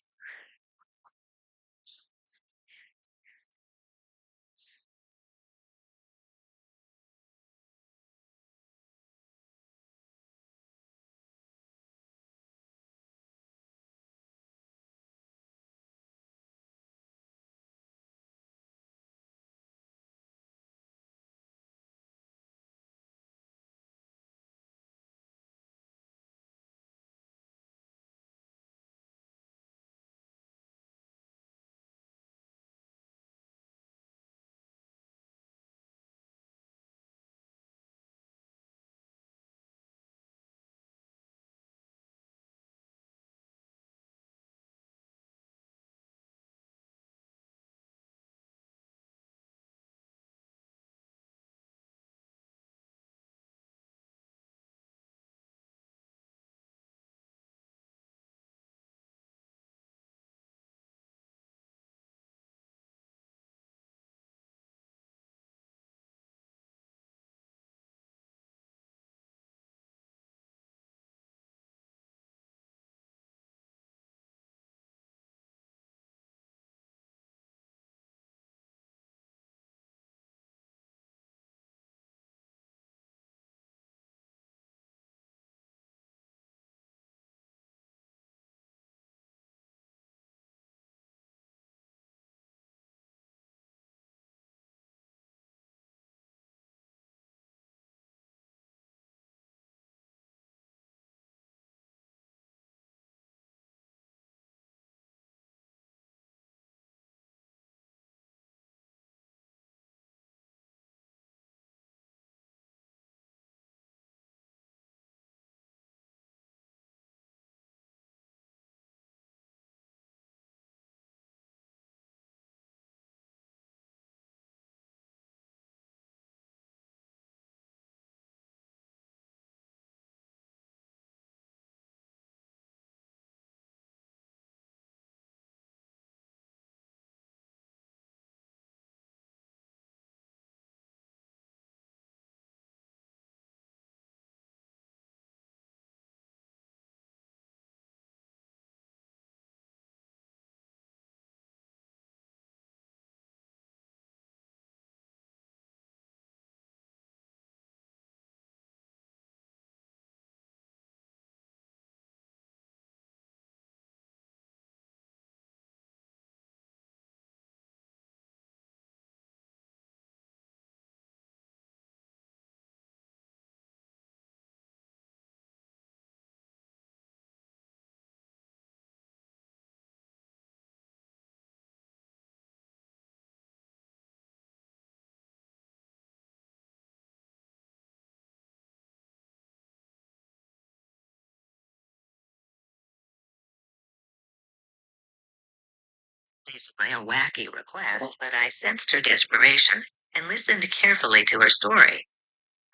By a wacky request, but I sensed her desperation and listened carefully to her story.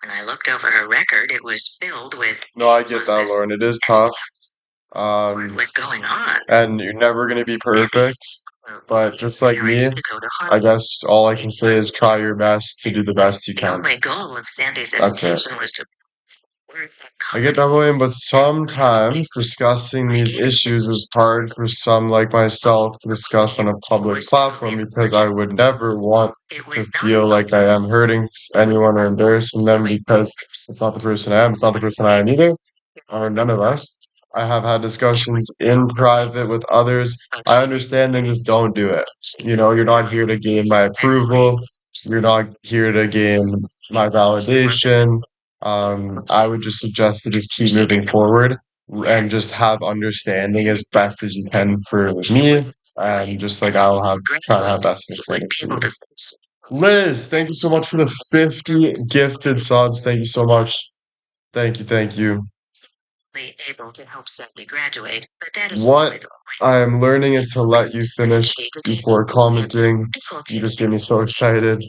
When I looked over her record, it was filled with No, I get that, pluses Lauren. It is and tough. what was going on. And you're never gonna be Maybe perfect. But just like me, parents to go to I hospital. guess all I can say is try your best to do the best you The can. only goal of Sandy's That's it. education was to learn I get that, William, but sometimes discussing these issues is hard for some like myself to discuss on a public platform because I would never want to feel like I am hurting anyone or embarrassing them because it's not the person I am, it's not the person I am either, or none of us. I have had discussions in private with others. I understand and just don't do it. You know, you're not here to gain my approval. You're not here to gain my validation. I would just suggest to just keep moving forward and just have understanding as best as you can for me. And just like I'll have try to have best understanding for you. Liz, thank you so much for the 50 gifted subs. Thank you so much. Thank you, thank you. able to help Sally graduate, but that is What only the I am learning is to let you finish before commenting. You just get me so excited.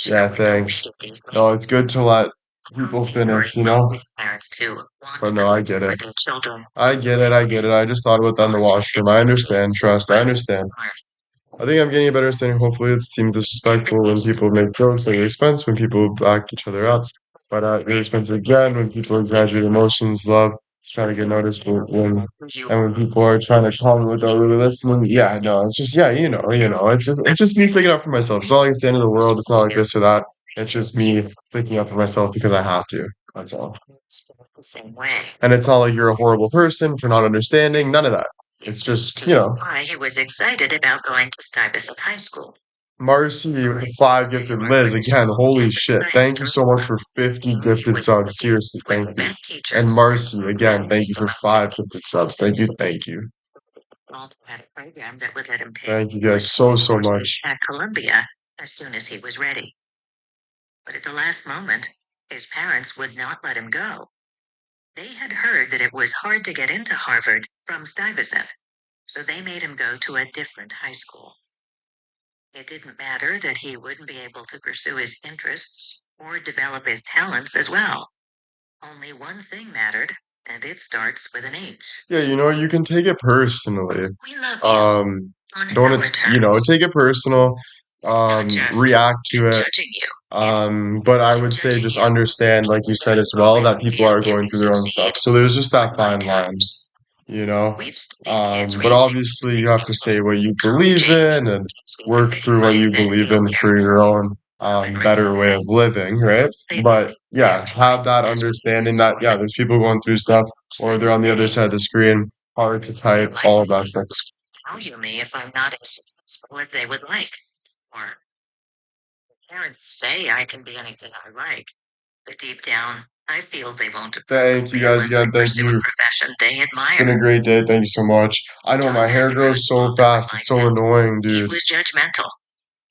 Yeah, thanks. No, it's good to let people finish, you know? parents too But want no, I balance get for it. their children. I get it. I get it. I just thought about that in the washroom. I understand. Trust. I understand. I think I'm getting a better understanding. Hopefully, it seems disrespectful when people make jokes at your expense, when people back each other up. But at your expense again, when people exaggerate emotions, love, trying to get noticed, and when people are trying to comment without really listening. Yeah, no, it's just, yeah, it's just me sticking up for myself. It's not like it's the end of the world. It's not like this or that. It's just me sticking up for myself because I have to. That's all. The same way. And it's not like you're a horrible person for not understanding. None of that. It's just, Why he was excited about going to Stuyvesant High School. Marcy with 5 gifted Liz. Again, holy shit. Thank you so much for 50 gifted subs. Seriously, thank you. And Marcy, again, thank you for 5 gifted subs. Thank you, thank you. Walt had a program that would let him take Thank you guys so, so courses much. at Columbia as soon as he was ready. But at the last moment, his parents would not let him go. They had heard that it was hard to get into Harvard from Stuyvesant, so they made him go to a different high school. It didn't matter that he wouldn't be able to pursue his interests or develop his talents as well. Only one thing mattered, and it starts with an H. Yeah, you can take it personally. We love you. On Don't, our terms. take it personal. It's not just React to him it. judging you. It's But I him would say judging just you. understand, like you said as well, that people are going through their own stuff. So there's just that fine line, you know. We've studied kids But ranging obviously you have to say what you believe in and work through what you believe in for your own better way of living, right? But yeah, have that understanding that yeah, there's people going through stuff or they're on the other side of the screen, hard to type, all of that stuff. Value me if I'm not as successful as they would like. Or parents say I can be anything I like, but deep down, I feel they won't approve Thank of you me guys unless I again. Thank pursue a you. profession they It's been a admire. great day. Thank you so much. I know John my hair had never grows so thought that was fast. It's like so that. annoying, He dude. was judgmental.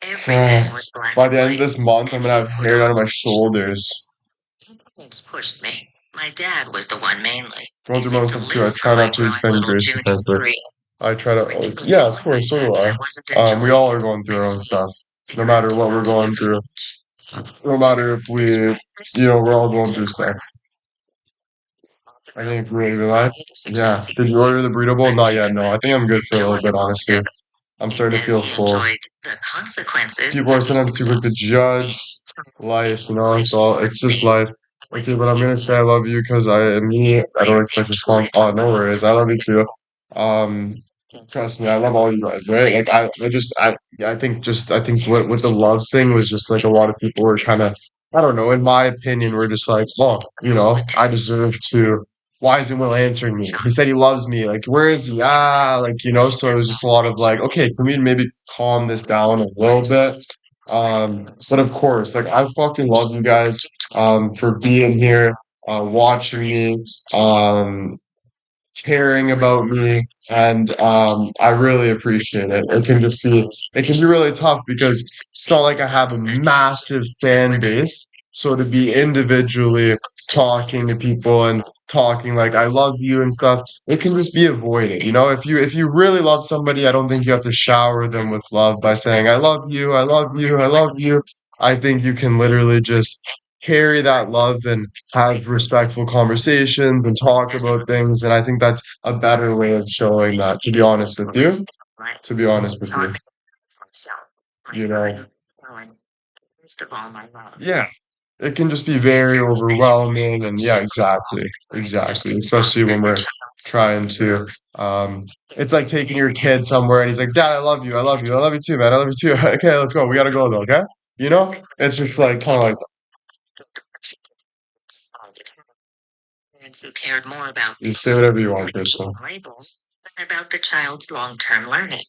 Everything was black By and the end of white, this month, I'm and gonna he have put hair down on to my shoulders. things pushed me. My dad was the one mainly. Going He through my own seemed to stuff too. I live for try my not to growing extend little grace junior because like career. I try to, Even yeah, of telling my course, so dad do that I. I wasn't We enjoying all are going through our own stuff, no matter what we're guilty going every through. No matter if we're all going through stuff. I think we're even live. Yeah. Did you order the burrito bowl? Not yet. No, I think I'm good for a little bit, honestly. I'm starting to feel he full. enjoyed the consequences People are of his sometimes too quick to success. judge life, it's just life. Okay, but I'm gonna say I love you because I am me. I don't expect response. Oh, no worries. I love you too. Um, trust me, I love all you guys, right? Like I think what with the love thing was just like a lot of people were kind of, I don't know, in my opinion, we're just like, well, I deserve to. Why isn't Will answering me? He said he loves me. Like, where is he? Like, so it was just a lot of like, okay, can we maybe calm this down a little bit? But of course, like I fucking love you guys for being here, watching me, um, caring about me, and I really appreciate it. It can be really tough because it's not like I have a massive fan base. So to be individually talking to people and talking like I love you and stuff, it can just be avoided. If you really love somebody, I don't think you have to shower them with love by saying I love you, I love you, I love you. I think you can literally just carry that love and have respectful conversations and talk about things. And I think that's a better way of showing that, to be honest with you. To be honest with you. You know, yeah. It can just be very overwhelming and yeah, exactly. Exactly. Especially when we're trying to it's like taking your kid somewhere and he's like, Dad, I love you, I love you, I love you too, man, I love you too. Okay, let's go. We gotta go though, okay? It's just like kind of like Parents who cared more about you say whatever you want, Crystal. labels than about the child's long-term learning.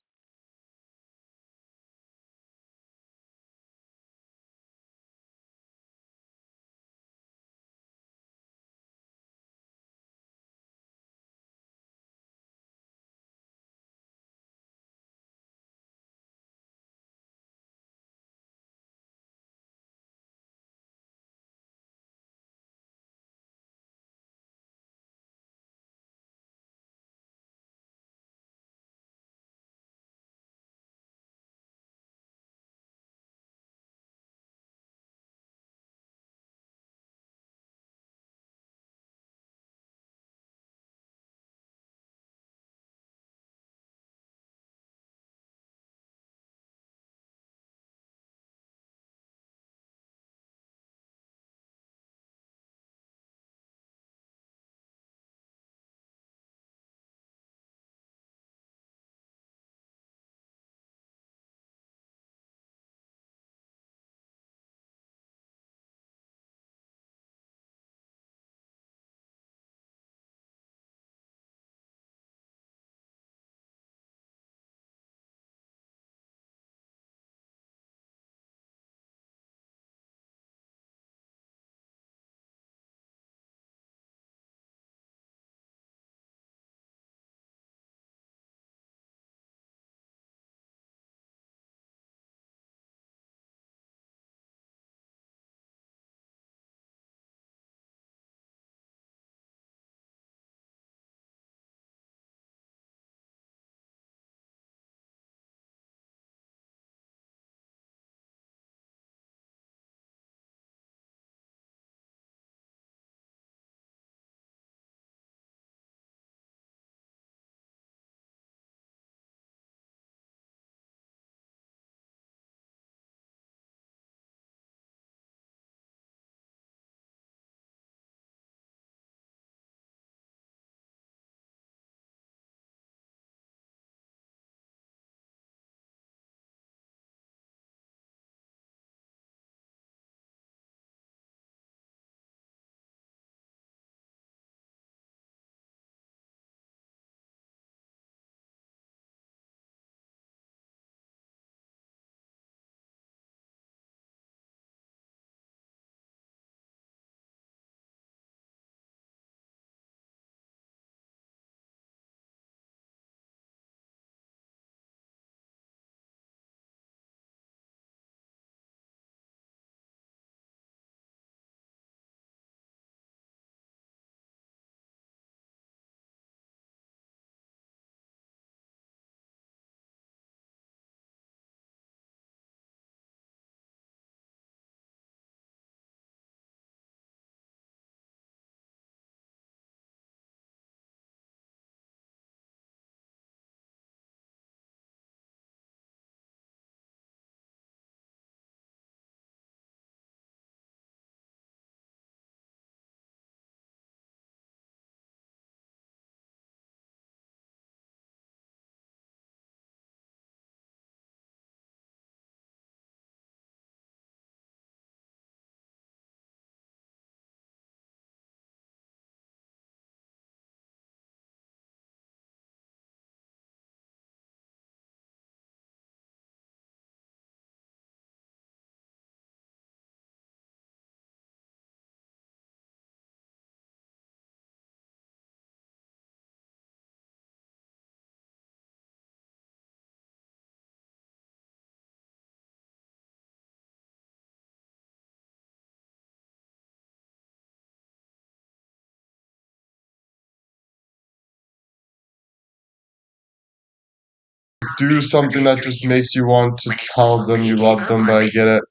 do something that just makes you want to tell them you love them, but I get it.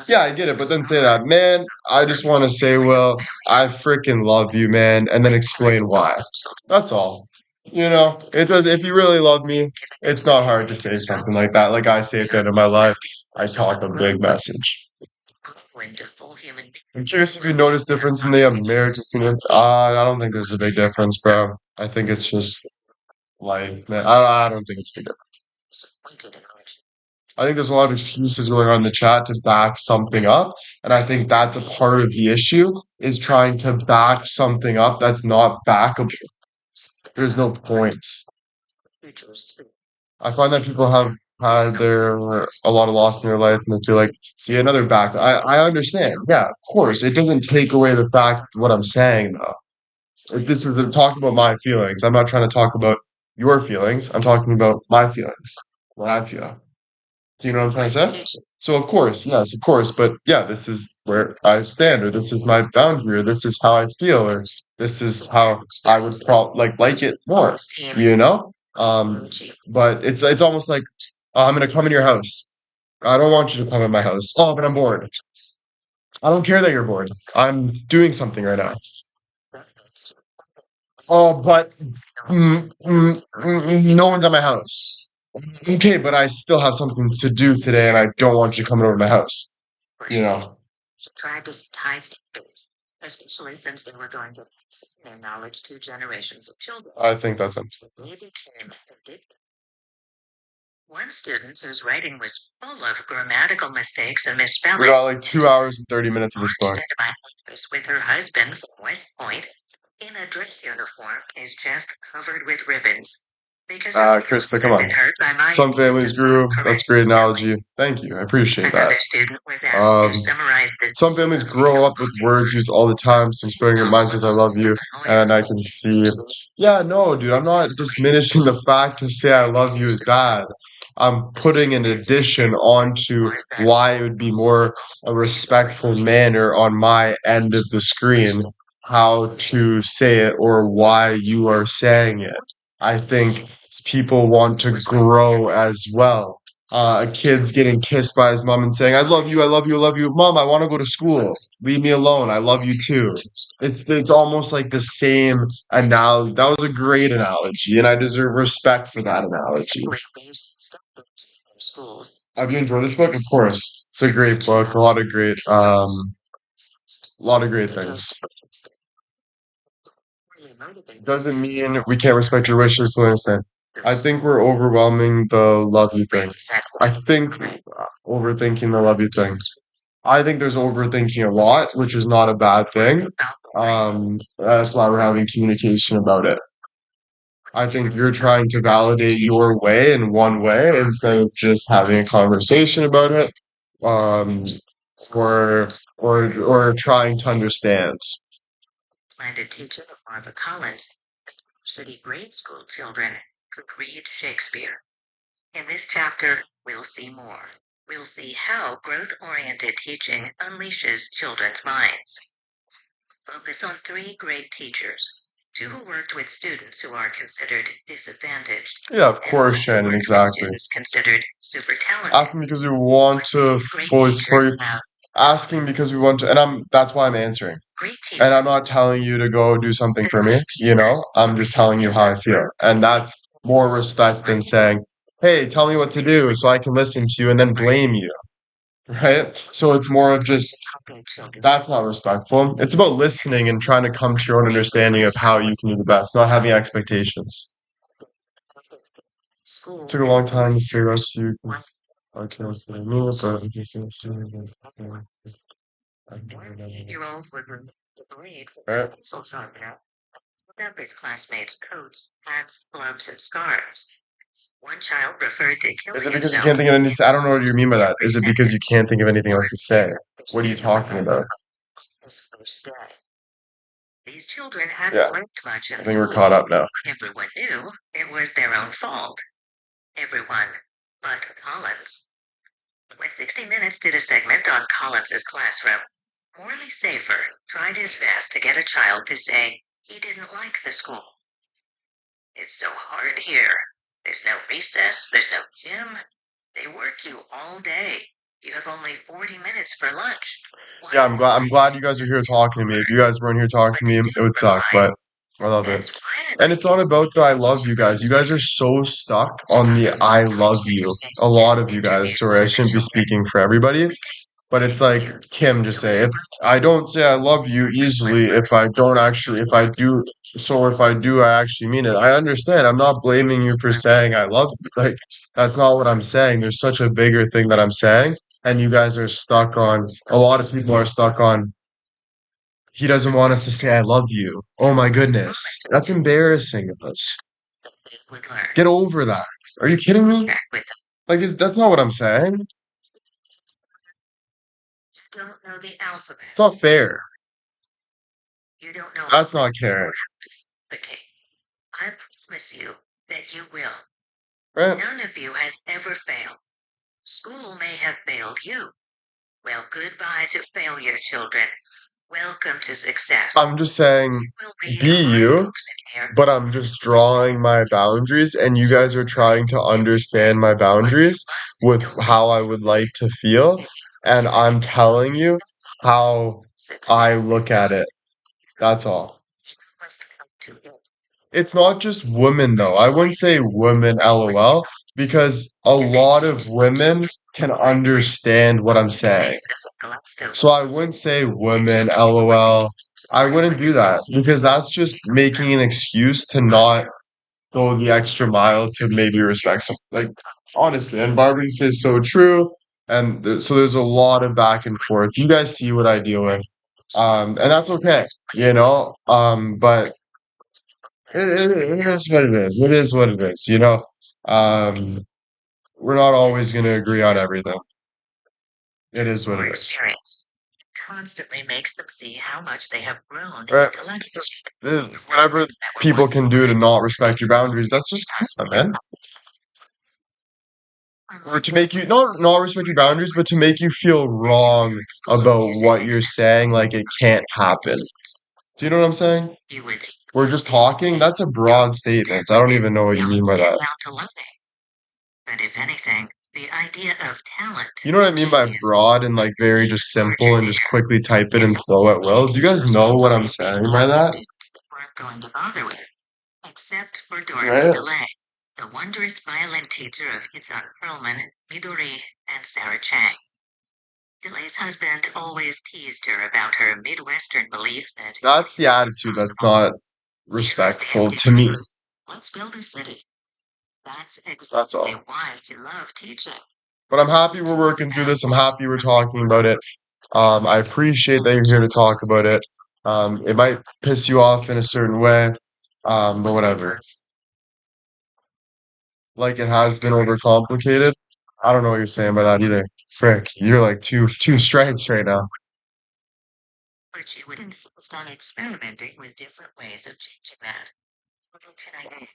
Yeah, I get it, but then say that, man, I just want to say, well, I freaking love you, man, and then explain why. That's all. It does, if you really love me, it's not hard to say something like that. Like I say at the end of my life, I talk a big message. I'm curious if you notice difference in the American community. I don't think there's a big difference, bro. I think it's just like, man, I don't think it's a big difference. I think there's a lot of excuses going on in the chat to back something up, and I think that's a part of the issue is trying to back something up that's not backable. There's no point. I find that people have had a lot of loss in their life and they feel like, see, another back. I understand. Yeah, of course. It doesn't take away the fact what I'm saying though. This is talking about my feelings. I'm not trying to talk about your feelings. I'm talking about my feelings, what I feel. Do you know what I'm trying to say? So of course, yes, of course, but yeah, this is where I stand, or this is my boundary, or this is how I feel, or this is how I would like it more, you know? But it's almost like I'm gonna come in your house. I don't want you to come in my house. Oh, but I'm bored. I don't care that you're bored. I'm doing something right now. Oh, but no one's at my house. Okay, but I still have something to do today, and I don't want you coming over to my house. You know, especially since they were going to pass their knowledge to generations of children. I think that's understandable. They became addicted. One student whose writing was full of grammatical mistakes and misspelling. We got like 2 hours and 30 minutes of this book. Into my office with her husband from West Point in a dress uniform, his chest covered with ribbons. Because Krista, come on. Some families grew. That's a great analogy. Thank you. I appreciate that. Some families grow up with words used all the time. Some spelling mine says I love you, and I can see. Yeah, no, dude, I'm not diminishing the fact to say I love you is bad. I'm putting an addition onto why it would be more a respectful manner on my end of the screen, how to say it or why you are saying it. I think people want to grow as well. A kid's getting kissed by his mom and saying, I love you, I love you, I love you. Mom, I want to go to school. Leave me alone. I love you too. It's almost like the same analogy. That was a great analogy, and I deserve respect for that analogy. Have you enjoyed this book? Of course. It's a great book. A lot of great things. Doesn't mean we can't respect your wishes, to understand. I think we're overwhelming the love you thing. I think overthinking the love you thing. I think there's overthinking a lot, which is not a bad thing. That's why we're having communication about it. I think you're trying to validate your way in one way instead of just having a conversation about it, um, or trying to understand. Planned to teach at Martha Collins, city grade school children could read Shakespeare. In this chapter, we'll see more. We'll see how growth-oriented teaching unleashes children's minds. Focus on 3 great teachers. 2 who worked with students who are considered disadvantaged. Yeah, of course, Shannon, exactly. Students considered super talented. Asking because we want to fully support you. Asking because we want to, and that's why I'm answering. And I'm not telling you to go do something for me, I'm just telling you how I feel. And that's more respect than saying, hey, tell me what to do so I can listen to you and then blame you. Right? So it's more of just that's not respectful. It's about listening and trying to come to your own understanding of how you can do the best, not having expectations. It took a long time to say that to you. I can't say no, but Year-old would remove the blade from the pencil sharpener. Look up his classmates' coats, hats, gloves, and scarves. One child referred to killing Is it because you can't think of anything? I don't know what you mean by that. Is it because you can't think of anything else to say? What are you talking about? His first day. These children hadn't learned much in I think we're caught up now. Everyone knew it was their own fault. Everyone but Collins. When 60 Minutes did a segment on Collins's classroom, Morley Safer tried his best to get a child to say he didn't like the school. It's so hard here. There's no recess, there's no gym. They work you all day. You have only 40 minutes for lunch. Yeah, I'm glad you guys are here talking to me. If you guys weren't here talking to me, it would suck, but I love it. And it's not about the I love you guys. You guys are so stuck on the I love you. A lot of you guys. Sorry, I shouldn't be speaking for everybody. But it's like Kim just say, if I don't say I love you easily, if I don't actually, if I do, so if I do, I actually mean it. I understand. I'm not blaming you for saying I love you. Like, that's not what I'm saying. There's such a bigger thing that I'm saying. And you guys are stuck on, a lot of people are stuck on, he doesn't want us to say I love you. Oh my goodness. That's embarrassing of us. Get over that. Are you kidding me? Like, that's not what I'm saying. Don't know the alphabet. It's not fair. You don't know. That's not caring. Okay. I promise you that you will. Right? None of you has ever failed. School may have failed you. Well, goodbye to failure, children. Welcome to success. I'm just saying, be you, but I'm just drawing my boundaries, and you guys are trying to understand my boundaries with how I would like to feel, and I'm telling you how I look at it. That's all. It's not just women, though. I wouldn't say women, LOL, because a lot of women can understand what I'm saying. So I wouldn't say women, LOL. I wouldn't do that because that's just making an excuse to not go the extra mile to maybe respect some. Like, honestly, and Barbara says so true. And so there's a lot of back and forth. You guys see what I deal with. And that's okay, but it is what it is. It is what it is, Um, we're not always going to agree on everything. It is what it is. Constantly makes them see how much they have grown Right. intellectually. Whatever people can do to not respect your boundaries, that's just man. Or to make you not respect your boundaries, but to make you feel wrong about what you're saying, like it can't happen. Do you know what I'm saying? We're just talking. That's a broad statement. I don't even know what you mean by that. But if anything, the idea of talent. You know what I mean by broad and like very just simple and just quickly type it and flow at will? Do you guys know what I'm saying by that? Weren't going to bother with, except for Dorothy Right? DeLay, the wondrous violin teacher of Itzhak Perlman, Midori, and Sarah Chang. DeLay's husband always teased her about her Midwestern belief that That's the attitude that's not respectful to me. let's build a city. That's That's all. exactly why she loved teaching. But I'm happy we're working through this. I'm happy we're talking about it. I appreciate that you're here to talk about it. It might piss you off in a certain way, but whatever. Like it has been overcomplicated. I don't know what you're saying by that either. Frick, you're like two strikes right now. But she would insist on experimenting with different ways of changing that.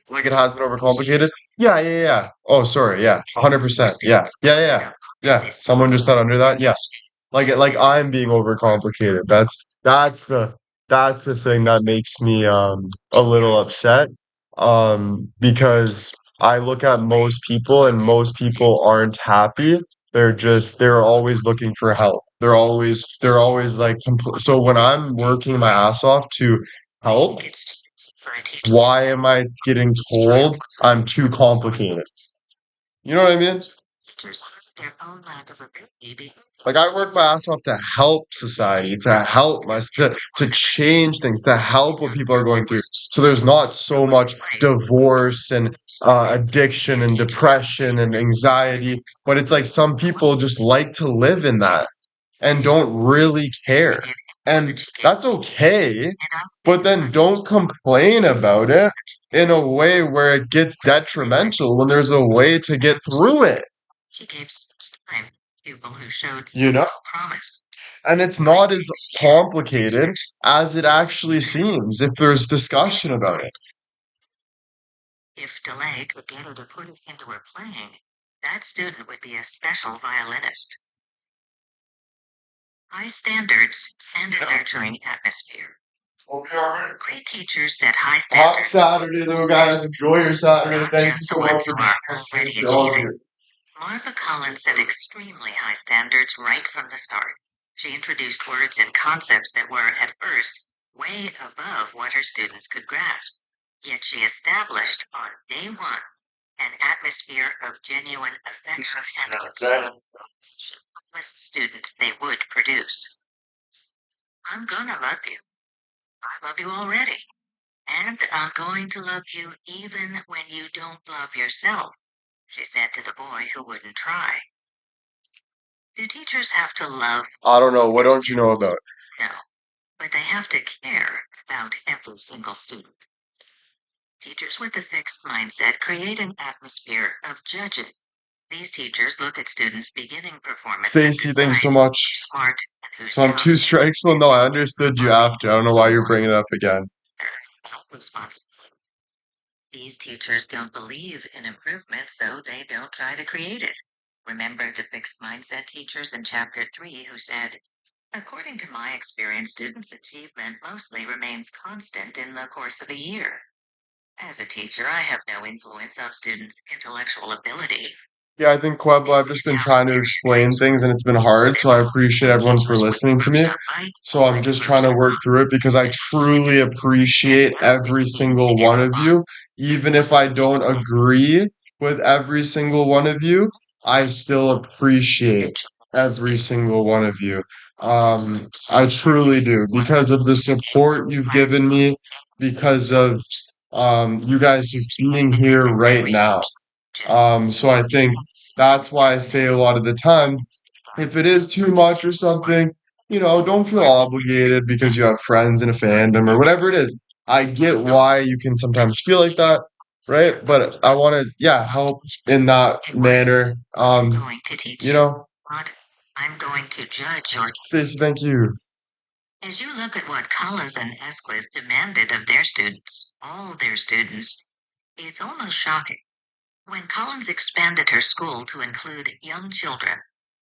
Like it has been overcomplicated? Yeah. Oh, sorry. Yeah. 100%. Yeah. Someone just said under that. Yeah. Like I'm being overcomplicated. That's the thing that makes me a little upset. Because I look at most people and most people aren't happy. They're always looking for help. They're always like so when I'm working my ass off to help, why am I getting told I'm too complicated? You know what I mean? Like I work my ass off to help society, to help us, to change things, to help what people are going through. So there's not so much divorce and addiction and depression and anxiety, but it's like some people just like to live in that and don't really care. And that's okay, but then don't complain about it in a way where it gets detrimental when there's a way to get through it. She gave time people who showed You know? promise. And it's not as complicated as it actually seems if there's discussion about it. If DeLay could get her to put it into her playing, that student would be a special violinist. High standards and a nurturing atmosphere. Hope you're alright. Great teachers set high Happy standards. Saturday, though, guys. Enjoy your Saturday. Not Thank you just the so much ones for who being are here. already Stay all achieving. good. Marva Collins set extremely high standards right from the start. She introduced words and concepts that were, at first, way above what her students could grasp. Yet she established on day one an atmosphere of genuine affection and concern. She promised students they would produce. I'm gonna love you. I love you already. And I'm going to love you even when you don't love yourself, she said to the boy who wouldn't try. Do teachers have to love I don't know. all What their don't you know students? about? No, but they have to care about every single student. Teachers with a fixed mindset create an atmosphere of judging. These teachers look at students' beginning performance and Stacy, thanks decide so who's much. smart and who's So I'm two dumb. strikes. Well, Then no, they I improve understood you on the after. I don't know why other you're bringing it ones. up again. Responsibility. These teachers don't believe in improvement, so they don't try to create it. Remember the fixed mindset teachers in Chapter 3 who said, according to my experience, students' achievement mostly remains constant in the course of a year. As a teacher, I have no influence on students' intellectual ability. Yeah, I think Quebla, This I've just is been how trying to explain stereotypes things and it's been hard, so I appreciate everyone for teachers with listening to proofs me. are right So I'm and just trying proofs to are work wrong. through it because I truly appreciate every single one of you. Even if I don't agree with every single one of you, I still appreciate every single one of you. I truly do because of the support you've given me, because of you guys just being here right now. So I think that's why I say a lot of the time, if it is too much or something, don't feel obligated because you have friends in a fandom or whatever it is. I get why you can sometimes feel like that, right? But I want to, yeah, help in that manner. Going to teach You you know, what I'm going to judge your. Stacey, thank you. As you look at what Collins and Esquith demanded of their students, all their students, it's almost shocking. When Collins expanded her school to include young children,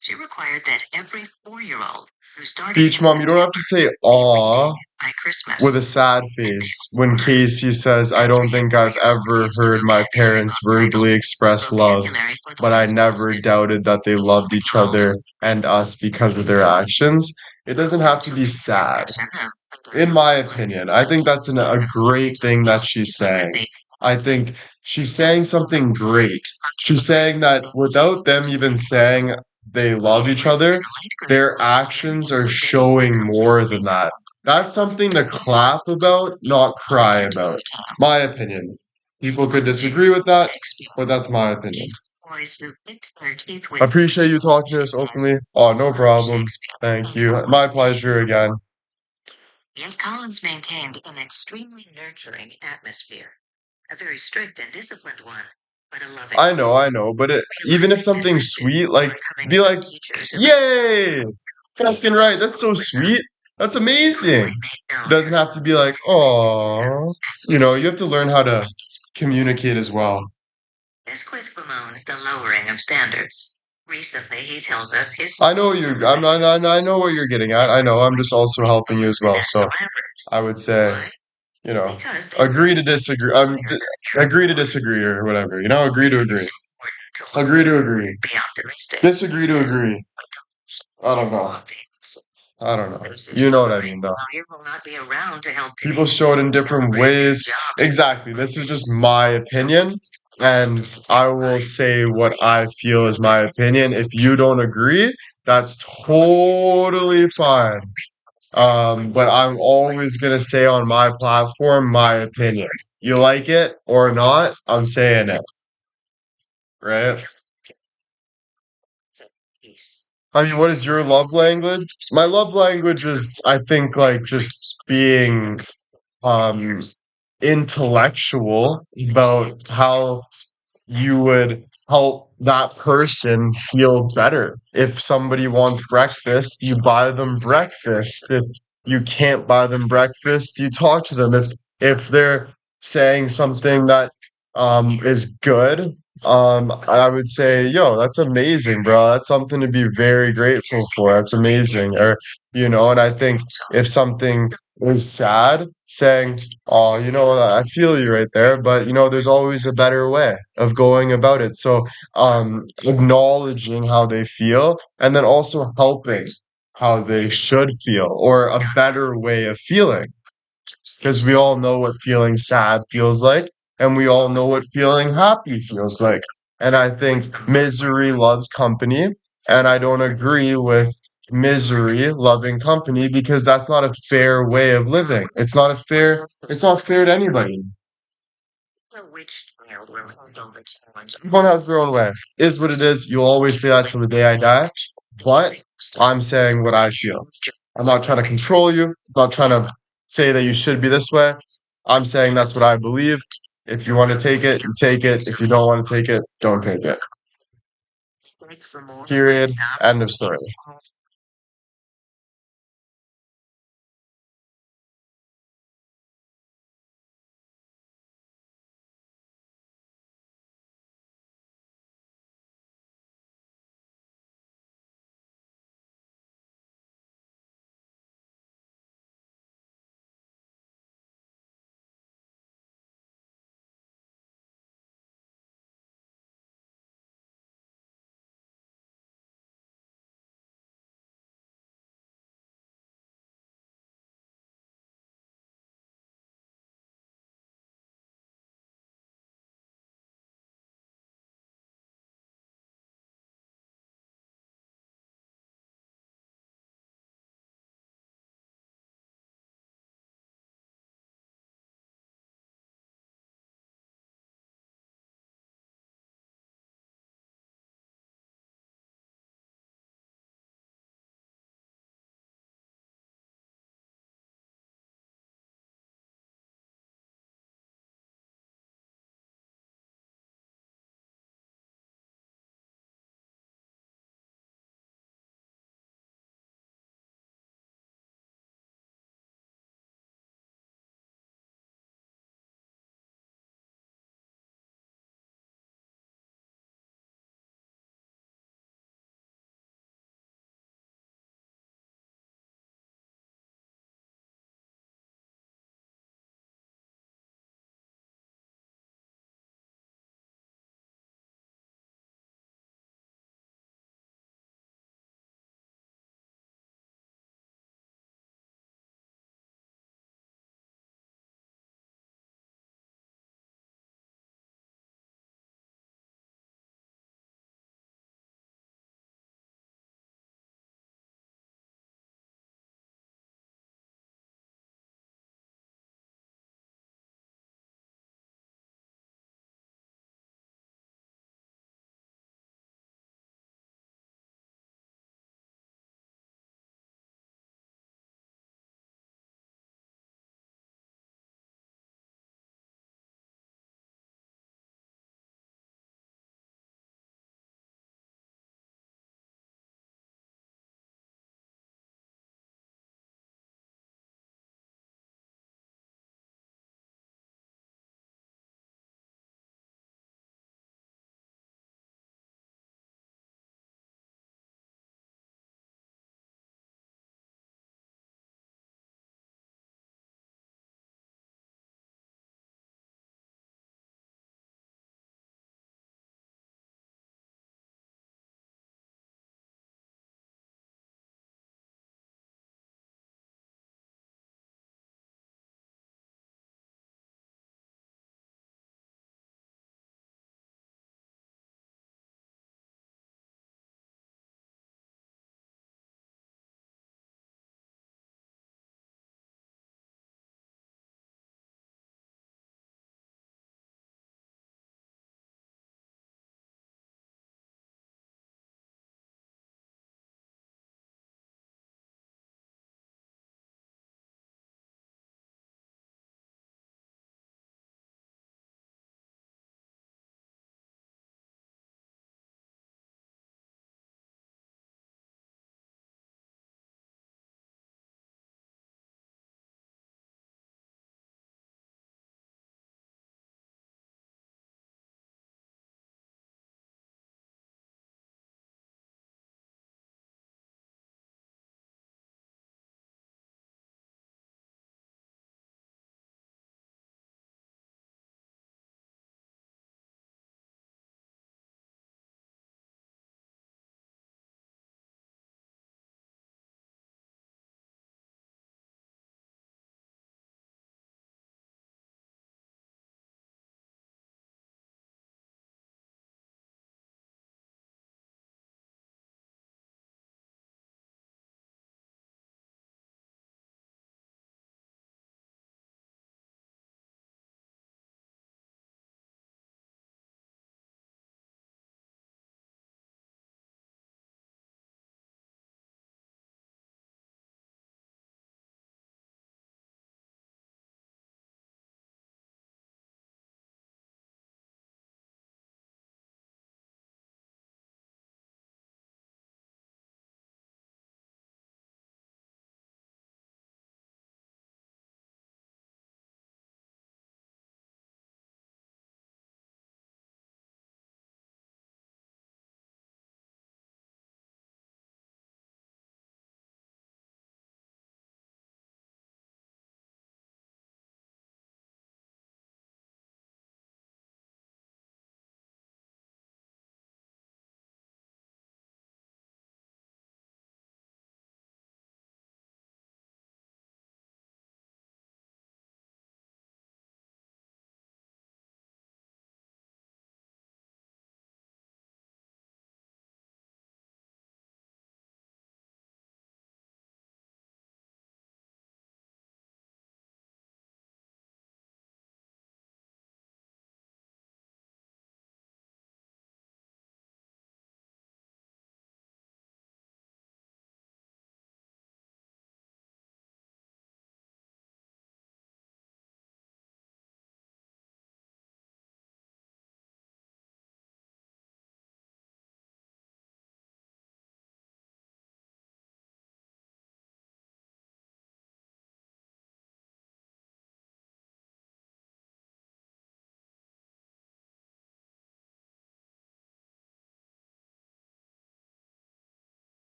she required that every 4-year-old who started Beach in Mom, you don't have to September say be aw reading by with Christmas. a sad And face they when ordered Casey says, I that don't 3 and think I've 4-year-olds ever used a heard my vocabulary parents book titled verbally express love, Vocabulary for the but Whole I School never Student. doubted that they This loved each six-year-olds other and us because of their actions. It doesn't have to be sad, in my opinion. I think that's a great thing that she's saying. I think she's saying something great. She's saying that without them even saying they love each other, their actions are showing more than that. That's something to clap about, not cry about. My opinion. People could disagree with that, but that's my opinion. Appreciate you talking to us openly. Oh, no problem. Thank you. My pleasure again. Yet Collins maintained an extremely nurturing atmosphere, a very strict and disciplined one, but a loving one. I know, but even if Realizing that her something's sweet, students like, were coming be from like, teachers who yay! Fucking right, that's so sweet. That's amazing. It doesn't have to be like, oh, you have to learn how to communicate as well. Esquith bemoans the lowering of standards. Recently, he tells us his I know you, I know what you're getting at. I know, I'm just also helping you as well. So I would say, Why? Because agree to disagree. Agree to disagree or whatever. Agree to agree. Agree to agree. Be optimistic. Disagree to agree. I don't know. I don't know. You know what I mean, though. You will not be around to help People show it in different ways. Exactly. This is just my opinion, and I will say what I feel is my opinion. If you don't agree, that's totally fine. But I'm always gonna say on my platform my opinion. You like it or not, I'm saying it, right? I mean, what is your love language? My love language is, I think, like just being um intellectual about how you would help that person feel better. If somebody wants breakfast, you buy them breakfast. If you can't buy them breakfast, you talk to them. If they're saying something that is good, I would say, yo, that's amazing, bro. That's something to be very grateful for. That's amazing. Or, and I think if something is sad, saying, "Oh, I feel you right there, but there's always a better way of going about it." So, acknowledging how they feel and then also helping how they should feel or a better way of feeling because we all know what feeling sad feels like, and we all know what feeling happy feels like. And I think misery loves company, and I don't agree with misery loving company because that's not a fair way of living. It's not fair to anybody. Which child will handle the challenge? Everyone has their own way. Is what it is. You'll always say that till the day I die. But I'm saying what I feel. I'm not trying to control you. I'm not trying to say that you should be this way. I'm saying that's what I believe. If you want to take it, you take it. If you don't want to take it, don't take it. Period. End of story.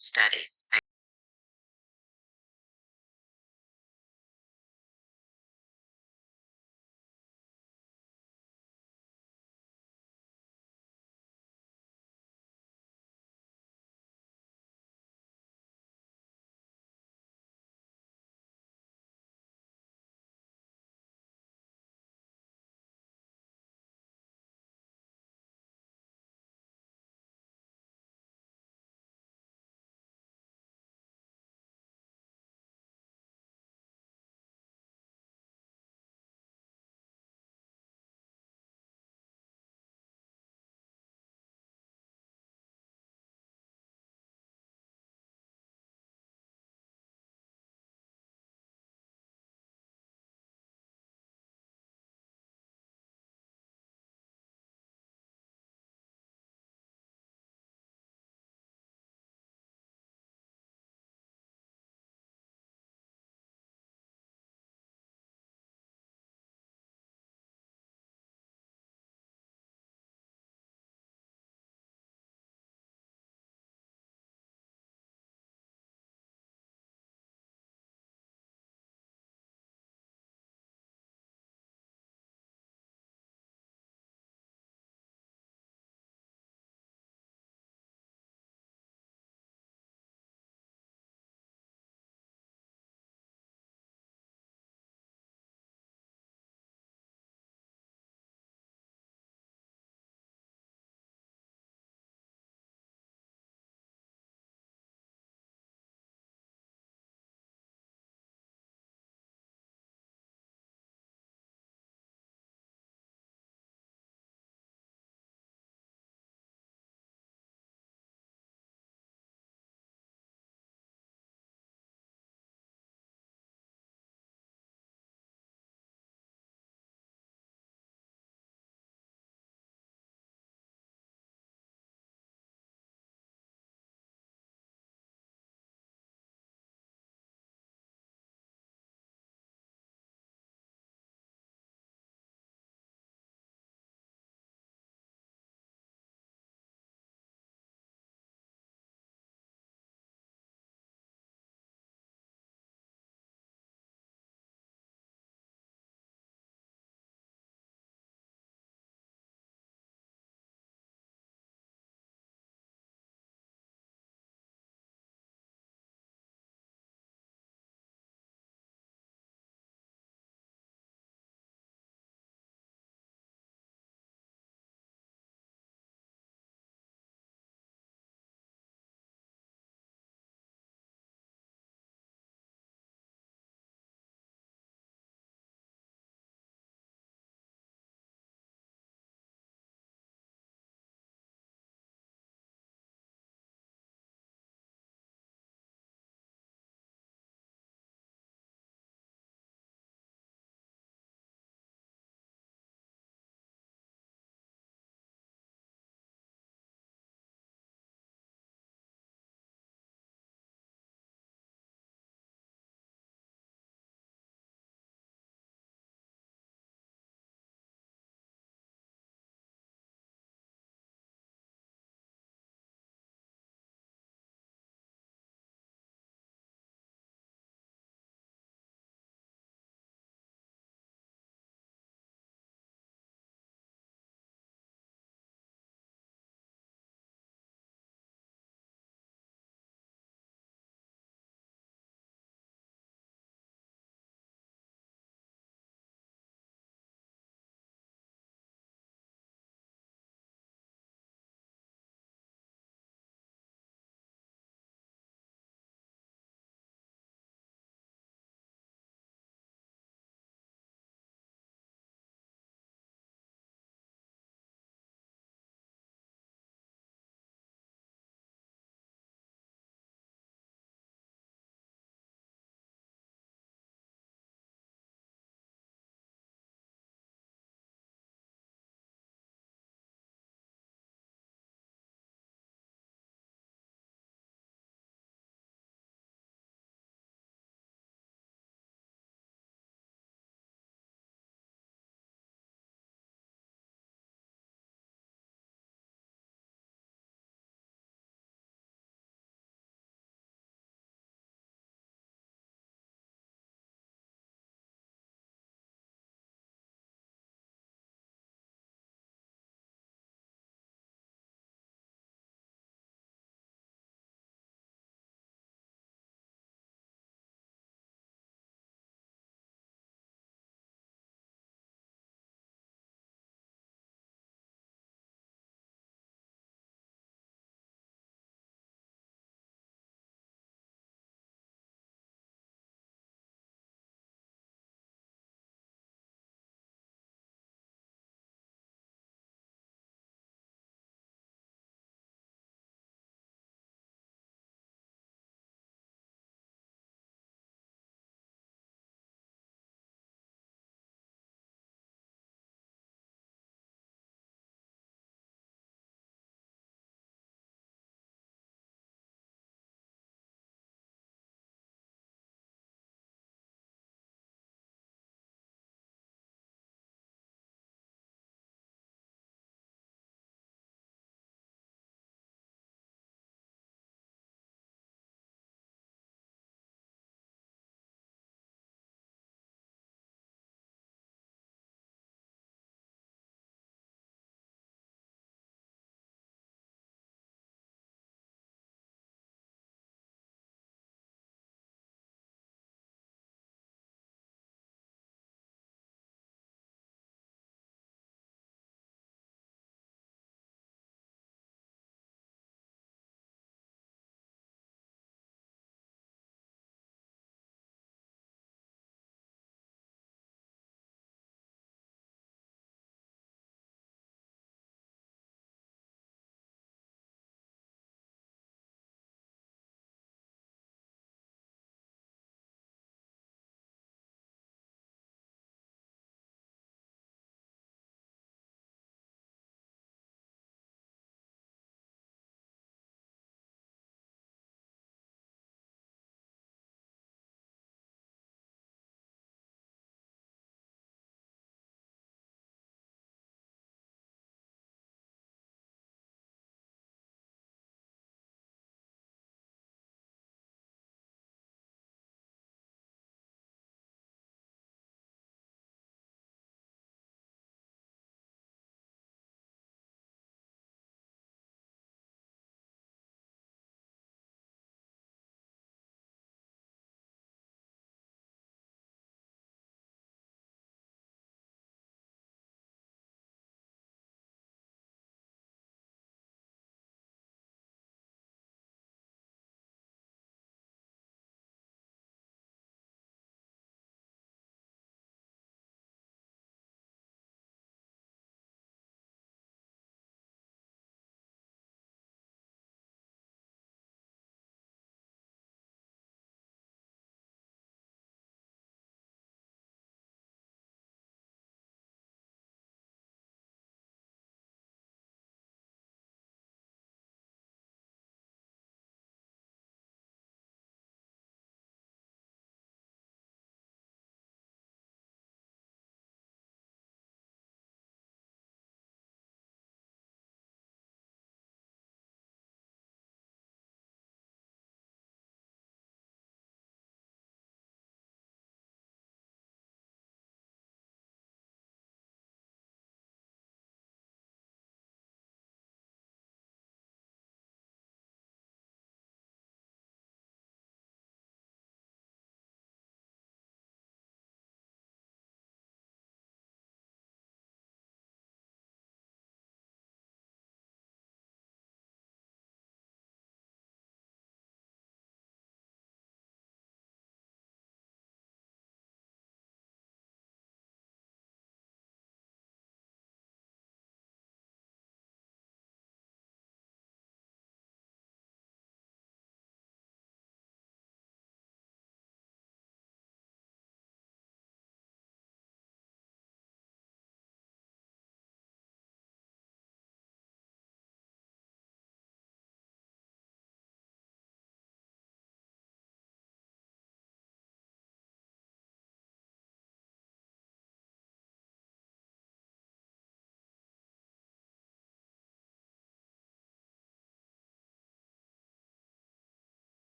study.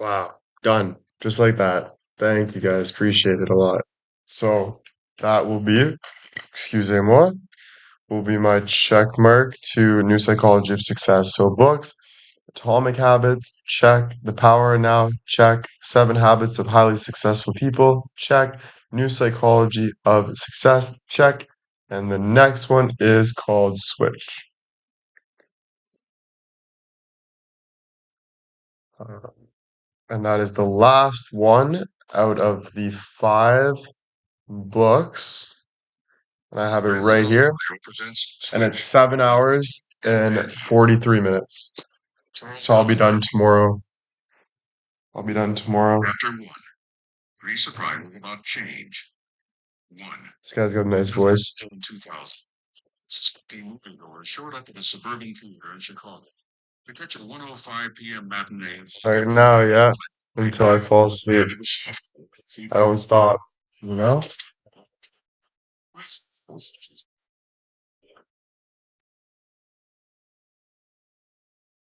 Wow. Done. Just like that. Thank you guys. Appreciate it a lot. So that will be, excusez-moi, will be my check mark to New Psychology of Success. So books, Atomic Habits, check. The Power Now, check. 7 Habits of Highly Successful People, check. New Psychology of Success, check. And the next one is called Switch. Uh, and that is the last one out of the 5 books. And I have it right here. And it's 7 hours and 43 minutes. So I'll be done tomorrow. I'll be done tomorrow. Chapter 1. 3 surprises about change. 1. This guy's got a nice voice. In 2000, a moviegoer showed up at a suburban theater in Chicago to catch a 1:05 p.m. matinee. Starting now, yeah. Until I fall asleep. I don't stop. You know?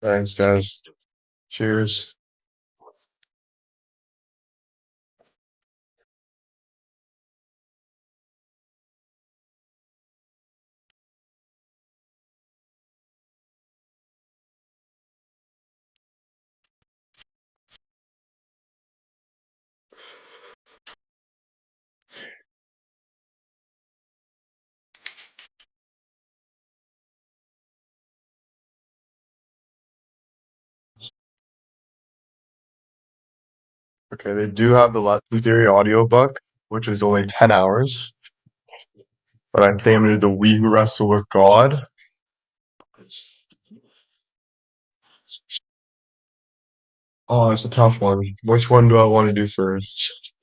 Thanks, guys. Cheers. Okay, they do have the Lesson Theory audiobook, which is only 10 hours. But I think I'm gonna do the We Who Wrestle with God. Oh, it's a tough one. Which one do I want to do first?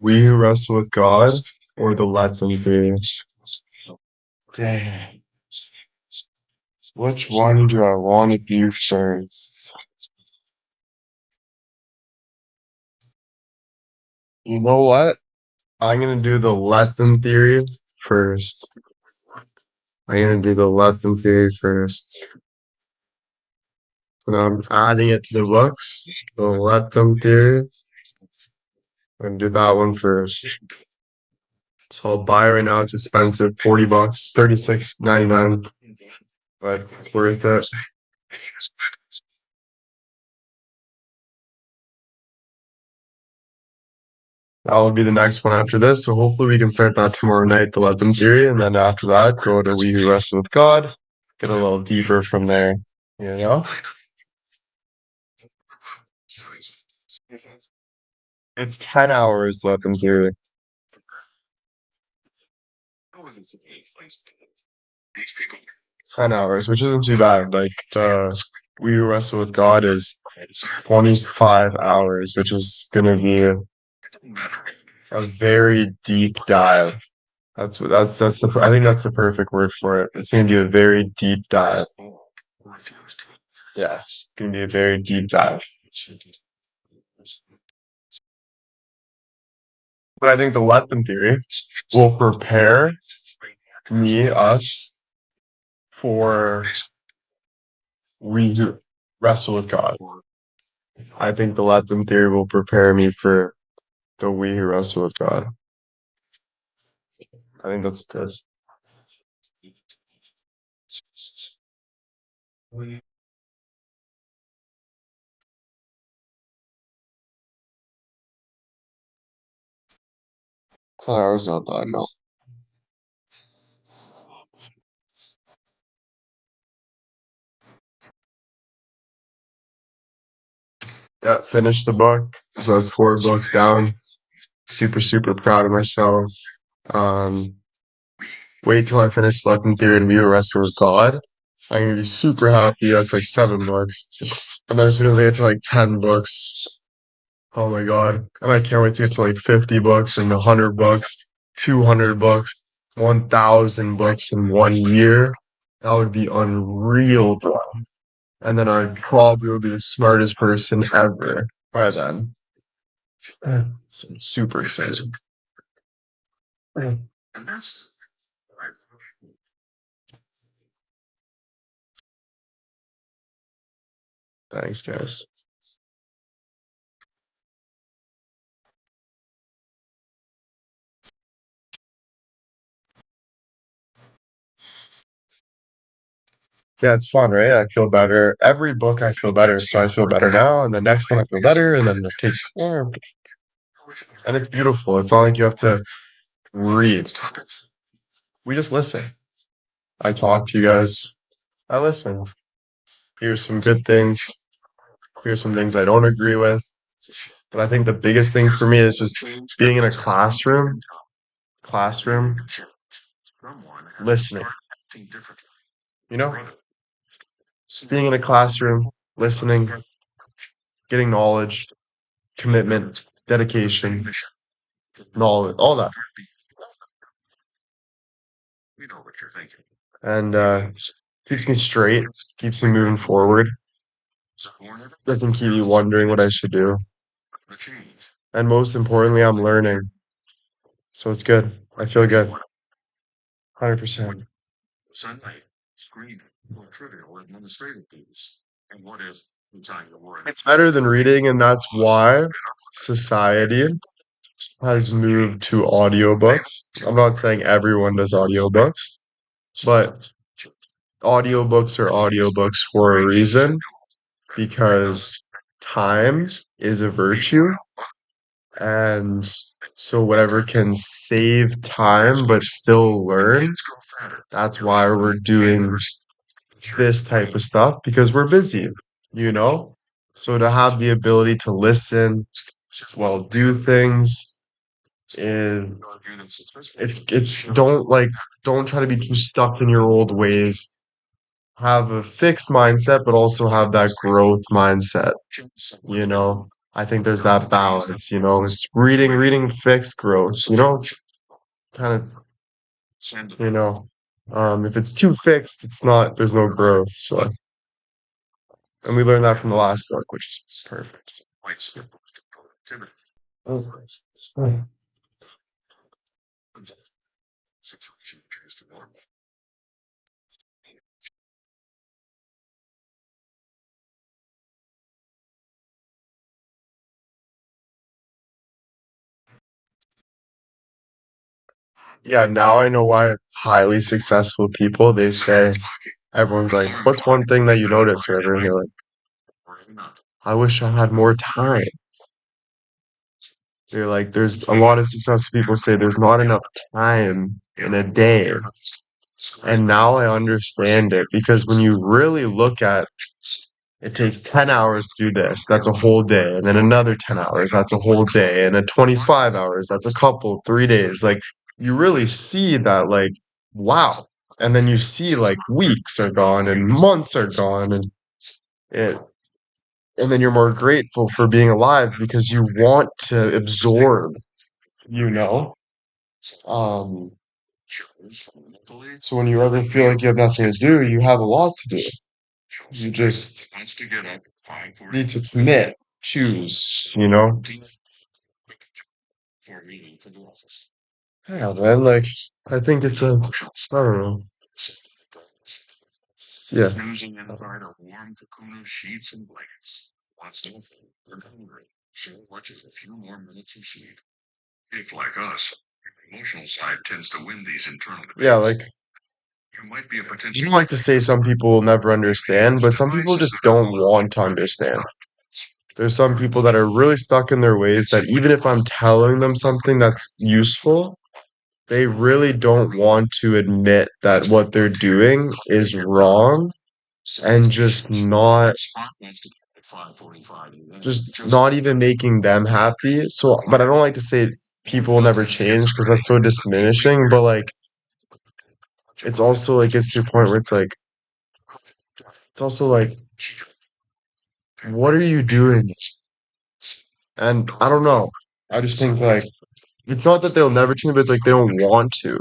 We Who Wrestle with God or the Lesson Theory? Dang. Which one do I want to do first? You know what? I'm gonna do the lesson theory first. I'm gonna do the lesson theory first. And I'm adding it to the books. The lesson theory. I'm gonna do that one first. So I'll buy right now. It's expensive, $40, 36.99, but it's worth it. That will be the next one after this. So hopefully we can start that tomorrow night, the lesson theory, and then after that, go to We Who Wrestle with God. Get a little deeper from there. You know? It's 10 hours left in theory. 10 hours, which isn't too bad. Like the We Who Wrestle with God is 25 hours, which is gonna be a very deep dive. That's the I think that's the perfect word for it. It's gonna be a very deep dive. Yeah, it's gonna be a very deep dive. But I think the weapon theory will prepare us, for we who wrestle with God. I think the Latin theory will prepare me for the we who wrestle with God. I think that's good. 10 hours not bad, no. Yeah, finished the book. So that's 4 books down. Super, super proud of myself. Um, wait till I finish Latin theory and we who wrestle with God. I'm gonna be super happy. That's like 7 books. And then as soon as I get to like 10 books, oh my God. And I can't wait to get to like 50 books and 100 books, 200 books, 1,000 books in 1 year. That would be unreal, bro. And then I probably would be the smartest person ever by then. So I'm super excited. Thanks, guys. Yeah, it's fun, right? I feel better. Every book I feel better, so I feel better now, and the next one I feel better, and then it takes more. And it's beautiful. It's not like you have to read. We just listen. I talk to you guys. I listen. Here's some good things. Here's some things I don't agree with. But I think the biggest thing for me is just being in a classroom, listening. You know, being in a classroom, listening, getting knowledge, commitment, dedication, knowledge, all that. And keeps me straight, keeps me moving forward, doesn't keep me wondering what I should do. And most importantly, I'm learning. So it's good. I feel good. 100%. It's better than reading, and that's why society has moved to audiobooks. I'm not saying everyone does audiobooks, but audiobooks are audiobooks for a reason because time is a virtue. And so whatever can save time but still learn, that's why we're doing this type of stuff because we're busy, you know? So to have the ability to listen while do things is it's don't try to be too stuck in your old ways. Have a fixed mindset, but also have that growth mindset, you know? I think there's that balance, you know? It's reading fixed growth, you know? Kind of, you know, if it's too fixed, it's not, there's no growth. So, and we learned that from the last book, which is perfect. Yeah, now I know why highly successful people, they say, everyone's like, what's one thing that you notice? Or everyone, you're like, I wish I had more time. They're like, there's a lot of successful people say there's not enough time in a day. And now I understand it because when you really look at it takes 10 hours to do this, that's a whole day. And then another 10 hours, that's a whole day. And then 25 hours, that's a couple, 3 days. Like you really see that, like, wow. And then you see like weeks are gone and months are gone it and then you're more grateful for being alive because you want to absorb, you know? Um, so when you ever feel like you have nothing to do, you have a lot to do. You just need to commit, choose, you know? Yeah, man, like, I think it's a, I don't know. Yeah. Yeah, like, you don't like to say some people will never understand, but some people just don't want to understand. There's some people that are really stuck in their ways that even if I'm telling them something that's useful, they really don't want to admit that what they're doing is wrong and just not even making them happy. So, but I don't like to say people will never change because that's so diminishing, but like it's also like it's to a point where it's also like what are you doing? And I don't know. I just think like it's not that they'll never change, but it's like they don't want to.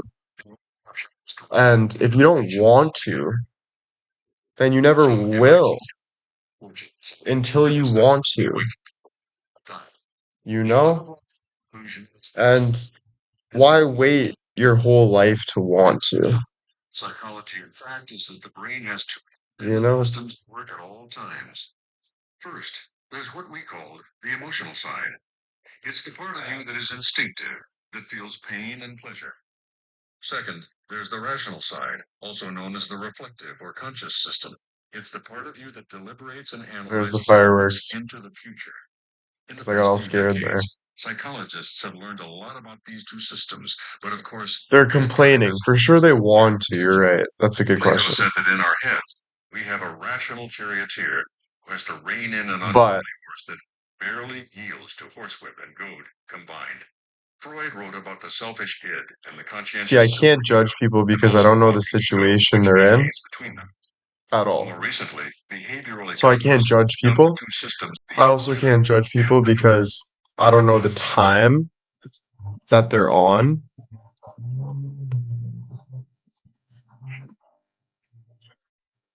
And if you don't want to, then you never will until you want to, you know? And why wait your whole life to want to, you know? Second, there's the rational side, also known as the reflective or conscious system. It's the part of you that deliberates and There's the analyzes and looks fireworks. into the future. In the Because I got past all few scared there. decades, psychologists have learned a lot about these two systems, but of course, They're mankind complaining. has For always sure they paid little want to. You're attention. right. That's a good Plato question. said that in our heads, we have a rational charioteer who has to rein in an But unruly horse that barely yields to horsewhip and goad combined. Freud wrote about the selfish id and the see, I conscientious can't superego, judge people and because I also don't know about the the ego, situation which they're in mediates between them. at all. More recently, behavioral So I can't economists judge found the people. two systems I also can't judge people because I don't know the time that they're on.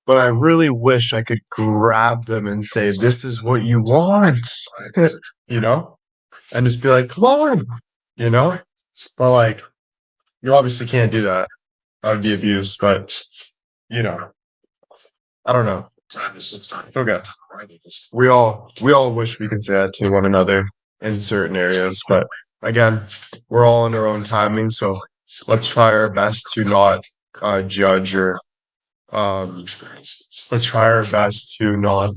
But I really wish I could grab them and say, "This is what you want," you know, and just be like, "Come on," you know. But like, you obviously can't do that. That would be abuse. But you know, I don't know. It's okay. We all wish we could say that to one another in certain areas, but again, we're all in our own timing, so let's try our best to not judge or um let's try our best to not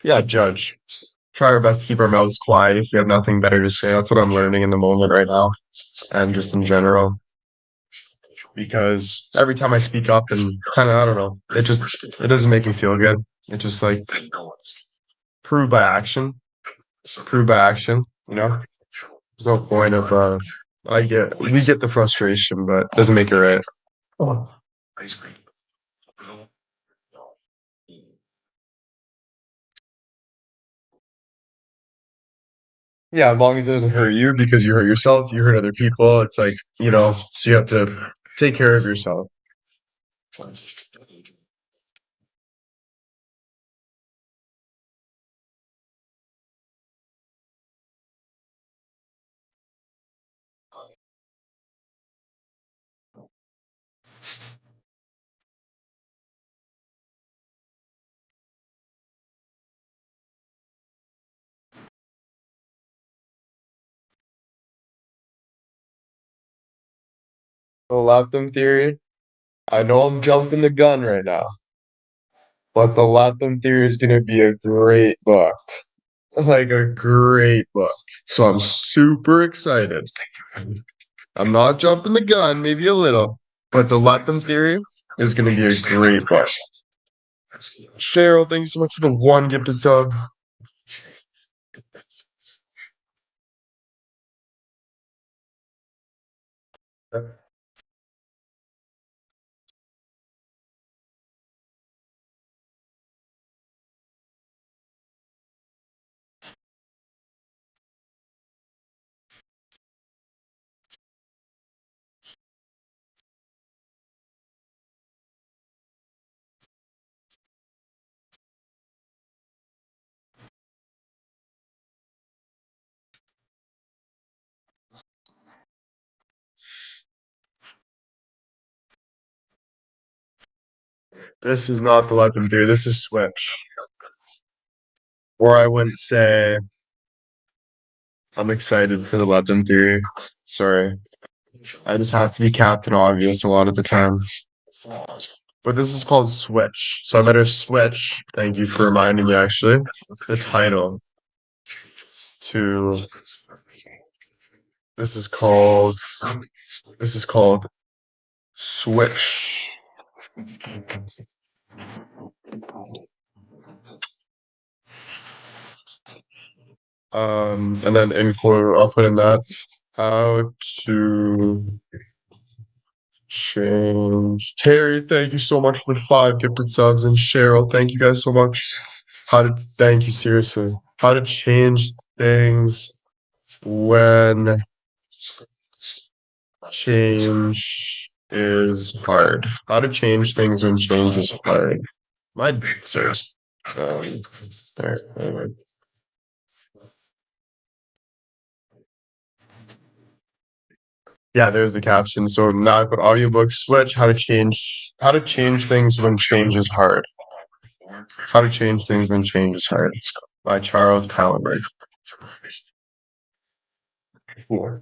yeah, judge. Try our best to keep our mouths quiet if we have nothing better to say. That's what I'm learning in the moment right now, and just in general. Because every time I speak up and kind of, I don't know, it doesn't make me feel good. It just like prove by action, prove by action, you know? There's no point of we get the frustration, but it doesn't make it right. Oh. Yeah, as long as it doesn't hurt you because you hurt yourself, you hurt other people. It's like, so you have to take care of yourself. The Latham theory, I know I'm jumping the gun right now, but the Latham theory is going to be a great book. Like a great book. So I'm super excited. I'm not jumping the gun, maybe a little, but the Latham theory is going to be a great book. Cheryl, thank you so much for the one gifted sub. This is not the Latham theory. This is Switch. Or I wouldn't say I'm excited for the Latham theory. Sorry. I just have to be Captain Obvious a lot of the time. But this is called Switch. So I better switch. Thank you for reminding me, actually. The title to this is called this is called Switch. And then in quote, I'll put in that how to change. Terry, thank you so much for the 5 gifted subs, and Cheryl, thank you guys so much. Thank you seriously. How to change things when change is hard. How to change things when change is hard. My sir. There. Yeah, there's the caption. So now I put audiobook switch, how to change things when change is hard. How to change things when change is hard. By Charles Callenberg. Cool.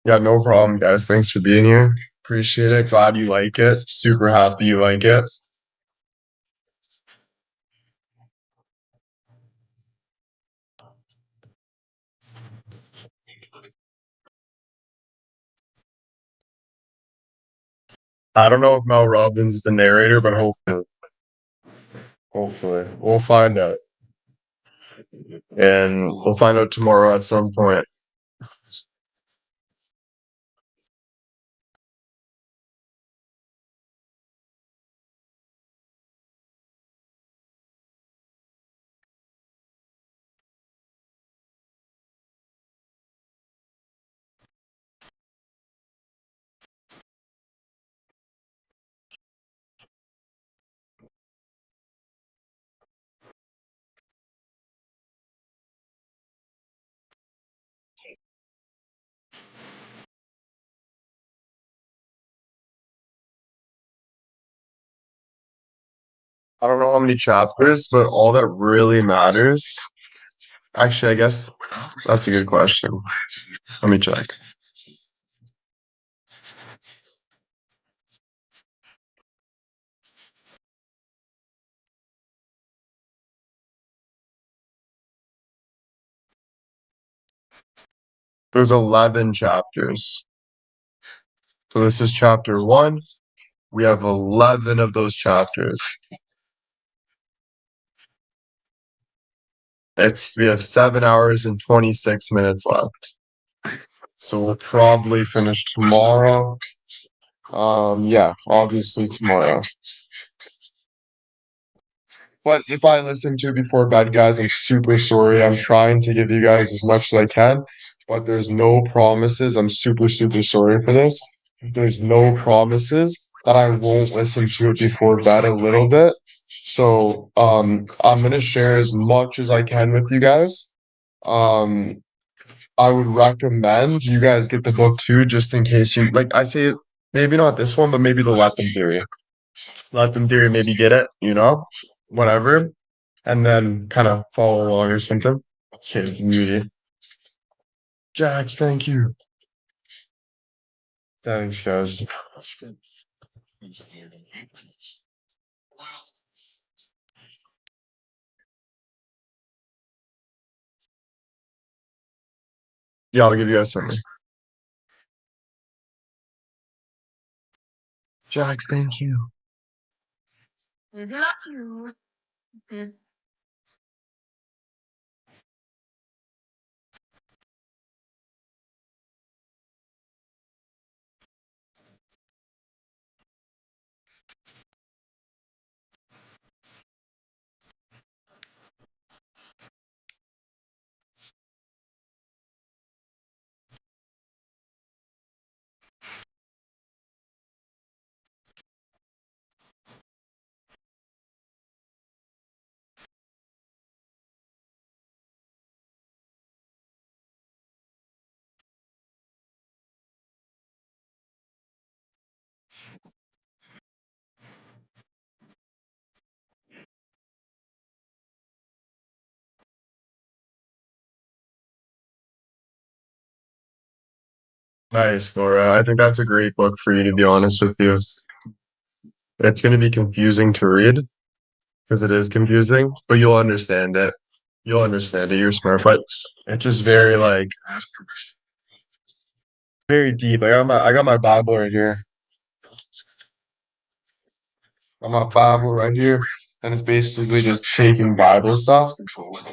Yeah, no problem, guys. Thanks for being here. Appreciate it. Glad you like it. Super happy you like it. I don't know if Mel Robbins is the narrator, but hopefully, we'll find out, and we'll find out tomorrow at some point. I don't know how many chapters, but all that really matters. Actually, I guess that's a good question. Let me check. There's 11 chapters. So this is chapter one. We have 11 of those chapters. We have 7 hours and 26 minutes left. So we'll probably finish tomorrow. Yeah, obviously tomorrow. But if I listen to it before bed, guys, I'm super sorry. I'm trying to give you guys as much as I can, but there's no promises. I'm super, super sorry for this. There's no promises that I won't listen to it before bed a little bit. So, I'm gonna share as much as I can with you guys. Um, I would recommend you guys get the book too, just in case you like. I say maybe not this one, but maybe the Let Them theory. Let Them theory, maybe get it, whatever, and then kind of follow along or something. Okay, beauty. Jax, thank you. Thanks, guys. Yeah, I'll give you guys something. Jax, thank you. Nice, Laura. I think that's a great book for you, to be honest with you. It's going to be confusing to read because it is confusing, but you'll understand it. You'll understand it. You're smart, but it's just very very deep. I got my Bible right here. I got my Bible right here, and it's basically just taking Bible stuff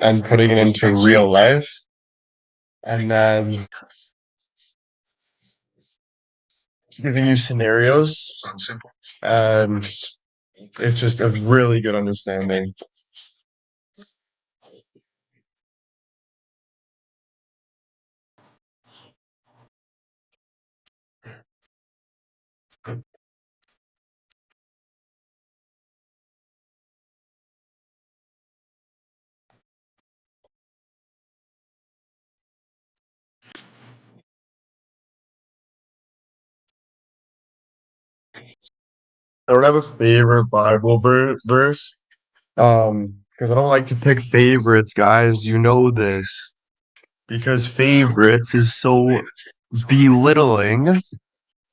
and putting it into real life, and then giving you scenarios, and it's just a really good understanding. I don't have a favorite Bible verse, because I don't like to pick favorites, guys. You know this. Because favorites is so belittling.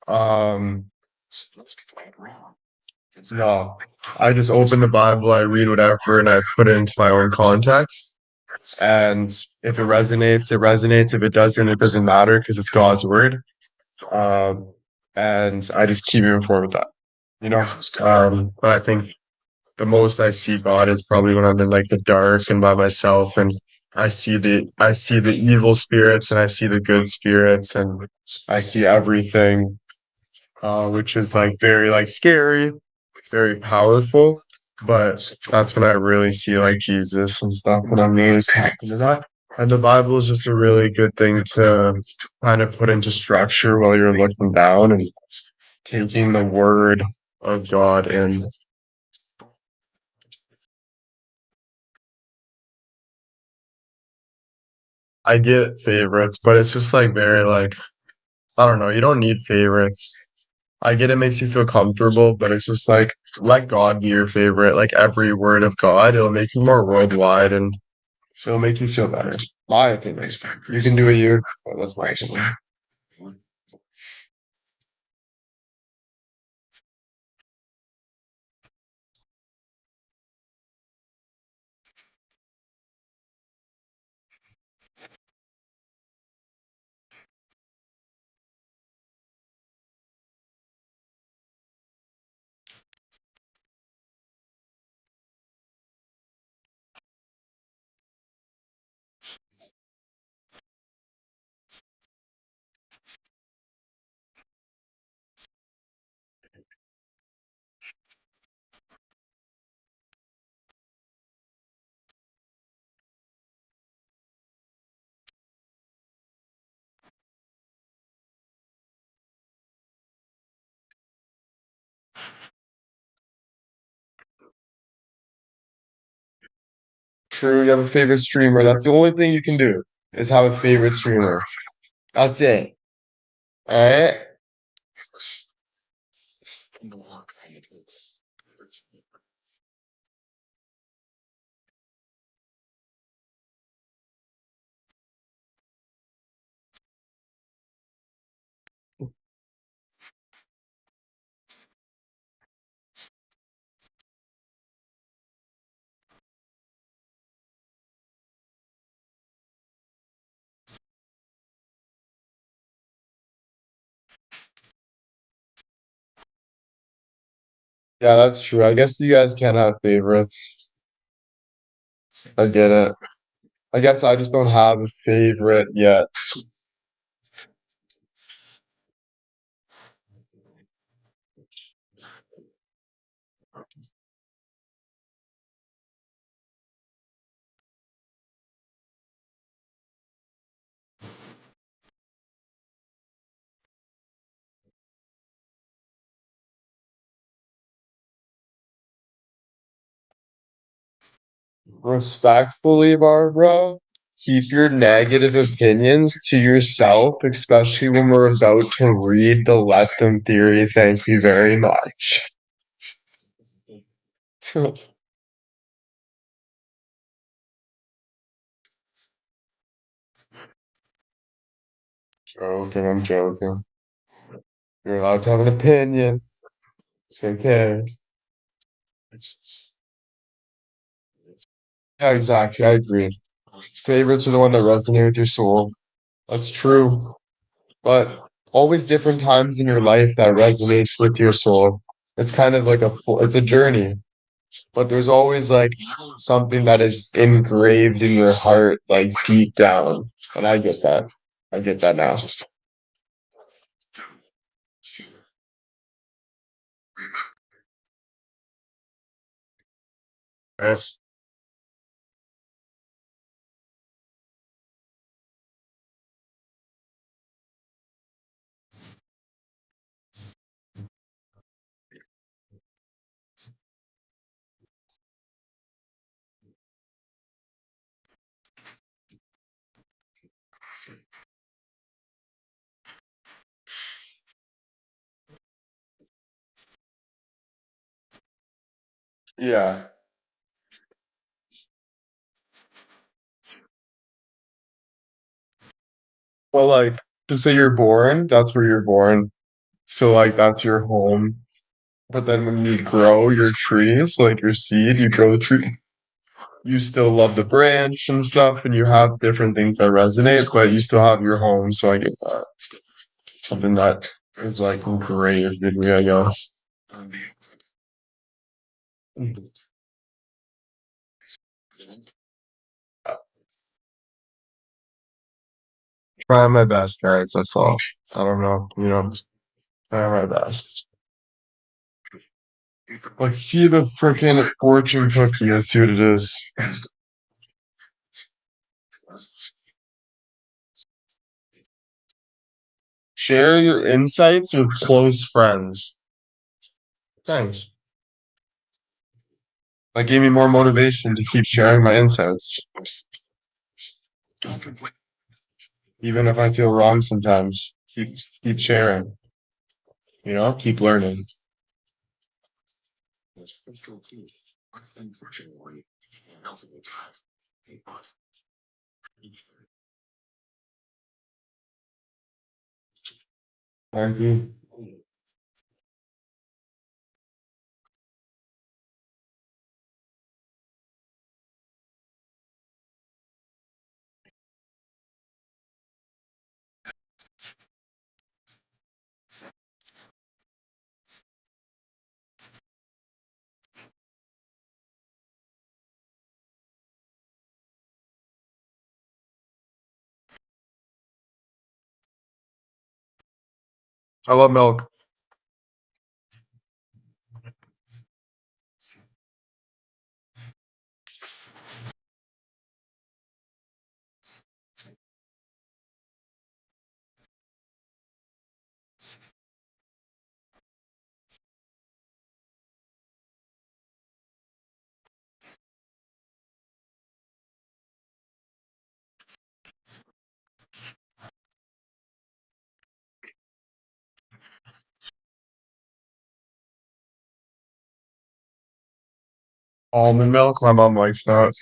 Um, no, I just open the Bible, I read whatever, and I put it into my own context. And if it resonates, it resonates. If it doesn't matter because it's God's word. Um, and I just keep moving forward with that, you know. But I think the most I see God is probably when I'm in like the dark and by myself, and I see the evil spirits and I see the good spirits, and I see everything, which is like very like scary, very powerful. But that's when I really see like Jesus and stuff, when I'm really tapped into that. And the Bible is just a really good thing to kind of put into structure while you're looking down and taking the word of God. And I get favorites, but it's just like very like, I don't know, you don't need favorites. I get it makes you feel comfortable, but it's just like let God be your favorite. Like every word of God, it'll make you more worldwide and it'll make you feel better. My opinion. You can do it you, but that's my opinion. True, you have a favorite streamer. That's the only thing you can do is have a favorite streamer. That's it. Alright? Yeah, that's true. I guess you guys can't have favorites. I get it. I guess I just don't have a favorite yet. Respectfully, Barbara, keep your negative opinions to yourself, especially when we're about to read the Let Them theory. Thank you very much. Joking, I'm joking. You're allowed to have an opinion. It's okay. Yeah, exactly. I agree. Favorites are the one that resonate with your soul. That's true. But always different times in your life that resonates with your soul. It's kind of like it's a journey. But there's always like something that is engraved in your heart, like deep down. And I get that. I get that now. Yes. Yeah. Well, like to say you're born, that's where you're born. So like that's your home. But then when you grow your tree, so like your seed, you grow the tree. You still love the branch and stuff, and you have different things that resonate, but you still have your home. So I get that. Something that is like engraved in me, I guess. Try my best, guys. That's all. I don't know. Try my best. Let's see the freaking fortune cookie. Let's see what it is. Share your insights with close friends. Thanks. That gave me more motivation to keep sharing my insights, even if I feel wrong sometimes. Keep sharing. Keep learning. Thank you. I love milk. Almond milk. My mom likes that.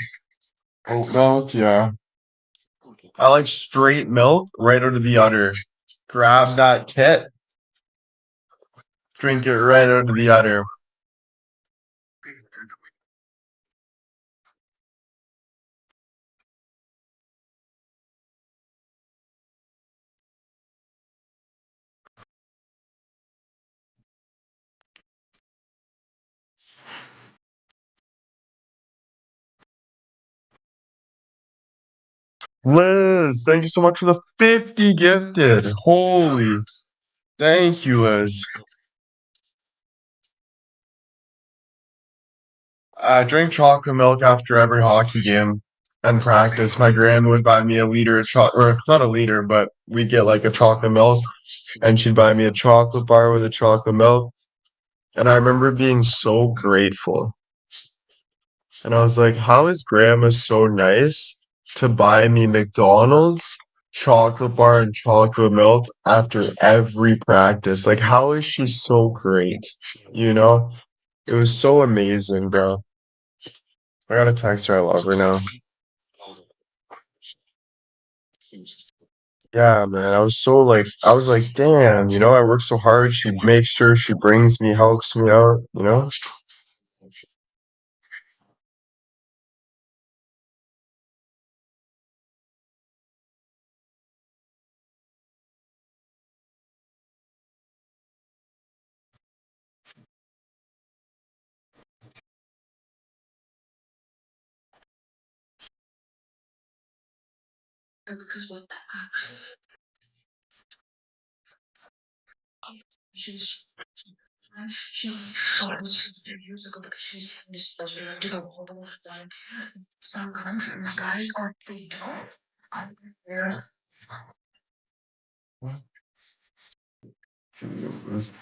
Oat milk. Yeah. I like straight milk right out of the udder. Grab that tit, drink it right out of the udder. Liz, thank you so much for the 50 gifted. Holy, thank you, Liz. I drink chocolate milk after every hockey game and practice. My grand would buy me a liter of chocolate, or not a liter, but we'd get like a chocolate milk, and she'd buy me a chocolate bar with a chocolate milk. And I remember being so grateful. And I was like, how is grandma so nice to buy me McDonald's chocolate bar and chocolate milk after every practice? Like, how is she so great? You know? It was so amazing, bro. I gotta text her I love her now. Yeah, man. I was like, damn, I work so hard. She makes sure she brings me, helps me out. It was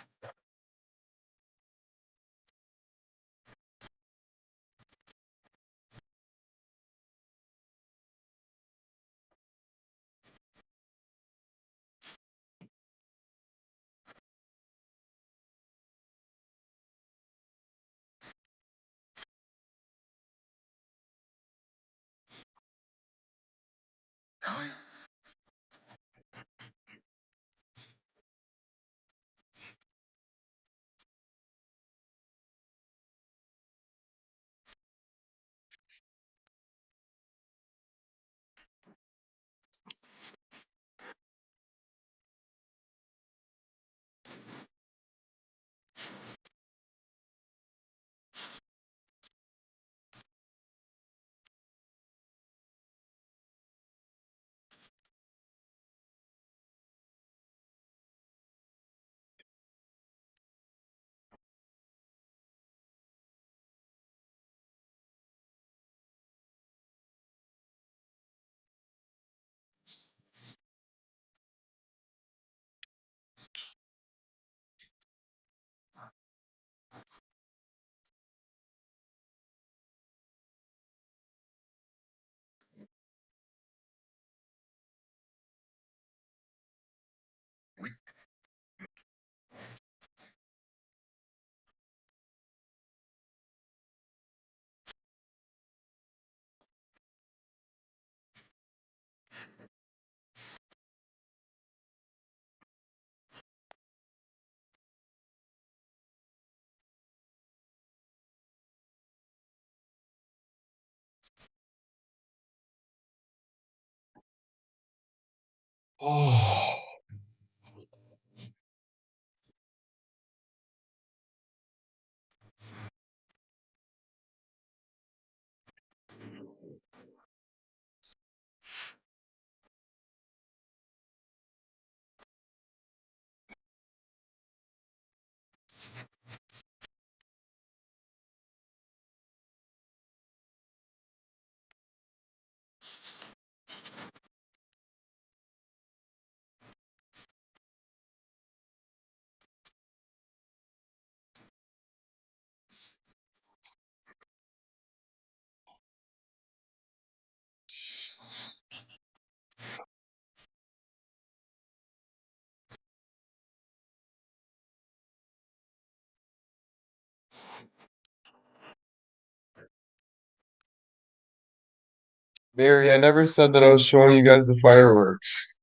Mary, I never said that I was showing you guys the fireworks.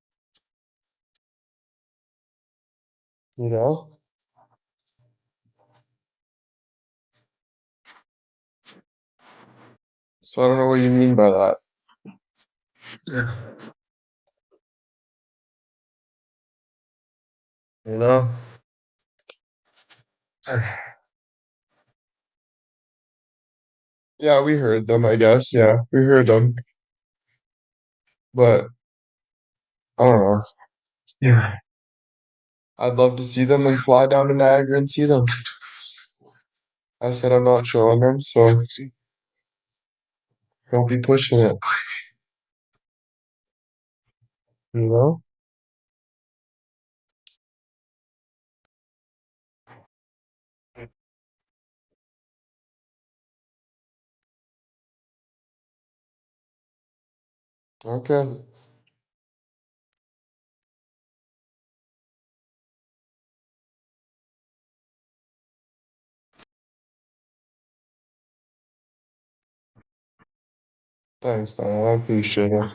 You know? So I don't know what you mean by that. Yeah. You know? Yeah, we heard them, I guess. Yeah, we heard them. But I don't know. Yeah. I'd love to see them and fly down to Niagara and see them. I said I'm not showing them, so don't be pushing it. You know? Okay. Thanks, man. I appreciate it.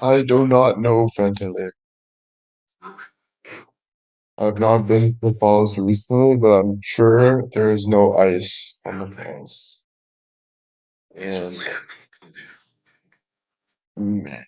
I do not know ventilator. I've not been to the falls recently, but I'm sure there is no ice on the falls. And man,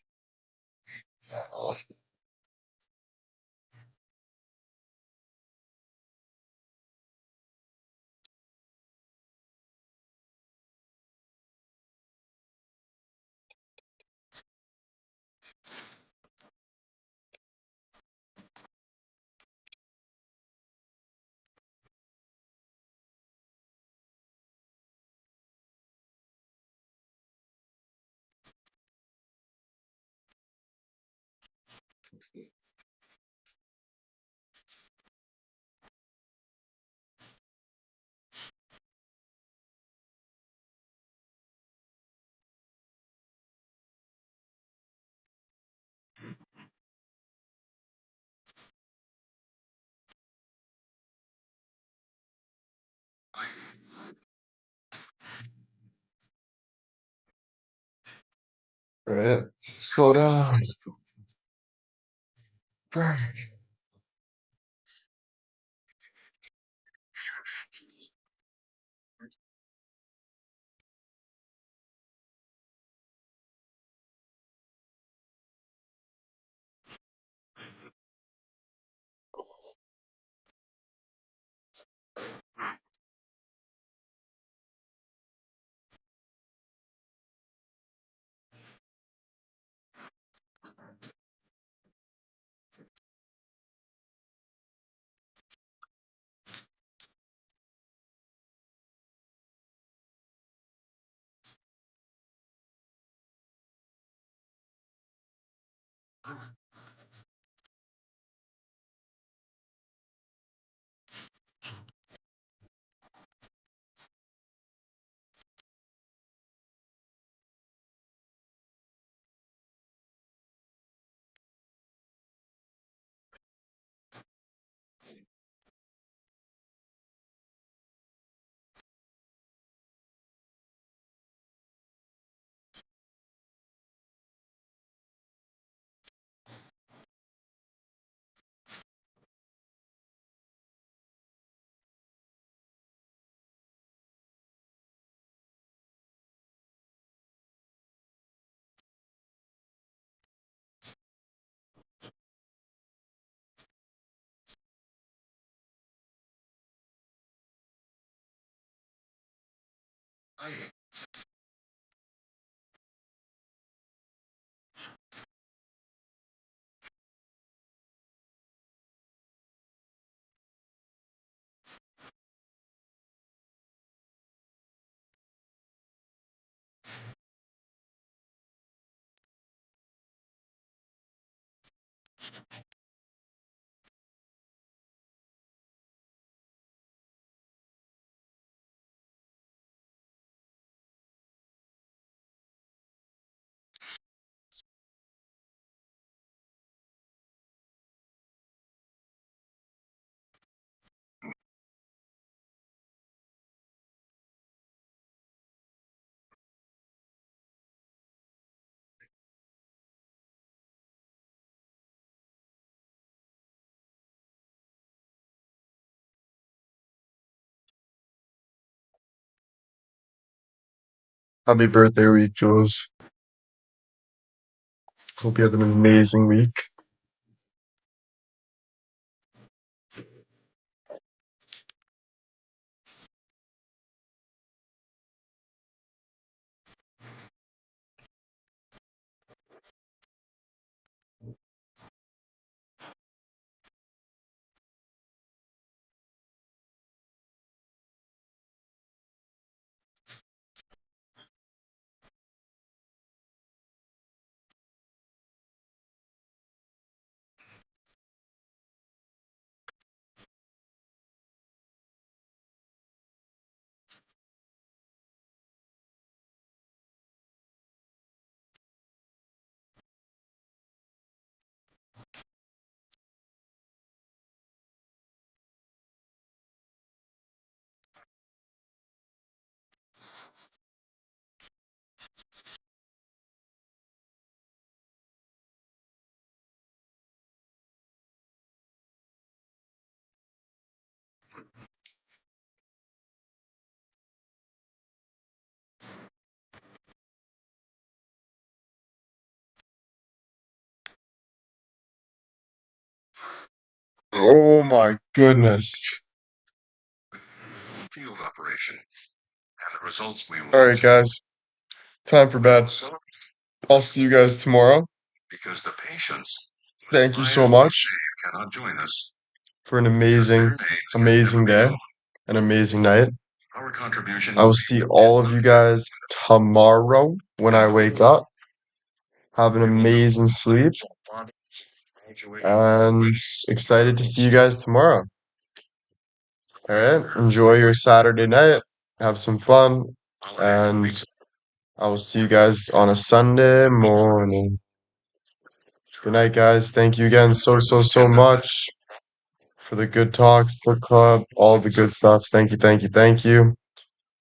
right? Slow down. Burn. Happy birthday week, Jules. Hope you have an amazing week. Oh my goodness. Field operation. And the results we will Alright, guys. Time for bed. celebrate I'll see you guys tomorrow. because the patients Thank you so much cannot join us. for an amazing, amazing day, an amazing night. Our contribution I will see all of you guys tomorrow when I wake up. Have an amazing sleep and excited to see you guys tomorrow. All right, enjoy your Saturday night. Have some fun, and I will see you guys on a Sunday morning. Good night, guys. Thank you again so much for the good talks, book club, all the good stuff. Thank you, thank you, thank you.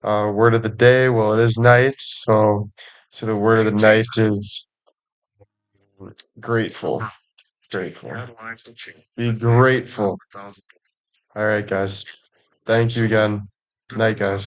Word of the day. Well, it is night, so the word of the night is grateful. Grateful. Be grateful. All right, guys. Thank you again. Night, guys.